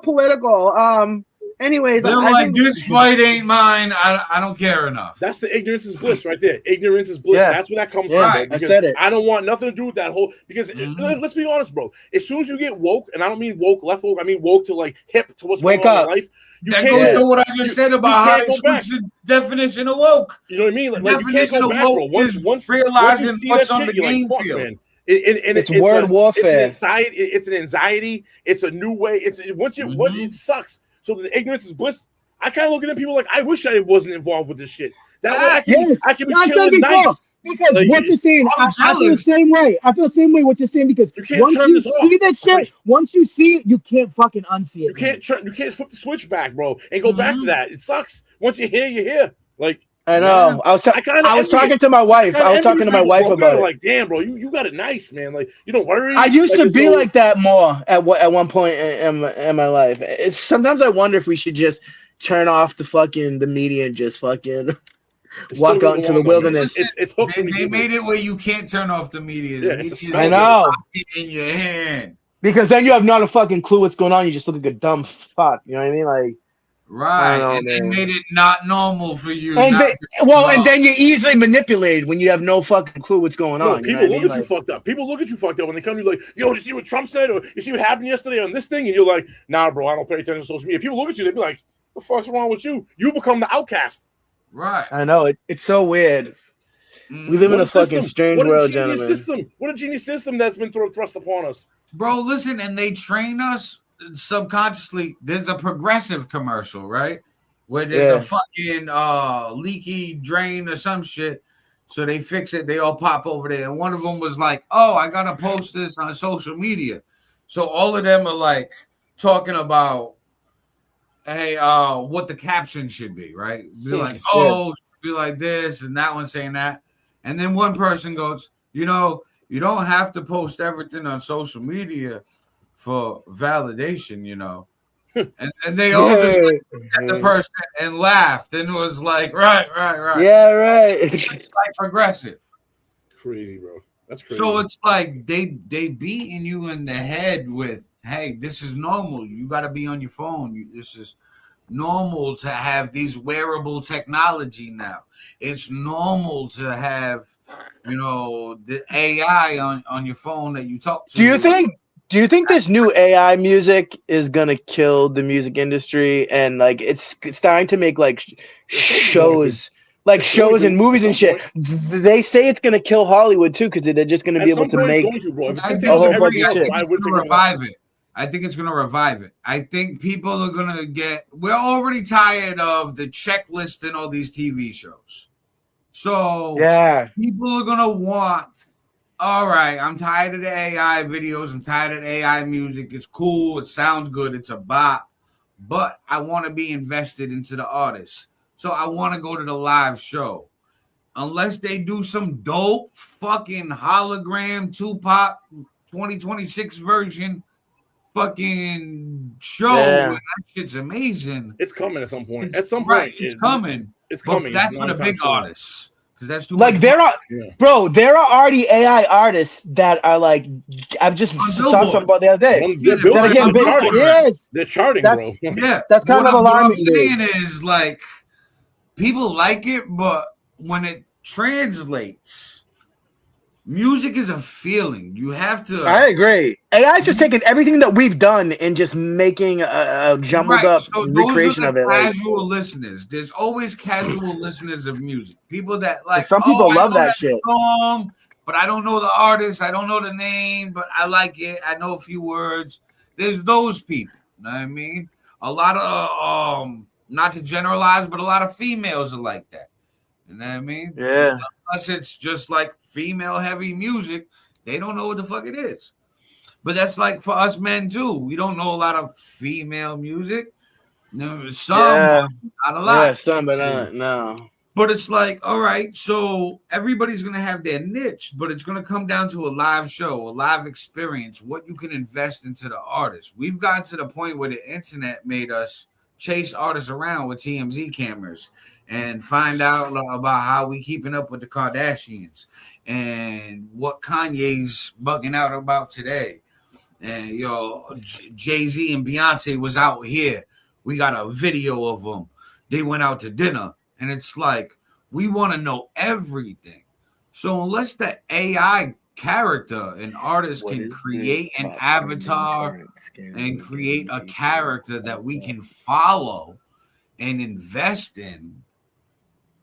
political. Anyways, they're like, this fight ain't mine. I don't care enough. That's the ignorance is bliss right there. Ignorance is bliss. Yeah. That's where that comes from. Bro, I said it. I don't want nothing to do with that whole because let's be honest, bro. As soon as you get woke, and I don't mean woke left woke, I mean woke to like hip to what's going on in life. That goes to what I just said about how they switch the definition of woke. You know what I mean? Like you can't go back, bro. Once realizing you see what's that on shit, the game like, field. Man. It's word warfare. It's an anxiety. It's a new way. It's once you what it sucks. So the ignorance is bliss. I kind of look at them people like I wish I wasn't involved with this shit. That way I can be chilling nice. Because like, what you're saying, I feel the same way. I feel the same way what you're saying because once you see that shit, once you see it, you can't fucking unsee it. You can't flip the switch back, bro, and go back to that. It sucks. Once you're here, you're here. Like I know. I was talking to my wife. I was talking to my wife about it. Like, damn, bro, you got it nice, man. Like you don't worry. I used to be like that more at one point in my life. It's sometimes I wonder if we should just turn off the media and just fucking walk out into the wilderness. They made it where you can't turn off the media. I know. In your hand. Because then you have not a fucking clue what's going on. You just look like a dumb fuck. You know what I mean? Like, right. And they made it not normal for you. And then you're easily manipulated when you have no fucking clue what's going on. People look at you fucked up. People look at you fucked up when they come to you like, yo, did you see what Trump said? Or you see what happened yesterday on this thing? And you're like, nah, bro, I don't pay attention to social media. People look at you, they be like, what the fuck's wrong with you? You become the outcast. Right. I know. It's so weird. We live in a fucking strange world, gentlemen. What a genius system that's been thrust upon us. Bro, listen, and they train us subconsciously. There's a progressive commercial, right? Where there's a fucking leaky drain or some shit. So they fix it. They all pop over there. And one of them was like, oh, I got to post this on social media. So all of them are like talking about, hey, what the caption should be, right? Be like, oh, it should be like this, and that one saying that. And then one person goes, you know, you don't have to post everything on social media for validation, you know. And they all just looked at the person and laughed and was like, right. Yeah, right. It's like progressive. Crazy, bro. That's crazy. So it's like they beating you in the head with, hey, this is normal. You got to be on your phone. This is normal to have these wearable technology now. It's normal to have, you know, the AI on your phone that you talk to. Do you think this new AI music is gonna kill the music industry and like it's starting to make like shows and movies and shit? They say it's gonna kill Hollywood too because they're just gonna be able to make a whole bunch of shit. I think it's going to revive it. I think people are going to we're already tired of the checklist in all these TV shows. So people are going to want, all right, I'm tired of the AI videos. I'm tired of the AI music. It's cool. It sounds good. It's a bop. But I want to be invested into the artist. So I want to go to the live show. Unless they do some dope fucking hologram Tupac 2026 version fucking show. That shit's amazing. It's coming at some point. It's coming. It's coming. That's for the big artists. Because that's too like much there are already AI artists that are like I've just saw something about the other day. They're charting, bro. Yeah, that's kind of alarming. What I'm saying is like people like it, but when it translates. Music is a feeling. You have to. I agree. AI is just taking everything that we've done and just making a jumbled up recreation of it. Casual listeners. There's always casual listeners of music. People that like. Some people love that shit. Song, but I don't know the artist. I don't know the name, but I like it. I know a few words. There's those people. You know what I mean? A lot of not to generalize, but a lot of females are like that. You know what I mean? Yeah. Unless it's just like female heavy music, they don't know what the fuck it is. But that's like for us men too. We don't know a lot of female music. Some, not a lot. Yeah, some, but not no. But it's like, all right, so everybody's gonna have their niche, but it's gonna come down to a live show, a live experience, what you can invest into the artist. We've gotten to the point where the internet made us chase artists around with TMZ cameras and find out about how we keeping up with the Kardashians and what Kanye's bugging out about today. And Jay-Z and Beyonce was out here. We got a video of them. They went out to dinner. And it's like, we want to know everything. So unless the AI character, an artist can create an avatar and create a character that we can follow and invest in,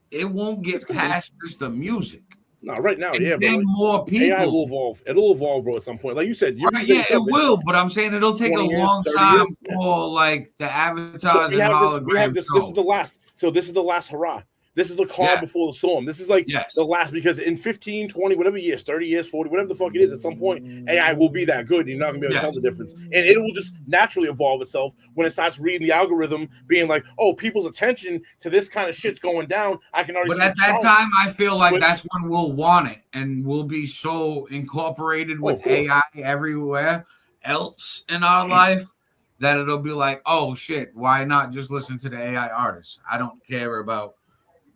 it won't get past just the music. No, right now, and yeah, then but more people. AI will evolve. It'll evolve, bro. At some point, like you said, It will. But I'm saying it'll take a 20 years, long 30 time years, yeah. for like the avatars So and hologram this shows. is the last. So this is the last hurrah. This is the calm before the storm. This is like the last, because in 15, 20, whatever years, 30 years, 40, whatever the fuck it is, at some point, AI will be that good. You're not going to be able to tell the difference. And it will just naturally evolve itself when it starts reading the algorithm, being like, oh, people's attention to this kind of shit's going down. I can already But see at that time, I feel like that's when we'll want it. And we'll be so incorporated with AI everywhere else in our life that it'll be like, oh, shit, why not just listen to the AI artists? I don't care about...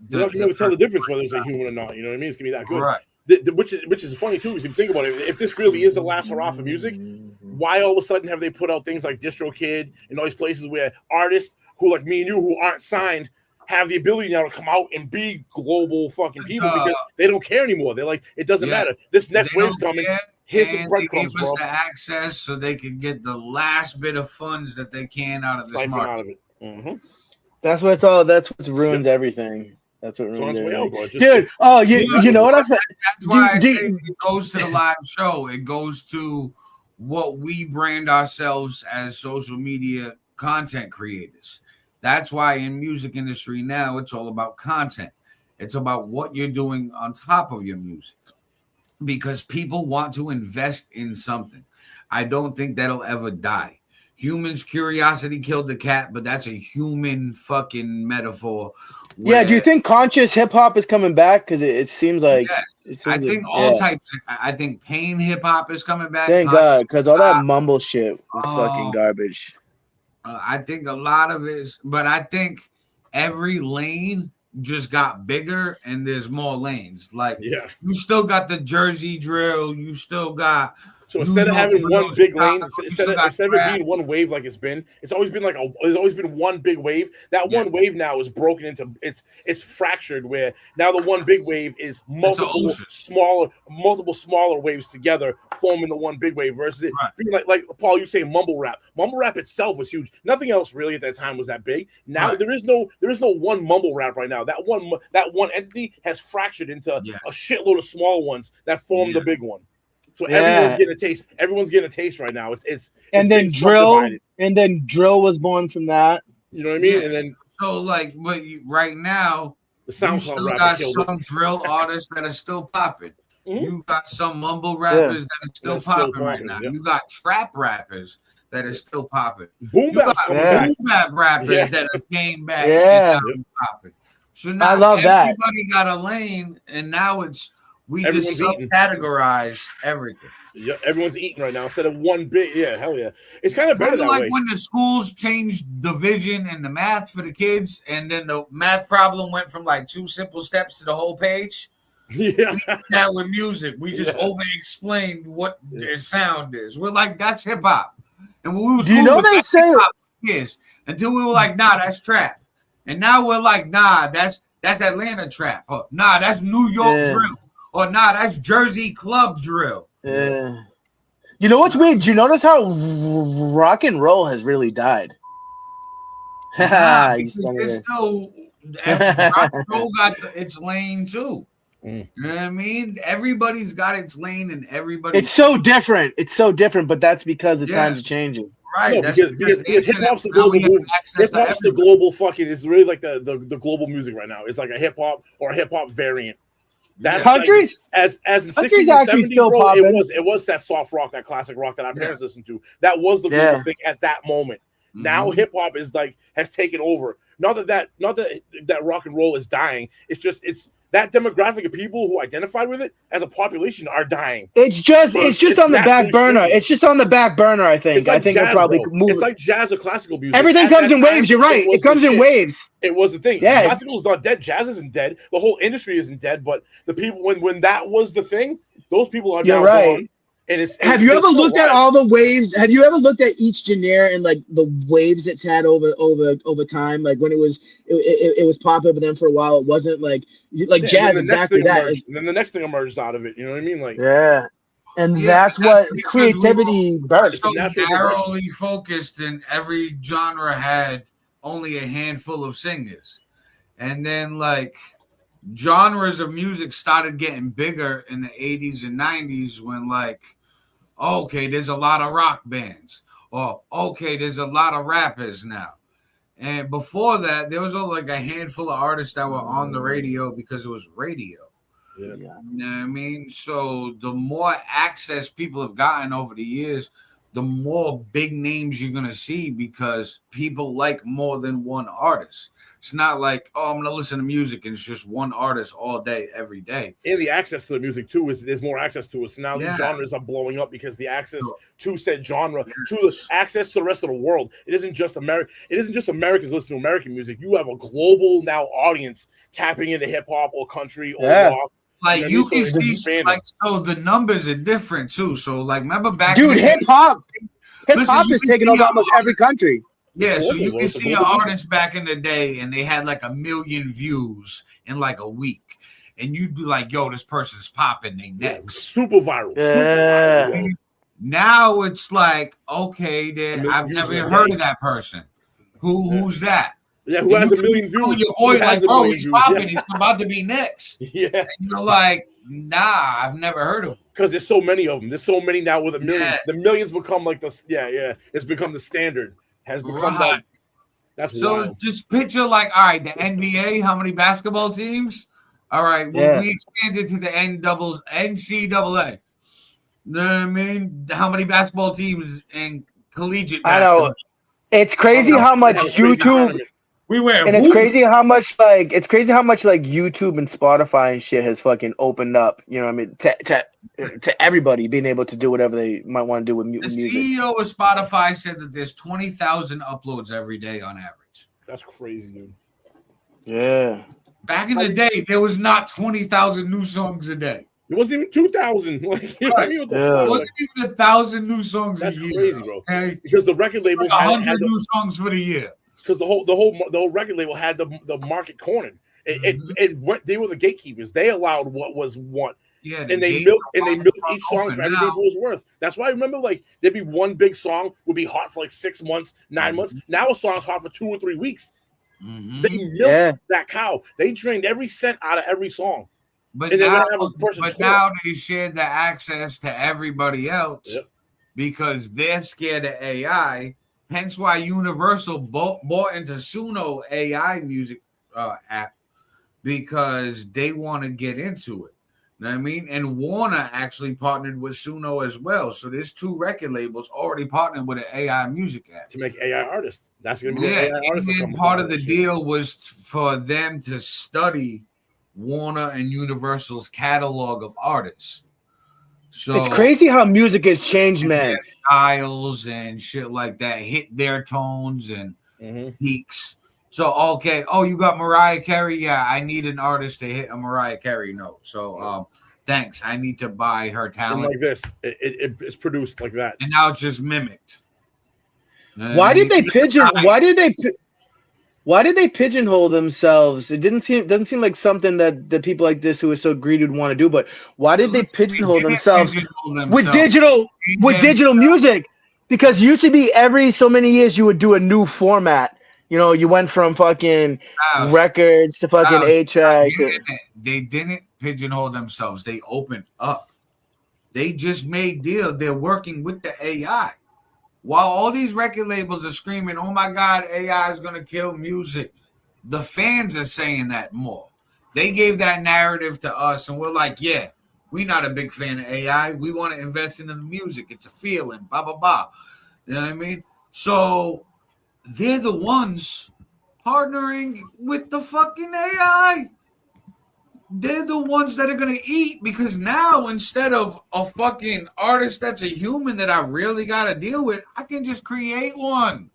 You're not gonna be able to tell the difference whether it's a human or not. You know what I mean? It's gonna be that good, right? Which is funny too, because if you think about it, if this really is the last hurrah for music, why all of a sudden have they put out things like DistroKid and all these places where artists who like me and you who aren't signed have the ability now to come out and be global fucking people because they don't care anymore. They're like, it doesn't matter. This next wave's coming. Here's some breadcrumbs, bro. The access so they can get the last bit of funds that they can out of this market. Out of it. That's what's all. That's what ruins everything. That's what ruins everything. Dude, you know what I said? That's why I say it goes to the live show. It goes to what we brand ourselves as social media content creators. That's why in music industry now, it's all about content. It's about what you're doing on top of your music, because people want to invest in something. I don't think that'll ever die. Humans' curiosity killed the cat, but that's a human fucking metaphor. Yeah, do you think conscious hip hop is coming back? Because it seems like I think all types. I think pain hip hop is coming back. Thank God, because all that mumble shit was fucking garbage. I think a lot of it is, but I think every lane just got bigger and there's more lanes. Like, you still got the Jersey drill, you still got. So instead of having one big lane, instead of it being one wave like it's always been there's always been one big wave. That one wave now is broken into it's fractured, where now the one big wave is multiple smaller waves together forming the one big wave, versus it being like Paul, you say mumble rap. Mumble rap itself was huge. Nothing else really at that time was that big. Now there is no one mumble rap right now. That one entity has fractured into a shitload of small ones that form the big one. So everyone's getting a taste. Everyone's getting a taste right now. It's and then drill was born from that. You know what I mean? And then but right now the SoundCloud you still got some drill artists that are still popping. You got some mumble rappers that are still popping right now. You got trap rappers that are still popping. Boom bap rappers that have came back and popping. So now I love that. Everybody got a lane, and now we just subcategorize everything. Yeah, everyone's eating right now instead of one big. Yeah, hell yeah. It's kind of better that like way. When the schools changed division and the math for the kids, and then the math problem went from like 2 simple steps to the whole page. Yeah. We did that with music. We just over-explained what the sound is. We're like, that's hip-hop. And when we was until we were like, nah, that's trap. And now we're like, nah, that's Atlanta trap. Nah, that's New York drill. Or nah, that's Jersey club drill. Yeah. You know what's weird? Do you notice how rock and roll has really died? It's still rock and roll got its lane too. You know what I mean? Everybody's got its lane, and everybody. It's so different. It's so different, but that's because the times are changing. Right, no, because hip hop's the global movement. Hip hop's the global fucking. It's really like the global music right now. It's like a hip hop or a hip hop variant. That's countries like, as in 60s and 70s, bro, it was that soft rock, that classic rock that our parents listened to. That was the global thing at that moment. Now hip hop is like has taken over. Not that rock and roll is dying. It's that demographic of people who identified with it as a population are dying. It's just on the back burner. It's just on the back burner, I think. Like I think jazz, it's probably moving. It's like jazz or classical music. Everything comes in waves. You're right. It comes in waves. It was the thing. Yeah. Classical is not dead. Jazz isn't dead. The whole industry isn't dead. But the people when that was the thing, those people are now gone. And have you ever looked at all the waves? Have you ever looked at each genre and like the waves it's had over time? Like when it was popular, but then for a while it wasn't like jazz. Exactly that. And then the next thing emerged out of it. You know what I mean? Like and that's what creativity births. So narrowly focused, and every genre had only a handful of singers, and then like genres of music started getting bigger in the 80s and 90s when, like, okay, there's a lot of rock bands, or okay, there's a lot of rappers now. And before that, there was only like a handful of artists that were on the radio because it was radio. Yeah. You know what I mean? So the more access people have gotten over the years, the more big names you're gonna see because people like more than one artist. It's not like, oh, I'm gonna listen to music and it's just one artist all day, every day. And the access to the music too is there's more access to it. So now these genres are blowing up because the access to said genre, to the access to the rest of the world. It isn't just America. It isn't just Americans listening to American music. You have a global now audience tapping into hip hop or country or rock. Like you can see, like, so the numbers are different too. So like, remember back, dude, hip hop is taking over almost every country. Yeah, so you can see an artist back in the day, and they had like 1 million views in like a week, and you'd be like, "Yo, this person's popping. They next, super viral." Yeah. Super viral. Now it's like, okay, I've never heard of that person. Who's that? Yeah, who has 1 million views? Your boy, like, bro, he's popping. He's about to be next. Yeah, and you're like, nah, I've never heard of him. Because there's so many of them. There's so many now with 1 million. The millions become like the It's become the standard. Has become like that's so wild. Just picture like, all right, the NBA, how many basketball teams? All right, well, we expanded to the NCAA. Know what I mean? How many basketball teams in collegiate basketball? I know. It's crazy how much YouTube it's crazy how much like YouTube and Spotify and shit has fucking opened up. You know what I mean? To everybody being able to do whatever they might want to do with music. The CEO of Spotify said that there's 20,000 uploads every day on average. That's crazy, dude. Yeah. Back in the day, there was not 20,000 new songs a day. It wasn't even 2,000. Like, you know, I mean, what the it wasn't even 1,000 new songs a year. That's crazy, bro. Okay? Because the record labels had 100 new songs for the year. Because the whole record label had the market cornered. They were the gatekeepers. They allowed what was what. Yeah, and they milked each song for everything it was worth. That's why I remember, like, there'd be one big song would be hot for like 6 months, 9 months. Now a song's hot for 2 or 3 weeks. They milked that cow. They drained every cent out of every song. But now they shared the access to everybody else because they're scared of AI. Hence why Universal bought into Suno AI music app because they want to get into it. You know what I mean? And Warner actually partnered with Suno as well. So there's 2 record labels already partnered with an AI music app. To make AI artists. That's going to be AI artists. And then part of the deal was for them to study Warner and Universal's catalog of artists. So it's crazy how music has changed, man. Styles and shit like that hit their tones and peaks. So okay, you got Mariah Carey. Yeah, I need an artist to hit a Mariah Carey note. So thanks. I need to buy her talent. And like this, it's produced like that, and now it's just mimicked. Why did they pigeonhole themselves? It doesn't seem like something that the people like this who are so greedy would want to do. But why did they pigeonhole themselves with digital music? Because used to be every so many years you would do a new format. You know, you went from fucking records to fucking 8-track. They didn't pigeonhole themselves. They opened up. They just made deals. They're working with the AI. While all these record labels are screaming, oh my God, AI is going to kill music, the fans are saying that more. They gave that narrative to us, and we're like, yeah, we're not a big fan of AI. We want to invest in the music. It's a feeling, blah, blah, blah. You know what I mean? So they're the ones partnering with the fucking AI. They're the ones that are going to eat because now instead of a fucking artist that's a human that I really got to deal with, I can just create one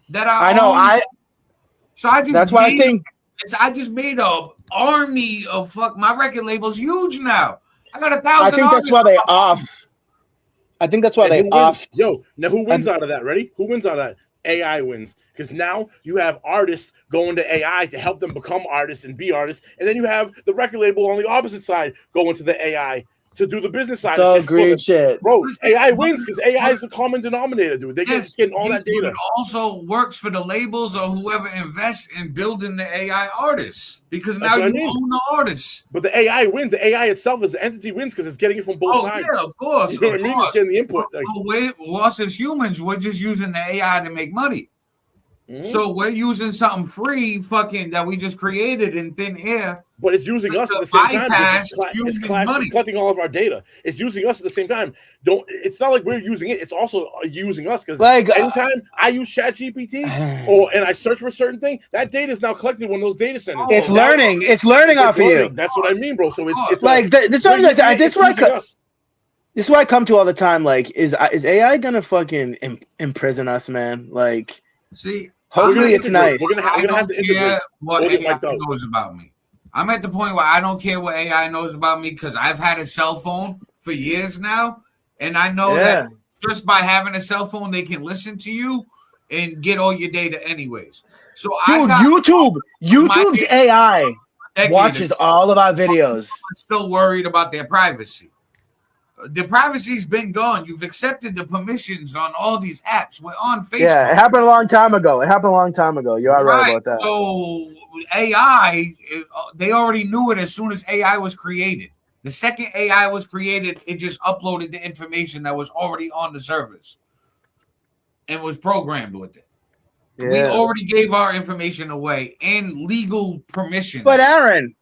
that I know. Own. So I just that's why I think I just made a army of my record label's huge now. I got 1,000. I think that's why they off. I think that's why they off. Yo, now who wins out of that? Ready? Who wins out of that? AI wins because now you have artists going to AI to help them become artists and be artists, and then you have the record label on the opposite side going to the AI to do the business side So of shit. green shit. Bro, AI wins because AI is the common denominator, dude. They Yes, get all yes, that data. but it also works for the labels or whoever invests in building the AI artists because now That's what you I mean. own the artists. But the AI wins. The AI itself as an entity wins because it's getting it from both sides. Yeah, of course. You know what I mean? It's getting the input. Us as humans, we're just using the AI to make money. So we're using something free, fucking that we just created in thin air. But it's using us at the same time. It's collecting all of our data. It's using us at the same time. It's not like we're using it. It's also using us because anytime I use ChatGPT and I search for a certain thing, that data is now collected when those data centers. It's learning. It's learning off of you. That's what I mean, bro. So it's like this is what I come to all the time. Like, is AI gonna fucking imprison us, man? Like, see, hopefully it's nice. We're gonna have to integrate what AI knows about me. I'm at the point where I don't care what AI knows about me because I've had a cell phone for years now, and I know that just by having a cell phone, they can listen to you and get all your data anyways. So YouTube's AI watches all of our videos. I'm still worried about their privacy. The privacy's been gone. You've accepted the permissions on all these apps. We're on Facebook. Yeah, it happened a long time ago. You are right about that. So AI, they already knew it as soon as AI was created. The second AI was created, it just uploaded the information that was already on the servers and was programmed with it. Yeah. We already gave our information away and legal permissions. But Aaron,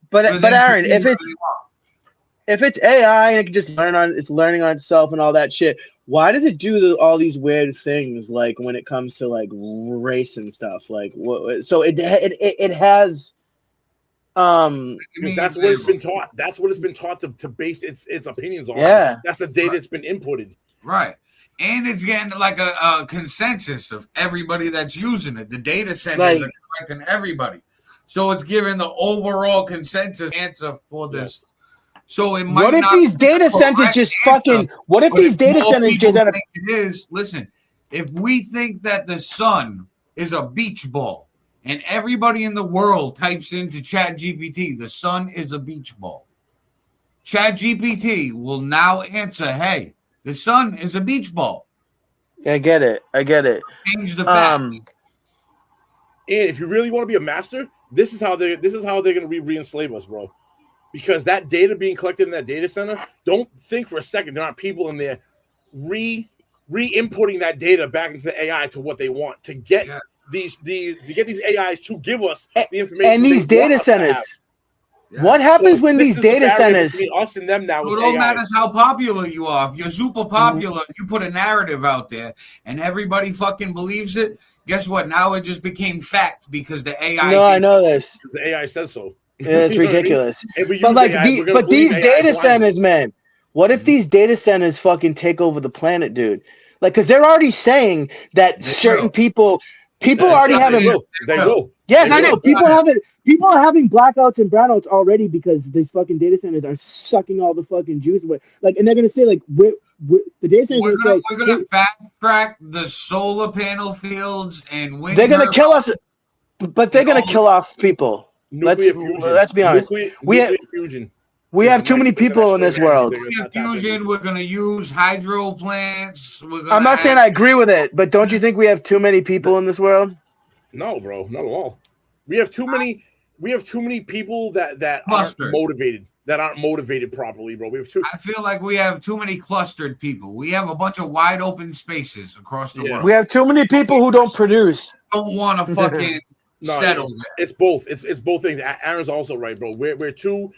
if it's AI and it can just learning on itself and all that shit, why does it do all these weird things like when it comes to like race and stuff? Like what? So it has. That's what it's been taught. That's what it's been taught to base its opinions on. Yeah, that's the data that's been inputted. Right. And it's getting like a consensus of everybody that's using it. The data centers are collecting everybody. So it's giving the overall consensus answer for this. Yes. So it might. What if these data centers just fucking? What if these data centers just end up? It is. Listen, if we think that the sun is a beach ball, and everybody in the world types into ChatGPT, the sun is a beach ball. ChatGPT will now answer, "Hey, the sun is a beach ball." I get it. Change the facts. And if you really want to be a master, this is how they're going to re-enslave us, bro. Because that data being collected in that data center, don't think for a second there aren't people in there re-inputting that data back into the AI to what they want to get these AIs to give us the information. And these data centers. What happens when these data centers? Us and them now. It don't matter how popular you are. If you're super popular, you put a narrative out there, and everybody fucking believes it. Guess what? Now it just became fact because the AI. No, I know this. The AI says so. Yeah, it's ridiculous. But like, these data centers, man. What if these data centers fucking take over the planet, dude? Like, because they're already saying that certain people already having. They will. Yes, I know. People are having blackouts and brownouts already because these fucking data centers are sucking all the fucking juice away. Like, and they're gonna say like, the data centers. We're gonna fast track the solar panel fields and wind. They're gonna kill us, but they're gonna kill off people. Let's be honest. Nuclear fusion. We have too many people in this world. Nuclear fusion. We're gonna use hydro plants. I'm not saying I agree with it, but don't you think we have too many people in this world? No, bro, not at all. We have too many. We have too many people that aren't motivated. That aren't motivated properly, bro. I feel like we have too many clustered people. We have a bunch of wide open spaces across the world. We have too many people who don't produce. Don't want to fucking. No, it's both. It's both things. Aaron's also right, bro. We're too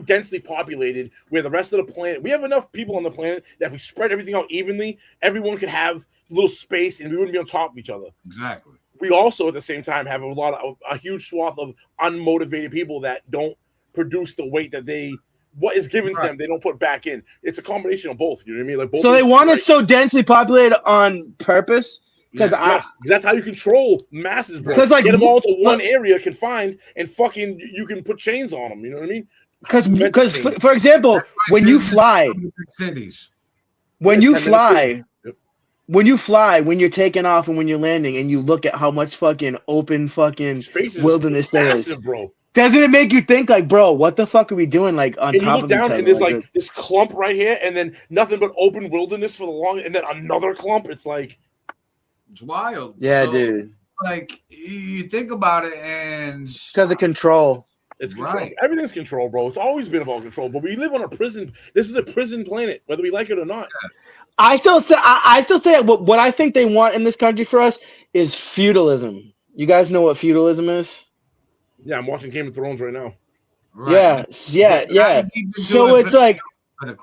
densely populated. Where the rest of the planet, we have enough people on the planet that if we spread everything out evenly, everyone could have a little space and we wouldn't be on top of each other. Exactly. We also at the same time have a huge swath of unmotivated people that don't produce the weight that what is given to them, they don't put back in. It's a combination of both. You know what I mean? Like both. So they want it so densely populated on purpose. Because that's how you control masses, bro. Because like get them all to one area confined, and fucking you can put chains on them. You know what I mean? Because for example, when you fly, when you're taking off and when you're landing, and you look at how much fucking open fucking wilderness there is, bro. Doesn't it make you think like, bro, what the fuck are we doing? Like on and top you look of down each other, and there's like, like this clump right here, and then nothing but open wilderness for the long, and then another clump. It's like it's wild. Yeah, So, dude. Like you think about it, and because of control. It's control. Right. Everything's control, bro. It's always been about control. But we live on a prison. This is a prison planet, whether we like it or not. I still say what I think they want in this country for us is feudalism. You guys know what feudalism is? Yeah, I'm watching Game of Thrones right now. Right. Yeah. So it's like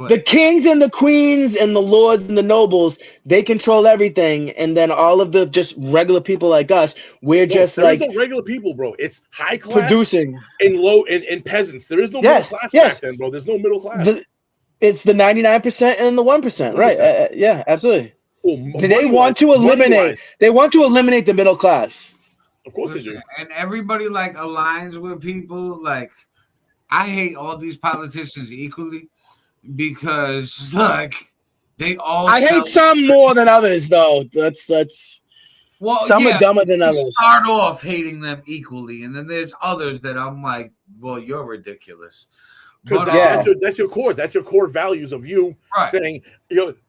the kings and the queens and the lords and the nobles, they control everything, and then all of the just regular people like us, we're just there like is no regular people, bro. It's high class producing and low and peasants. There is no middle class back then, bro. There's no middle class. It's the 99% and the 1%, right? Yeah, absolutely. They want to eliminate. They want to eliminate the middle class. Of course they do. And everybody like aligns with people. Like I hate all these politicians equally because like they all. I hate some more than others, though. That's well, some are dumber than others. Start off hating them equally, and then there's others that I'm like, well, you're ridiculous. Because that's your core. That's your core values of you saying,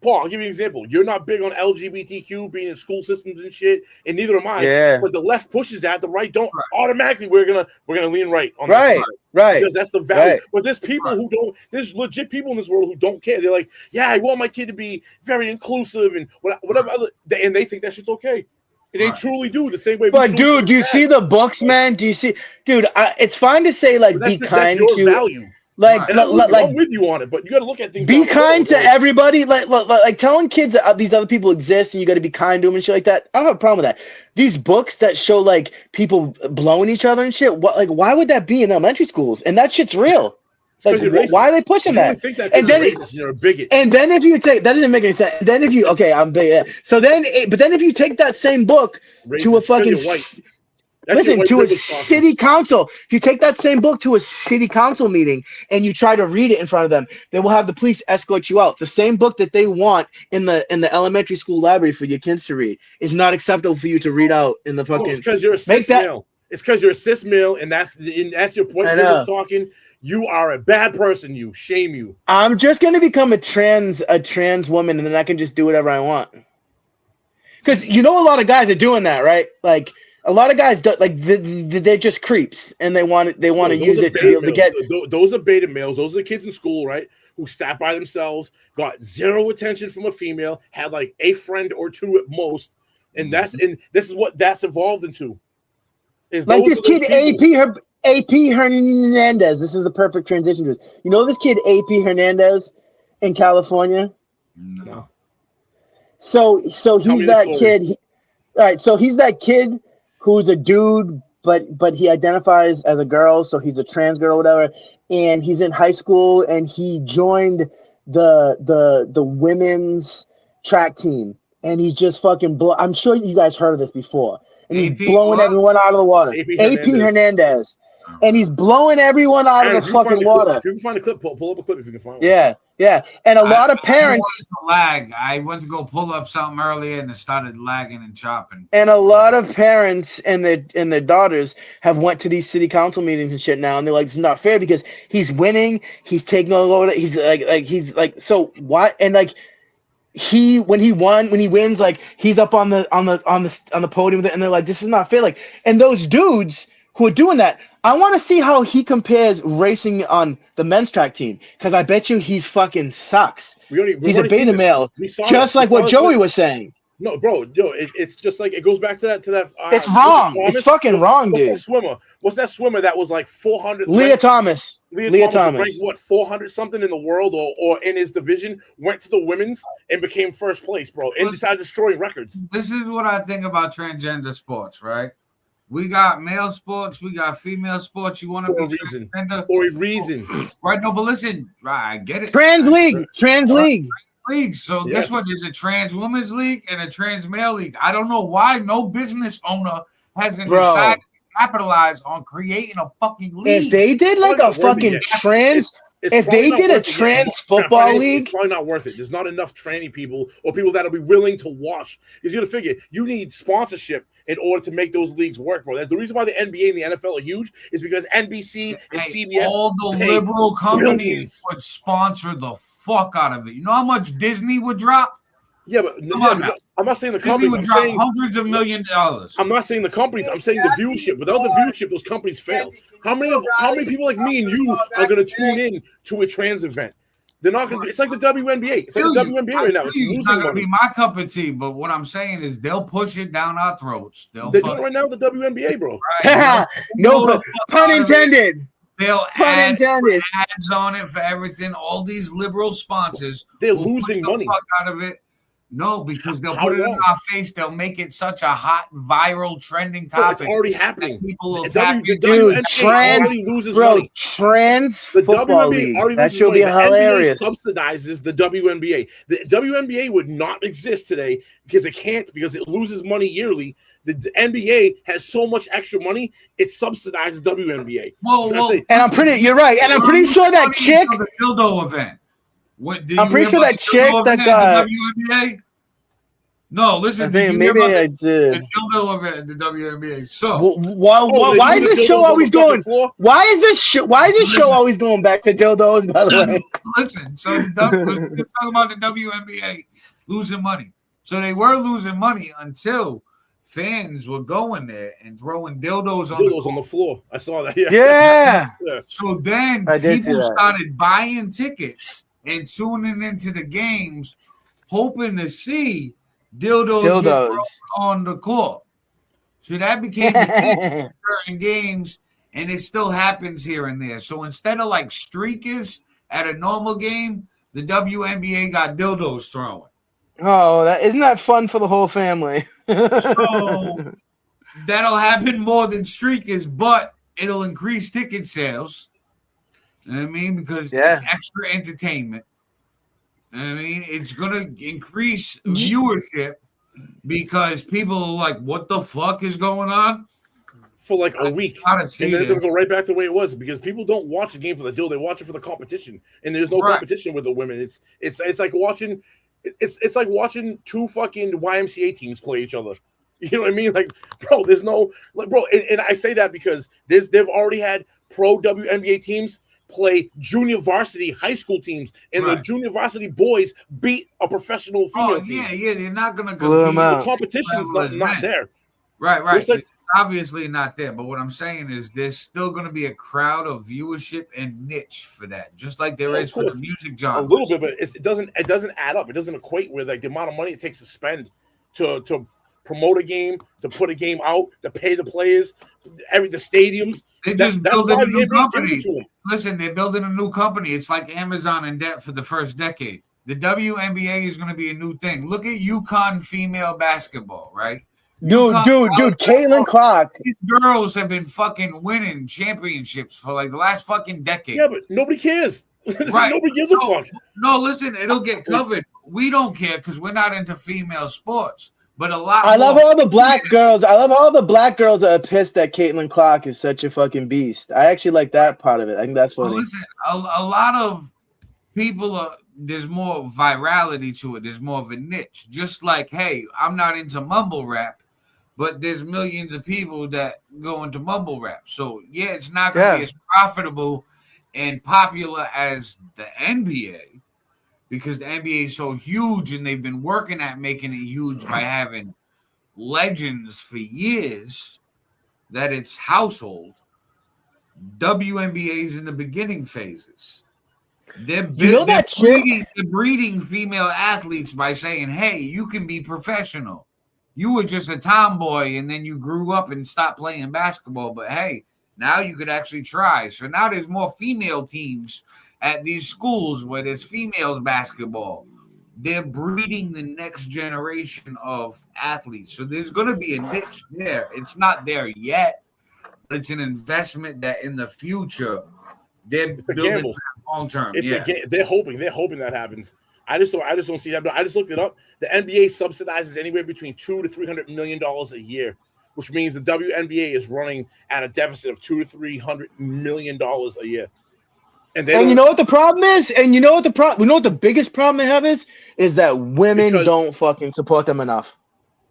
Paul, I'll give you an example. You're not big on LGBTQ being in school systems and shit, and neither am I. Yeah. But the left pushes that, the right don't. Automatically, we're gonna lean right on right, this side. right. Because that's the value. Right. But there's people who don't. There's legit people in this world who don't care. They're like, yeah, I want my kid to be very inclusive and whatever other, and they think that shit's okay. And they truly do the same way. But dude, do you see the books, man? Do you see, dude? It's fine to say like be kind that's your to value. Like, I'm with you on it, but you got to look at things. Be kind to everybody. Like telling kids that these other people exist and you got to be kind to them and shit like that. I don't have a problem with that. These books that show like people blowing each other and shit. What, like, why would that be in elementary schools? And that shit's real. Like, why are they pushing that? Think that and then racist, you're a bigot. And then if you take that doesn't make any sense. Then if you I'm big. Yeah. So then, but then if you take that same book to a fucking listen to a city council. If you take that same book to a city council meeting and you try to read it in front of them, they will have the police escort you out. The same book that they want in the elementary school library for your kids to read is not acceptable for you to read out in the fucking. It's because you're a cis male. It's because you're a cis male, and that's your point. You're talking. You are a bad person. You shame you. I'm just gonna become a trans woman, and then I can just do whatever I want. Because a lot of guys are doing that, right? Like. A lot of guys they're just creeps, and they want to use it to be able to get. Those are beta males. Those are the kids in school, right? Who sat by themselves, got zero attention from a female, had like a friend or two at most, and this is what that's evolved into. Like this kid AP Hernandez. This is a perfect transition to this. You know this kid AP Hernandez in California? No. So he's that kid. All right. So he's that kid who's a dude, but he identifies as a girl, so he's a trans girl or whatever, and he's in high school, and he joined the women's track team, and he's just fucking I'm sure you guys heard of this before, and he's blowing everyone out of the water. AP Hernandez. And he's blowing everyone out of the fucking water. If you can find a clip, pull up a clip if you can find one. Yeah. And a lot of parents lag. I went to go pull up something earlier and it started lagging and chopping. And a lot of parents and their daughters have went to these city council meetings and shit now, and they're like, "This is not fair because he's winning, he's taking all over. He's like so why?" And like when he wins, like he's up on the podium, and they're like, "This is not fair." Like, and those dudes who are doing that, I want to see how he compares racing on the men's track team, because I bet you he's fucking sucks. He's a beta male, just like what Joey was saying. No, bro, it's just like it goes back to that. It's wrong. It's fucking wrong, dude. What's that swimmer that was like 400? Leah Thomas. Leah Thomas. Ranked, what, 400 something in the world or in his division? Went to the women's and became first place, bro, and decided destroying records. This is what I think about transgender sports, right? We got male sports, we got female sports. You want to be transgender for a reason, right? No, but listen, right? I get it. Trans league. So guess what? There's a trans women's league and a trans male league. I don't know why no business owner hasn't decided to capitalize on creating a fucking league. If they did like a fucking trans if they did a trans football league, it's probably not worth it. There's not enough tranny people or people that'll be willing to watch. Because you got to figure you need sponsorship in order to make those leagues work, bro. That's the reason why the NBA and the NFL are huge is because NBC and CBS, all the liberal companies would sponsor the fuck out of it. You know how much Disney would drop? Yeah, but I'm not saying the Disney companies would drop hundreds of $1 million. I'm not saying the companies. I'm saying the viewership. Without the viewership, those companies fail. How many people like me and you are going to tune in to a trans event? They're not going to. It's like the WNBA. It's like the WNBA right now. It's not going to be my cup of tea. But what I'm saying is they'll push it down our throats. They're doing it right now with the WNBA, bro. Right? No pun intended. They'll add ads on it for everything. All these liberal sponsors, they're losing money fuck out of it. No, because they'll put it in our face. They'll make it such a hot, viral, trending topic. It's already happening. People will trans football league. That should be hilarious. The NBA subsidizes the WNBA. The WNBA would not exist today because it can't, because it loses money yearly. The NBA has so much extra money, it subsidizes WNBA. You're right. And I'm pretty sure that chick. The dildo event. I'm pretty sure that chick that got WNBA. No, listen. I did. The dildo event, the WNBA. So why is this show always going? Why is this show always going back to dildos? By the way, listen. So we're talking about the WNBA losing money. So they were losing money until fans were going there and throwing dildos on the floor. I saw that. Yeah. So then people started buying tickets and tuning into the games, hoping to see dildos get thrown on the court. So that became the case in issues, and it still happens here and there. So instead of like streakers at a normal game, the WNBA got dildos thrown. Oh, isn't that fun for the whole family? So that'll happen more than streakers, but it'll increase ticket sales. You know what I mean? Because it's extra entertainment. You know what I mean? It's going to increase viewership because people are like, what the fuck is going on? For like a week. And then it's going to go right back to the way it was because people don't watch the game for the deal. They watch it for the competition. And there's no competition with the women. It's like watching it's like watching two fucking YMCA teams play each other. You know what I mean? Like, bro, there's no like, bro, and I say that because they've already had pro WNBA teams play junior varsity high school teams, and the junior varsity boys beat a professional female team. Yeah, they're not gonna compete. The competition's not there. Right. It's like, obviously not there, but what I'm saying is there's still going to be a crowd of viewership and niche for that, just like there is for the music genre. A little bit, but it doesn't add up. It doesn't equate with like the amount of money it takes to spend to promote a game, to put a game out, to pay the players, the stadiums. They're just building a new company. Listen, they're building a new company. It's like Amazon in debt for the first decade. The WNBA is going to be a new thing. Look at UConn female basketball, right? Dude, Caitlin Clark. These girls have been fucking winning championships for like the last fucking decade. Yeah, but nobody cares. Right. Nobody gives a fuck. No, listen, it'll get covered. We don't care because we're not into female sports. But I love all the black girls. I love all the black girls that are pissed that Caitlin Clark is such a fucking beast. I actually like that part of it. I think that's funny. Well, listen, a lot of people there's more virality to it. There's more of a niche. Just like, hey, I'm not into mumble rap, but there's millions of people that go into mumble rap. So, yeah, it's not going to be as profitable and popular as the NBA because the NBA is so huge and they've been working at making it huge by having legends for years that it's household. WNBA is in the beginning phases. They're breeding female athletes by saying, hey, you can be professional. You were just a tomboy and then you grew up and stopped playing basketball. But hey, now you could actually try. So now there's more female teams at these schools where there's females basketball. They're breeding the next generation of athletes. So there's going to be a niche there. It's not there yet, but it's an investment that in the future they're building for long term. They're hoping that happens. I just don't see that. But I just looked it up. The NBA subsidizes anywhere between $200 to $300 million a year, which means the WNBA is running at a deficit of $200 to $300 million a year. And you know what the problem is? And you know what the biggest problem they have is that women don't fucking support them enough.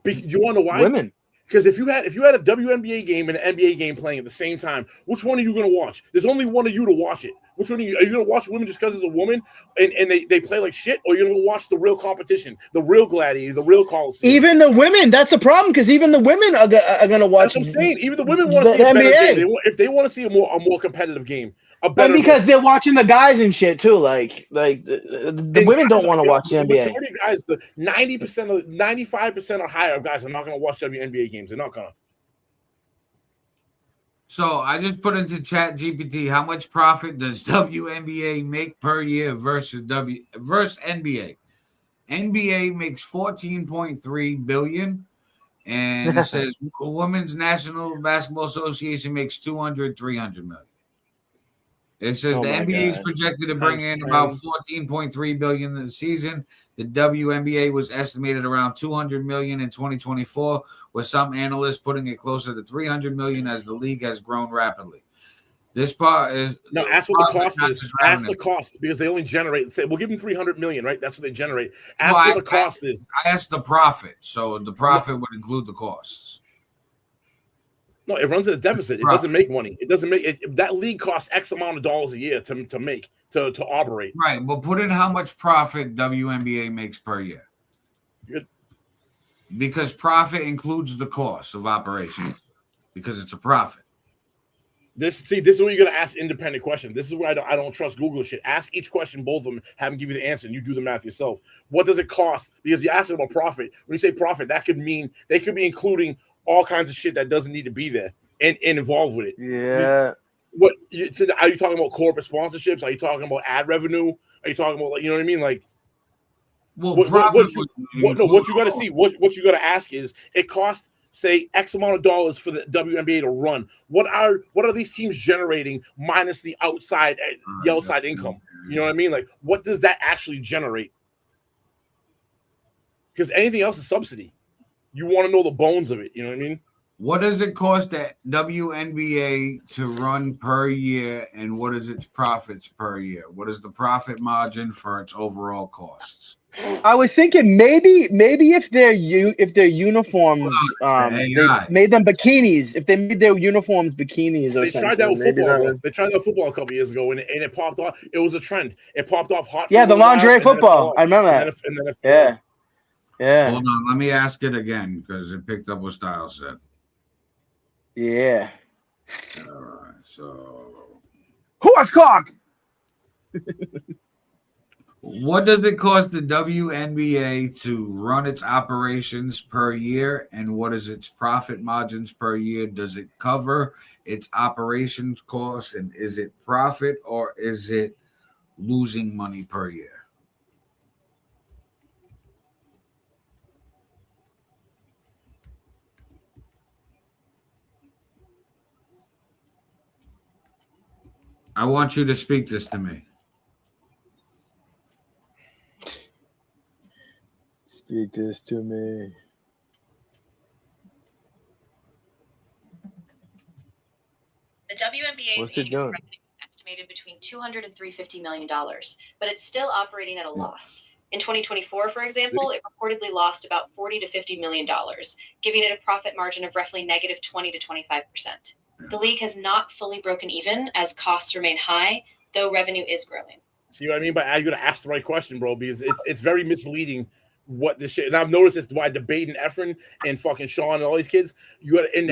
You want to know why? Women. Because if you had a WNBA game and an NBA game playing at the same time, which one are you going to watch? There's only one of you to watch it. Which one are you going to watch women just because it's a woman and they play like shit, or you're going to watch the real competition, the real gladiator, the real Coliseum? Even the women, that's the problem, because even the women are going to watch. That's what I'm saying. Even the women want to see a better game. If they want to see a more competitive game, better. And because they're watching the guys and shit too. Like the women don't want to watch the NBA. The majority of guys, the 95% or higher of guys are not going to watch WNBA games. They're not going to. So I just put into Chat GPT, how much profit does WNBA make per year versus NBA? NBA makes $14.3 billion, and it says Women's National Basketball Association makes $300 million. It says the NBA is projected to bring in about $14.3 billion this season. The WNBA was estimated around $200 million in 2024, with some analysts putting it closer to $300 million as the league has grown rapidly. This part is ask what the cost is. Ask the cost, because they only generate. Say we'll give them $300 million, right? That's what they generate. Ask what the cost is. I asked the profit, so the profit would include the costs. No, it runs at a deficit. It doesn't make money. It doesn't make it. That league costs X amount of dollars a year to operate. Right, but put in how much profit WNBA makes per year. Good. Because profit includes the cost of operations, because it's a profit. This is where you're gonna ask independent questions. This is where I don't trust Google shit. Ask each question, both of them, have them give you the answer, and you do the math yourself. What does it cost? Because you're asking about profit. When you say profit, that could mean they could be including all kinds of shit that doesn't need to be there and involved with it. Yeah. Are you talking about corporate sponsorships? Are you talking about ad revenue? Are you talking about, like, you know what I mean? Like, well, what you got to see, what you got to ask is, it costs, say, X amount of dollars for the WNBA to run. What are these teams generating minus the outside income? You know what I mean? Like, what does that actually generate? Because anything else is subsidy. You want to know the bones of it. You know what I mean? What does it cost the WNBA to run per year, and what is its profits per year? What is the profit margin for its overall costs? I was thinking maybe if their uniforms they made them bikinis, if they made their uniforms bikinis or something. They tried that with football. They tried that with football a couple years ago, and it popped off. It was a trend. It popped off hot. Yeah, the lingerie football. I remember that. Yeah. Yeah. Hold on, let me ask it again, because it picked up what Styles said. Yeah. All right. So, horse cock. What does it cost the WNBA to run its operations per year, and what is its profit margins per year? Does it cover its operations costs, and is it profit, or is it losing money per year? I want you to speak this to me. Speak this to me. The WNBA's annual revenue is estimated between $200 and $350 million, but it's still operating at a loss. In 2024, for example, it reportedly lost about $40 to $50 million, giving it a profit margin of roughly negative 20 to 25%. The league has not fully broken even as costs remain high, though revenue is growing. See what I mean? But you got to ask the right question, bro, because it's very misleading what this shit. And I've noticed this why debate and Efren and fucking Sean and all these kids. You got and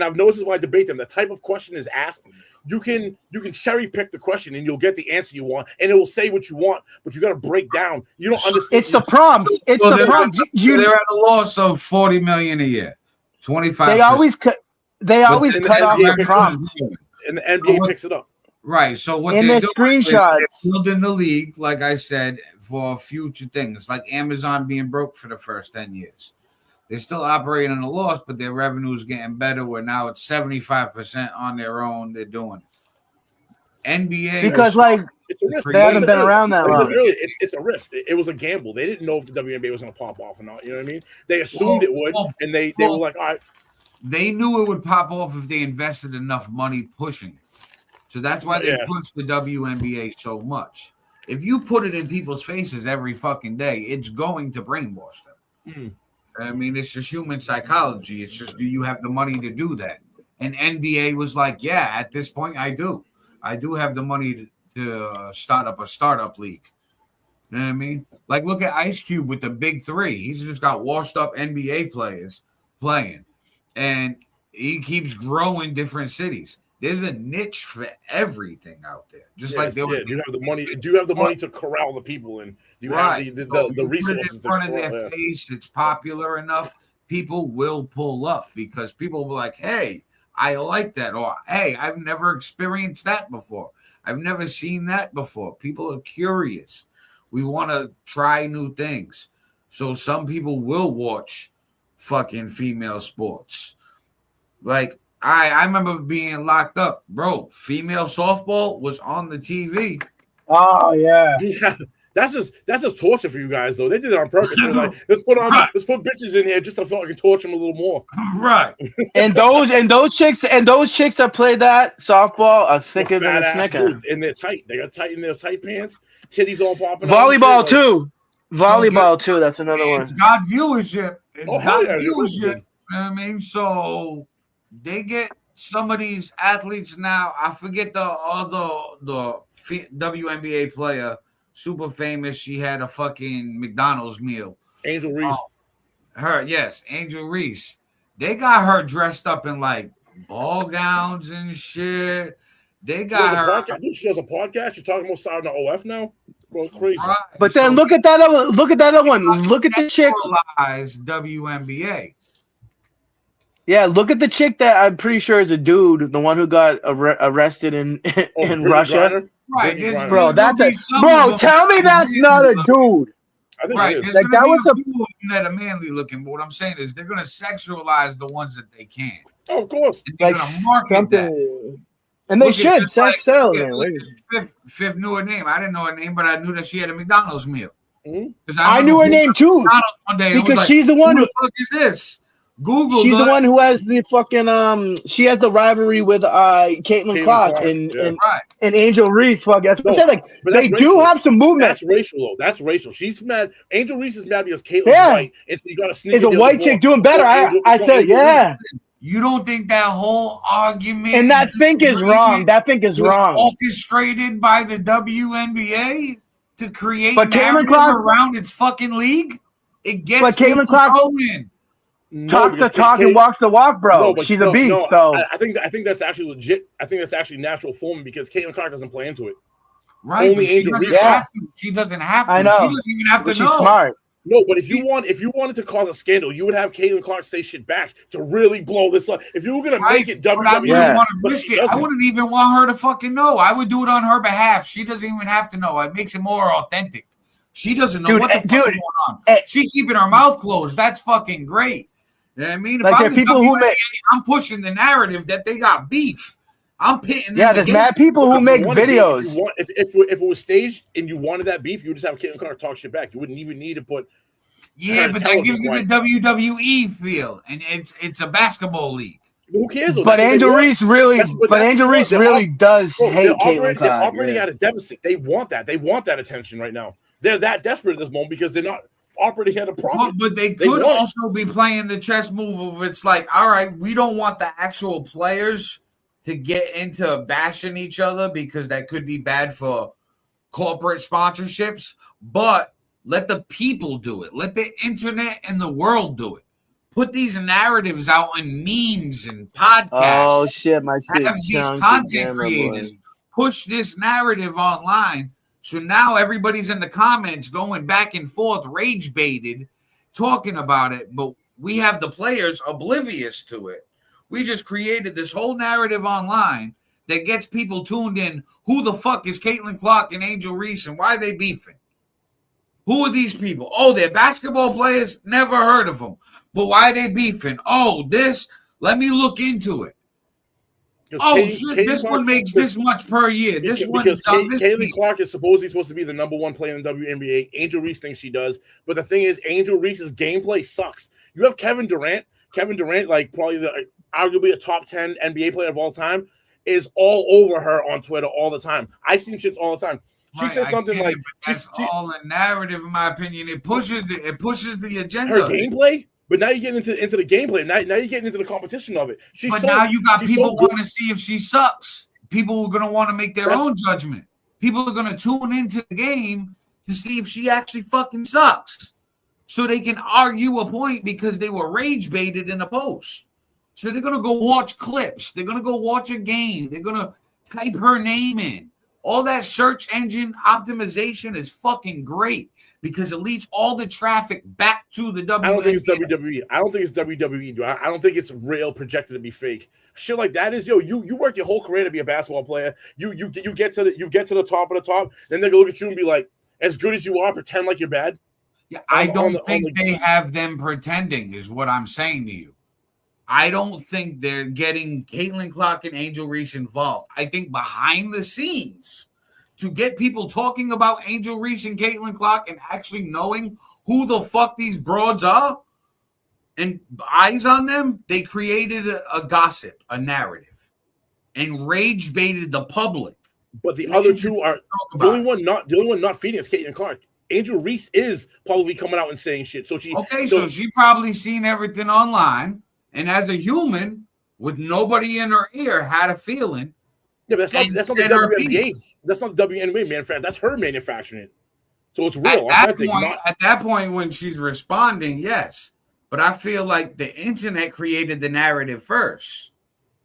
I've noticed this why I debate them. The type of question is asked. You can cherry pick the question and you'll get the answer you want, and it will say what you want. But you got to break down. You don't understand. It's the prompt. It's the prompt. They're at a loss of $40 million a year. 25. They always cut. They always cut off the prompt, and the NBA picks it up. Right. So what in they're their doing screenshots, is they're building the league, like I said, for future things, like Amazon being broke for the first 10 years. They're still operating at a loss, but their revenue is getting better. Where now it's 75% on their own. They're doing it. NBA because it's a risk. They haven't been around that long. It's a risk. It was a gamble. They didn't know if the WNBA was going to pop off or not. You know what I mean? They assumed it would, and they were like, all right. They knew it would pop off if they invested enough money pushing it. So that's why they push the WNBA so much. If you put it in people's faces every fucking day, it's going to brainwash them. I mean, it's just human psychology. It's just, do you have the money to do that? And NBA was like, yeah, at this point, I do. I do have the money to start up a startup league. You know what I mean? Like, look at Ice Cube with the big three. He's just got washed up NBA players playing. And he keeps growing different cities. There's a niche for everything out there. Just like there was. Do you have the money? Do you have the money to corral the people in? Do you have the resources in front of their face? It's popular enough. People will pull up because people will be like, "Hey, I like that," or "Hey, I've never experienced that before. I've never seen that before." People are curious. We want to try new things. So some people will watch fucking female sports. Like, I remember being locked up, bro. Female softball was on the TV. Oh yeah. That's just torture for you guys, though. They did it on purpose. They're like, let's put bitches in here just to fucking torture them a little more. Right. and those chicks that play that softball are thicker than a snicker. Dude, and they're tight. They got tight in their tight pants, titties all popping. Volleyball too. Volleyball too. That's another one. It's got viewership. It's got viewership. You know what I mean? So they get some of these athletes now. I forget the WNBA player, super famous. She had a fucking McDonald's meal. Angel Reese. Angel Reese. They got her dressed up in like ball gowns and shit. They got her. She does a podcast. You're talking about starting the OF now? Well, crazy. Right. But then look at that other one. Look at the chick. WNBA. Yeah, look at the chick that I'm pretty sure is a dude, the one who got arrested in Russia. Right, bro. Tell me that's not a dude. Right, there's like that was a few that are manly looking. But what I'm saying is they're gonna sexualize the ones that they can. Oh, of course, and they're gonna market that. And they should sex sell. Fifth knew her name. I didn't know her name, but I knew that she had a McDonald's meal. I knew her name too one day because she's the one. Who the fuck is this? Google. She's the one who has the fucking She has the rivalry with Caitlin Clark and Angel Reese. Fuck, that's what I said. Like they do have some movement. That's racial though. That's racial. She's mad. Angel Reese is mad because Caitlin's white. And so you got to sneak. Is a white chick doing better? I said yeah. You don't think that whole argument and that think is wrong? That think is wrong. Orchestrated by the WNBA to create narrative around its fucking league. It gets Caitlin Clark going. Talks the talk and walks the walk, bro. She's a beast. So I think that's actually legit. I think that's actually natural form because Caitlin Clark doesn't play into it. Right. Only she doesn't have to. She doesn't have to. I know. She doesn't even have to know. She's smart. No, but if you wanted to cause a scandal, you would have Caitlin Clark say shit back to really blow this up. If you were gonna make it WWE, I wouldn't want to risk it. I wouldn't even want her to fucking know. I would do it on her behalf. She doesn't even have to know. It makes it more authentic. She doesn't know what the fuck is going on. She's keeping her mouth closed. That's fucking great. You know what I mean? If like I'm the people WNBA, I'm pushing the narrative that they got beef. I'm pitting them. Yeah, there's mad people who make videos. If it was staged and you wanted that beef, you would just have Caitlin Clark talk shit back. You wouldn't even need to put. Yeah, but that gives you the WWE feel, and it's a basketball league. Who cares? But Angel Reese really, does hate Caitlin Clark. They're operating at a deficit. They want that. They want that attention right now. They're that desperate at this moment because they're not operating at a profit. But they could also be playing the chess move of it's like, all right, we don't want the actual players to get into bashing each other because that could be bad for corporate sponsorships, but let the people do it. Let the internet and the world do it. Put these narratives out in memes and podcasts. Oh shit, my shit. Have these content creators push this narrative online. So now everybody's in the comments going back and forth, rage baited, talking about it. But we have the players oblivious to it. We just created this whole narrative online that gets people tuned in. Who the fuck is Caitlin Clark and Angel Reese and why are they beefing? Who are these people? Oh, they're basketball players? Never heard of them. But why are they beefing? Oh, this, let me look into it. Oh, shit, this one makes this much per year. This one because Caitlin Clark is supposedly supposed to be the number one player in the WNBA. Angel Reese thinks she does. But the thing is, Angel Reese's gameplay sucks. You have Kevin Durant, like probably arguably a top 10 NBA player of all time. is all over her on Twitter all the time. I see shits all the time. She said something like, "That's all a narrative, in my opinion. It pushes the agenda. Her gameplay." But now you're getting into the gameplay. Now you're getting into the competition of it. Now you got people want to see if she sucks. People are gonna want to make their own judgment. People are gonna tune into the game to see if she actually fucking sucks, so they can argue a point because they were rage baited in a post. So they're gonna go watch clips. They're gonna go watch a game. They're gonna type her name in. All that search engine optimization is fucking great because it leads all the traffic back to the WWE. I don't think it's WWE. I don't think it's WWE, dude. I don't think it's real projected to be fake. Shit like that is, you work your whole career to be a basketball player. You get to the top of the top, then they're gonna look at you and be like, as good as you are, pretend like you're bad. Yeah, I don't think they have them pretending, is what I'm saying to you. I don't think they're getting Caitlin Clark and Angel Reese involved. I think behind the scenes, to get people talking about Angel Reese and Caitlin Clark and actually knowing who the fuck these broads are and eyes on them, they created a gossip, a narrative, and rage baited the public. But the other two are the only one not feeding is Caitlin Clark. Angel Reese is probably coming out and saying shit. So she probably seen everything online, and as a human with nobody in her ear, had a feeling. Yeah, but that's not the WNBA. That's not the WNBA manufacturing. That's her manufacturing it. So it's real. At that point, when she's responding, yes. But I feel like the internet created the narrative first.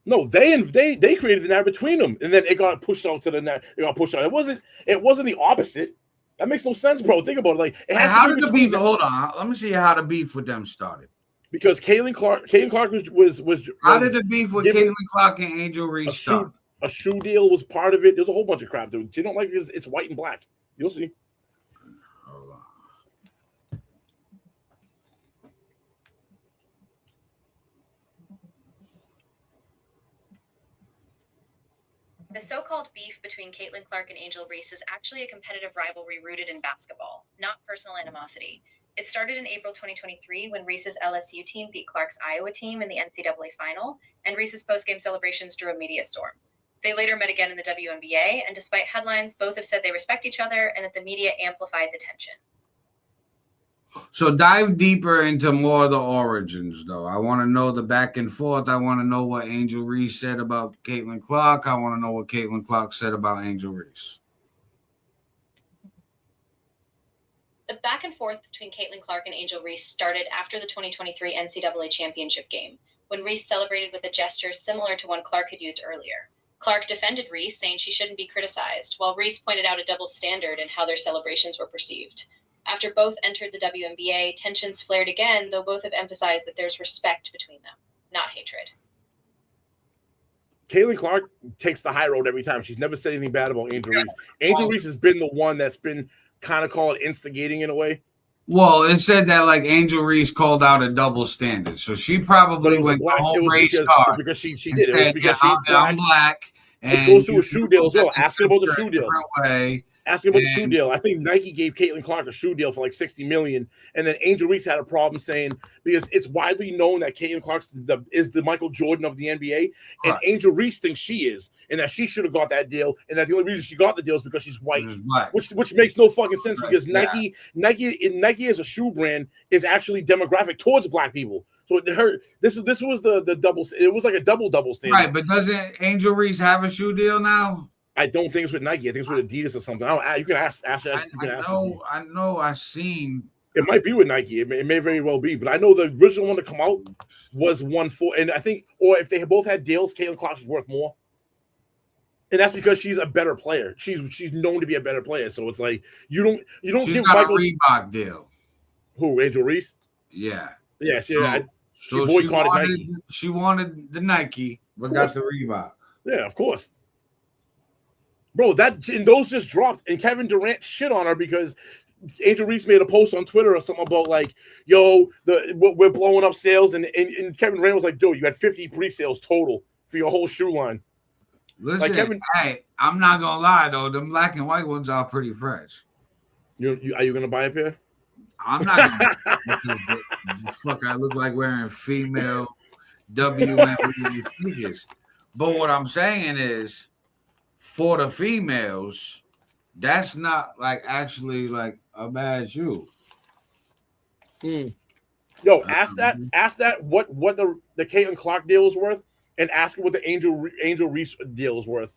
No, they created the narrative between them, and then it got pushed out to the net. It got pushed out. It wasn't the opposite. That makes no sense, bro. Think about it. Like, how did the beef? Hold on, let me see how the beef with them started. Because Caitlin Clark was. How did the beef with Caitlin Clark and Angel Reese start? A shoe deal was part of it. There's a whole bunch of crap, dude. You don't like it? It's white and black. You'll see. The so-called beef between Caitlin Clark and Angel Reese is actually a competitive rivalry rooted in basketball, not personal animosity. It started in April 2023 when Reese's LSU team beat Clark's Iowa team in the NCAA final, and Reese's post-game celebrations drew a media storm. They later met again in the WNBA, and despite headlines, both have said they respect each other and that the media amplified the tension. So dive deeper into more of the origins, though. I want to know the back and forth. I want to know what Angel Reese said about Caitlin Clark. I want to know what Caitlin Clark said about Angel Reese. The back and forth between Caitlin Clark and Angel Reese started after the 2023 NCAA championship game, when Reese celebrated with a gesture similar to one Clark had used earlier. Clark defended Reese, saying she shouldn't be criticized, while Reese pointed out a double standard in how their celebrations were perceived. After both entered the WNBA, tensions flared again, though both have emphasized that there's respect between them, not hatred. Caitlin Clark takes the high road every time. She's never said anything bad about Angel Reese. Angel Reese has been the one that's been kind of called instigating in a way. Well, it said that like Angel Reese called out a double standard, so she probably went the whole race card because she did. It was because I'm black. And it goes through a shoe deal as well. Ask her about the shoe deal. Way. Ask him about the shoe deal. I think Nike gave Caitlin Clark a shoe deal for like $60 million, and then Angel Reese had a problem saying because it's widely known that Caitlin Clark is the Michael Jordan of the NBA, and Angel Reese thinks she is, and that she should have got that deal, and that the only reason she got the deal is because she's white, which makes no fucking sense because Nike as a shoe brand is actually demographic towards black people. So this was the double. It was like a double standard. Right, but doesn't Angel Reese have a shoe deal now? I don't think it's with Nike. I think it's with Adidas or something. You can ask. I know. I seen. It might be with Nike. It may very well be. But I know the original one to come out was 1.4, and I think, or if they both had deals, Caitlin Clark is worth more. And that's because she's a better player. She's known to be a better player. So it's like you don't she's give got Michael a Reebok deal. Who, Angel Reese? Yeah. Yeah. She boycotted Nike. She wanted the Nike, but got the Reebok. Yeah, of course. Bro, and those just dropped, and Kevin Durant shit on her because Angel Reese made a post on Twitter or something about like, yo, we're blowing up sales, and Kevin Durant was like, dude, you had 50 pre-sales total for your whole shoe line. Listen, hey, I'm not gonna lie though, them black and white ones are pretty fresh. Are you gonna buy a pair? I'm not gonna fuck. I look like wearing female WNBA sneakers. But what I'm saying is, for the females, that's not like actually like a bad shoe. Yo, ask that what the Caitlin Clark deal is worth, and ask her what the Angel Reese deal is worth.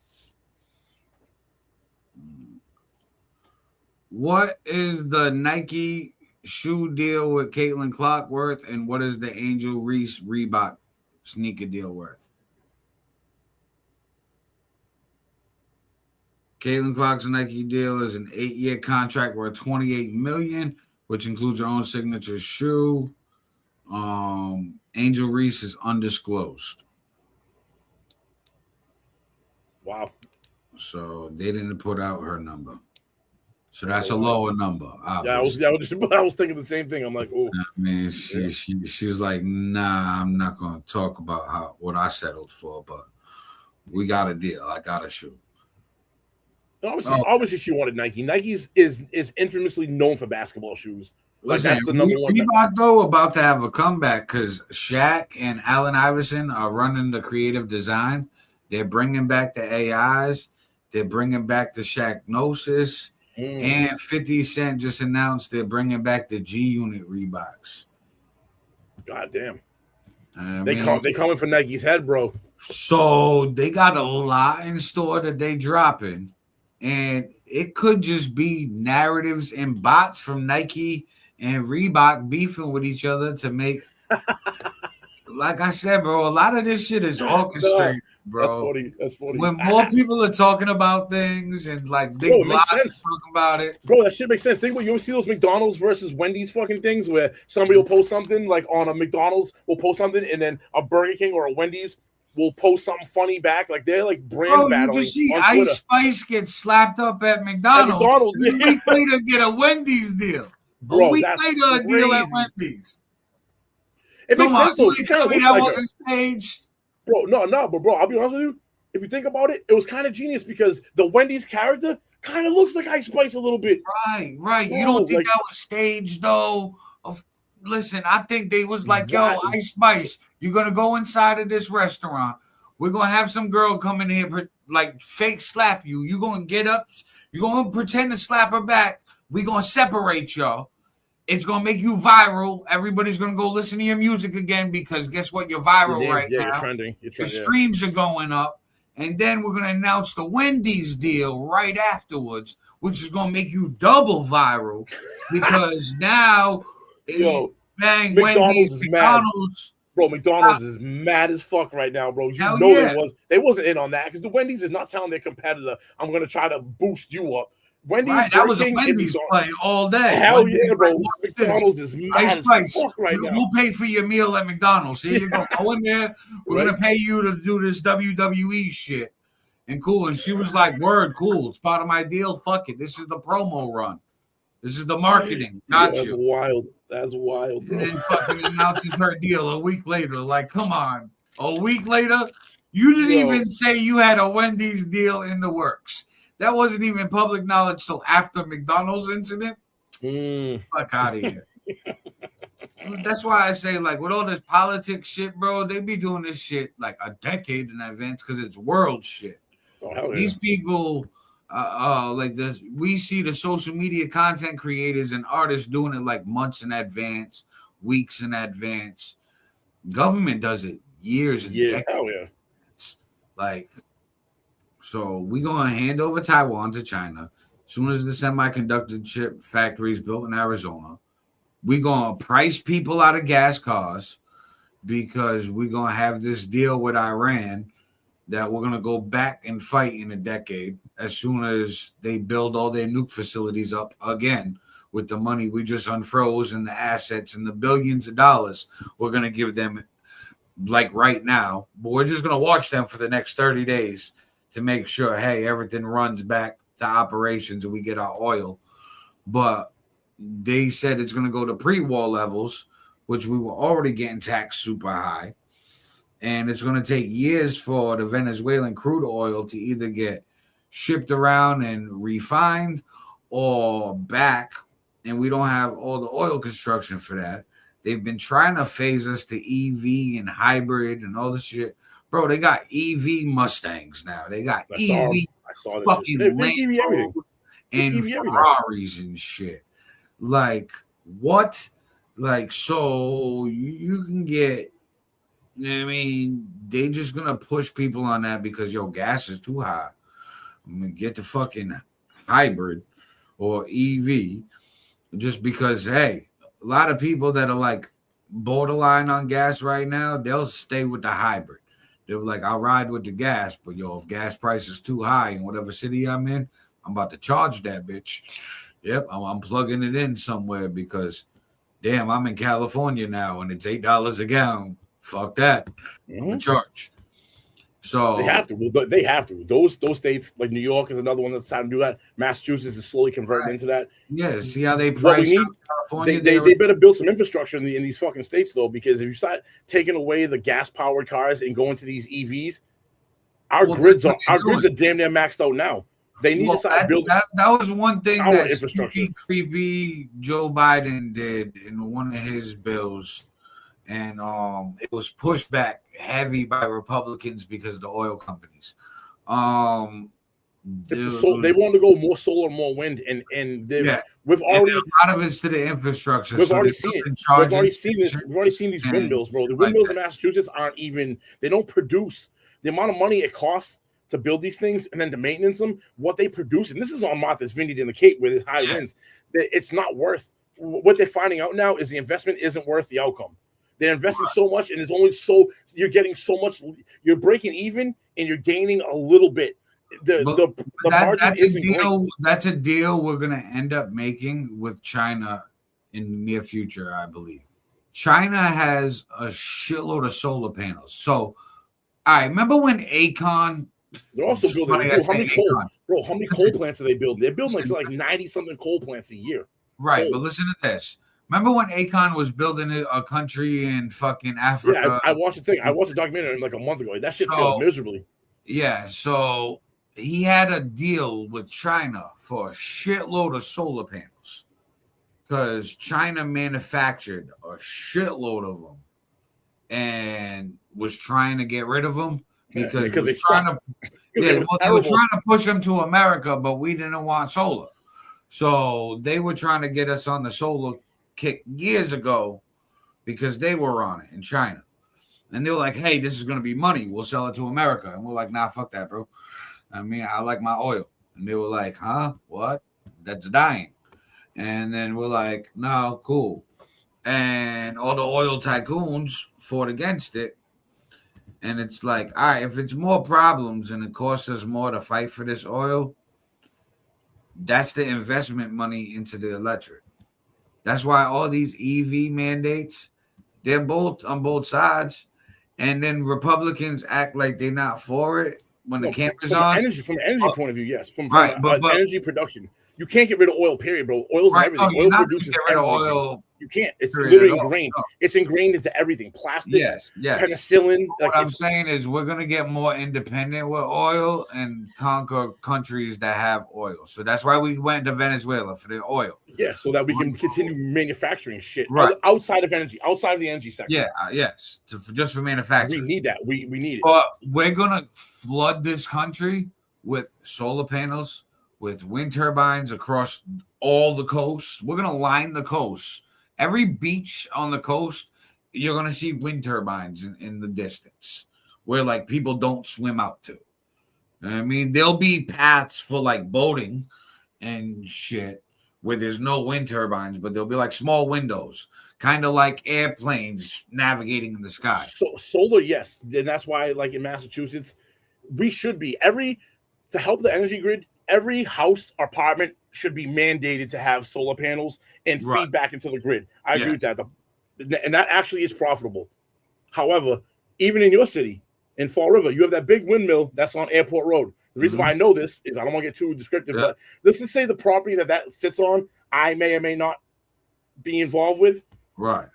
What is the Nike shoe deal with Caitlin Clark worth, and what is the Angel Reese Reebok sneaker deal worth? Caitlin Clark's Nike deal is an 8-year contract worth $28 million, which includes her own signature shoe. Angel Reese is undisclosed. Wow. So they didn't put out her number. So that's a lower number. Obviously. I was thinking the same thing. I'm like, oh. I mean, she's like, nah, I'm not gonna talk about what I settled for, but we got a deal. I got a shoe. Obviously, she wanted Nike. Nike is infamously known for basketball shoes. Like, Listen, that's the number one. Reebok though about to have a comeback because Shaq and Allen Iverson are running the creative design. They're bringing back the AIs. They're bringing back the Shaqnosis. And 50 Cent just announced they're bringing back the G Unit Reeboks. God damn. They coming for Nike's head, bro. So they got a lot in store that they dropping. And it could just be narratives and bots from Nike and Reebok beefing with each other to make, like I said, bro, a lot of this shit is orchestrated, bro. That's funny. When more people are talking about things and like big blogs talking about it. Bro, that shit makes sense. Think about you ever see those McDonald's versus Wendy's fucking things where somebody will post something like on a McDonald's will post something and then a Burger King or a Wendy's will post something funny back. Like they're like brand battling. You just see Ice Spice get slapped up at McDonald's. A week later get a Wendy's deal. Bro, a week later a deal at Wendy's. It makes sense though. She kind of looks like wasn't staged. Bro, no, but bro, I'll be honest with you. If you think about it, it was kind of genius because the Wendy's character kind of looks like Ice Spice a little bit. Right. Bro, you don't think that was staged though? Listen, I think they was like, yo, Ice Spice, you're gonna go inside of this restaurant. We're gonna have some girl come in here, like fake slap you. You're gonna get up, you're gonna pretend to slap her back. We're gonna separate y'all. It's gonna make you viral. Everybody's gonna go listen to your music again because guess what? You're viral now. You're trending. The streams are going up. And then we're gonna announce the Wendy's deal right afterwards, which is gonna make you double viral because now bang, McDonald's McDonald's is mad as fuck right now, bro. They wasn't in on that because the Wendy's is not telling their competitor, I'm gonna try to boost you up. Wendy's, that was a Wendy's play all day. Hell Wendy's yeah, bro. McDonald's is mad as fuck right now. We'll pay for your meal at McDonald's. Here you go. Go in there. We're gonna pay you to do this WWE shit. And cool. And she was like, word, cool. It's part of my deal. Fuck it. This is the promo run. This is the marketing. That's wild. That's wild, bro. And then fucking announces her deal a week later. Like, come on. A week later? You didn't even say you had a Wendy's deal in the works. That wasn't even public knowledge till after McDonald's incident. Fuck out of here. That's why I say, like, with all this politics shit, bro, they be doing this shit like a decade in advance because it's world shit. These people, like this, we see the social media content creators and artists doing it like months in advance, weeks in advance. Government does it years and decades. Like, so we're going to hand over Taiwan to China as soon as the semiconductor chip factory is built in Arizona. We're going to price people out of gas cars because we're going to have this deal with Iran that we're going to go back and fight in a decade as soon as they build all their nuke facilities up again with the money we just unfroze and the assets and the billions of dollars we're going to give them like right now. But we're just going to watch them for the next 30 days to make sure, hey, everything runs back to operations and we get our oil. But they said it's going to go to pre-war levels, which we were already getting taxed super high. And it's going to take years for the Venezuelan crude oil to either get shipped around and refined or back. And we don't have all the oil construction for that. They've been trying to phase us to EV and hybrid and all this shit. Bro, they got EV Mustangs now. They got I saw this fucking shit. Land Rovers and Ferraris and shit. Like, what? Like, so you can get, I mean, they just gonna push people on that because your gas is too high. I'm gonna get the fucking hybrid or EV just because, hey, a lot of people that are like borderline on gas right now, they'll stay with the hybrid. They're like, I'll ride with the gas, but yo, if gas price is too high in whatever city I'm in, I'm about to charge that bitch. Yep, I'm plugging it in somewhere because, damn, I'm in California now and it's $8 a gallon. Fuck that. I'm gonna charge. So they have to. They have to. Those states like New York is another one that's trying to do that. Massachusetts is slowly converting into that. Yeah, see how they price California. They better build some infrastructure in these fucking states though, because if you start taking away the gas powered cars and going to these EVs, our grids are damn near maxed out now. They need to start building. That was one thing that creepy Joe Biden did in one of his bills. And it was pushed back heavy by Republicans because of the oil companies. They want to go more solar, more wind, and we've already a lot of it's to the infrastructure. We've already seen it. We've already seen this. We've already seen these windmills, bro. The windmills in Massachusetts aren't even. They don't produce the amount of money it costs to build these things and then to maintenance them. What they produce, and this is on Martha's Vineyard in the Cape with its high winds. It's not worth. What they're finding out now is the investment isn't worth the outcome. They're investing so much, and it's only so you're getting so much. You're breaking even, and you're gaining a little bit. The margin isn't great. That's a deal we're gonna end up making with China in the near future, I believe. China has a shitload of solar panels. So, I remember when Akon. They're also building. How many coal plants are they building? They're building like 90-something coal plants a year. Right, but listen to this. Remember when Akon was building a country in fucking Africa? Yeah, I watched the thing. I watched a documentary like a month ago. That shit failed miserably. Yeah, so he had a deal with China for a shitload of solar panels because China manufactured a shitload of them and was trying to get rid of them because they were trying to push them to America, but we didn't want solar. So they were trying to get us on the solar kick years ago because they were on it in China. And they were like, hey, this is going to be money. We'll sell it to America. And we're like, nah, fuck that, bro. I mean, I like my oil. And they were like, huh? What? That's dying. And then we're like, no, cool. And all the oil tycoons fought against it. And it's like, all right, if it's more problems and it costs us more to fight for this oil, that's the investment money into the electric. That's why all these EV mandates, they're both on both sides. And then Republicans act like they're not for it when the camera's on. From an energy point of view, yes. From energy production. You can't get rid of oil, period, bro. Oil's everything. Oil produces everything. You can't. It's literally ingrained. No. It's ingrained into everything. Plastics, penicillin. What I'm saying is we're going to get more independent with oil and conquer countries that have oil. So that's why we went to Venezuela for the oil. Yeah, so that we can continue manufacturing shit outside of energy, outside of the energy sector. Yeah, yes, just for manufacturing. We need that. We need it. But we're going to flood this country with solar panels, with wind turbines across all the coast. We're going to line the coast. Every beach on the coast, you're going to see wind turbines in the distance where like people don't swim out to. I mean, there'll be paths for like boating and shit where there's no wind turbines, but there'll be like small windows, kind of like airplanes navigating in the sky. So solar, yes. And that's why like in Massachusetts, we should be to help the energy grid, every house or apartment should be mandated to have solar panels and feed back into the grid. I agree with that. And that actually is profitable. However, even in your city, in Fall River, you have that big windmill that's on Airport Road. The reason why I know this is I don't want to get too descriptive, but let's just say the property that sits on, I may or may not be involved with. Right.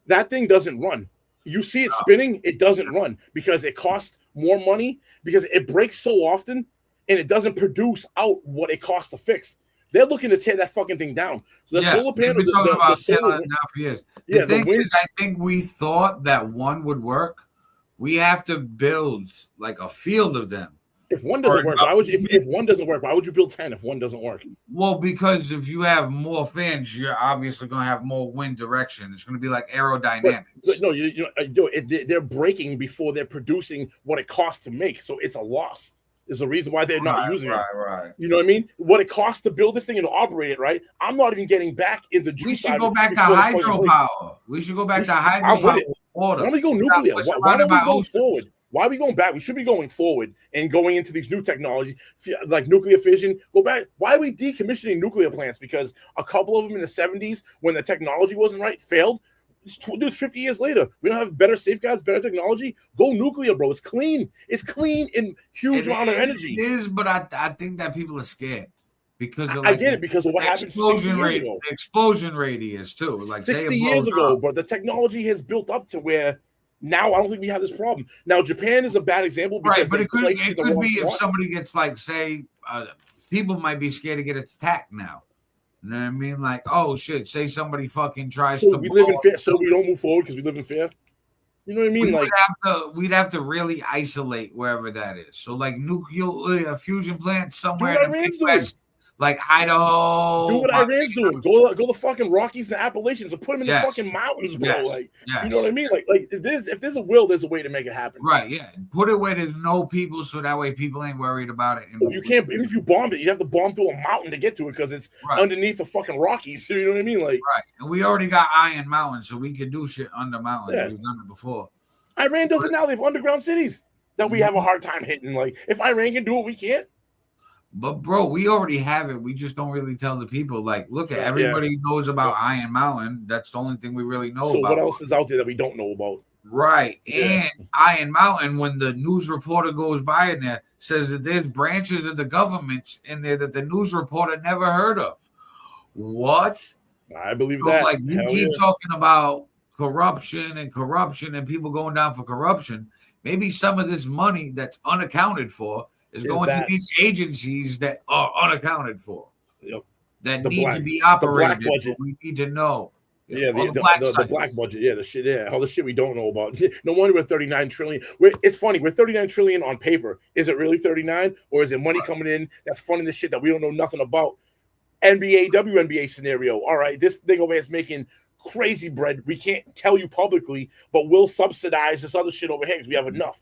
That thing doesn't run. You see it spinning, it doesn't run because it costs more money because it breaks so often and it doesn't produce out what it costs to fix. They're looking to tear that fucking thing down. So the solar panel, we've been talking about solar now for years. The thing is, I think we thought that one would work, We have to build like a field of them. If one doesn't work, why would you? If one doesn't work, why would you build 10 if one doesn't work? Well, because if you have more fans, you're obviously going to have more wind direction. It's going to be like aerodynamics. But no, they're breaking before they're producing what it costs to make, so it's a loss. Is the reason why they're not using it. Right. You know what I mean? What it costs to build this thing and to operate it, right? I'm not even getting back in the juice. We should go back to hydropower. We should go back to hydropower. Why don't we go nuclear? Why don't we go forward? Why are we going back? We should be going forward and going into these new technologies like nuclear fission. Go back. Why are we decommissioning nuclear plants? Because a couple of them in the 70s, when the technology wasn't right, failed. It's 50 years later. We don't have better safeguards, better technology. Go nuclear, bro. It's clean. It's clean in huge amount of energy. It is, but I think that people are scared because I get it because of what happened 60 years ago. The explosion radius too. Like 60 years ago, but the technology has built up to where now I don't think we have this problem. Now Japan is a bad example, because right? But it could be if somebody gets like, say, people might be scared to get attacked now. You know what I mean? Like, oh shit! Say somebody fucking tries to. We live in fear, so we don't move forward because we live in fear. You know what I mean? We'd have to really isolate wherever that is. So like nuclear fusion plants somewhere in the Midwest, like Idaho. Do what Iran's doing. Go the fucking Rockies and the Appalachians and put them in the fucking mountains, bro. You know what I mean? Like if there's a will, there's a way to make it happen. Right? Yeah. Put it where there's no people, so that way people ain't worried about it. And you can't. Even if you bomb it, you have to bomb through a mountain to get to it because it's underneath the fucking Rockies. You know what I mean? Like and we already got Iron Mountain, so we can do shit under mountains. Yeah. We've done it before. Iran does it now. They have underground cities that we have a hard time hitting. Like if Iran can do it, we can't. But bro, we already have it. We just don't really tell the people. Like, look at everybody knows about Iron Mountain. That's the only thing we really know about. So what else is out there that we don't know about? Right. And Iron Mountain, when the news reporter goes by in there, says that there's branches of the government in there that the news reporter never heard of. What? I believe that. Like you keep talking about corruption and people going down for corruption. Maybe some of this money that's unaccounted for is going to these agencies that are unaccounted for. Yep. That need to be operated. The black budget. We need to know. Yeah, the black budget. Yeah, the shit. Yeah, all the shit we don't know about. No wonder we're 39 trillion. It's funny. We're 39 trillion on paper. Is it really 39, or is it money coming in that's funding the shit that we don't know nothing about? NBA, WNBA scenario. All right, this thing over here is making crazy bread. We can't tell you publicly, but we'll subsidize this other shit over here because we have enough.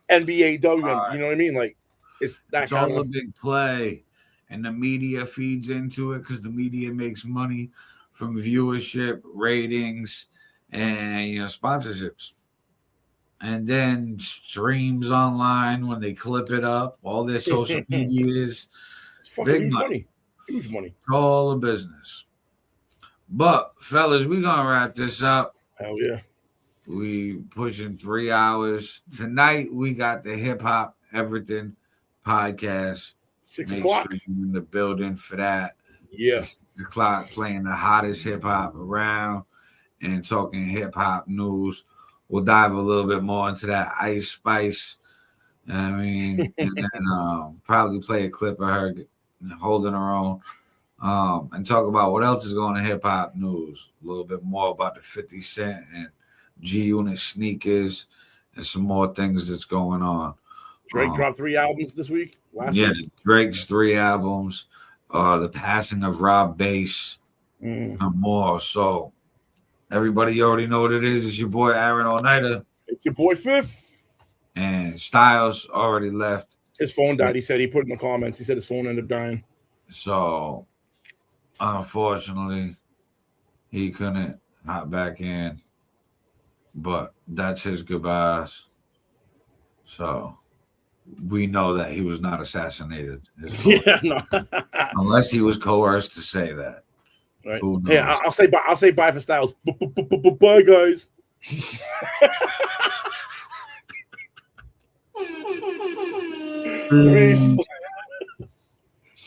NBA, WNBA. You know what I mean? Like it's all a big play, and the media feeds into it because the media makes money from viewership, ratings, and sponsorships, and then streams online when they clip it up. All their social medias, big money, huge money, all the business. But fellas, we gonna wrap this up. Hell yeah, we pushing 3 hours tonight. We got the Hip Hop Everything podcast. 6 Make o'clock. sure you're in the building for that. Yeah. 6 o'clock, playing the hottest hip hop around and talking hip hop news. We'll dive a little bit more into that Ice Spice. I mean, and then probably play a clip of her holding her own. And talk about what else is going on in hip hop news. A little bit more about the 50 Cent and G Unit sneakers and some more things that's going on. Drake dropped 3 albums this week. Last week. Drake's 3 albums. The passing of Rob Bass and more. So everybody, you already know what it is. It's your boy Aaron All Niter. It's your boy FiF. And Styles already left. His phone died. He said he put in the comments. He said his phone ended up dying. So unfortunately, he couldn't hop back in. But that's his goodbyes. So we know that he was not assassinated. Unless he was coerced to say that. Right. Yeah, I'll say bye. I'll say bye for Styles. Bye, guys. Peace.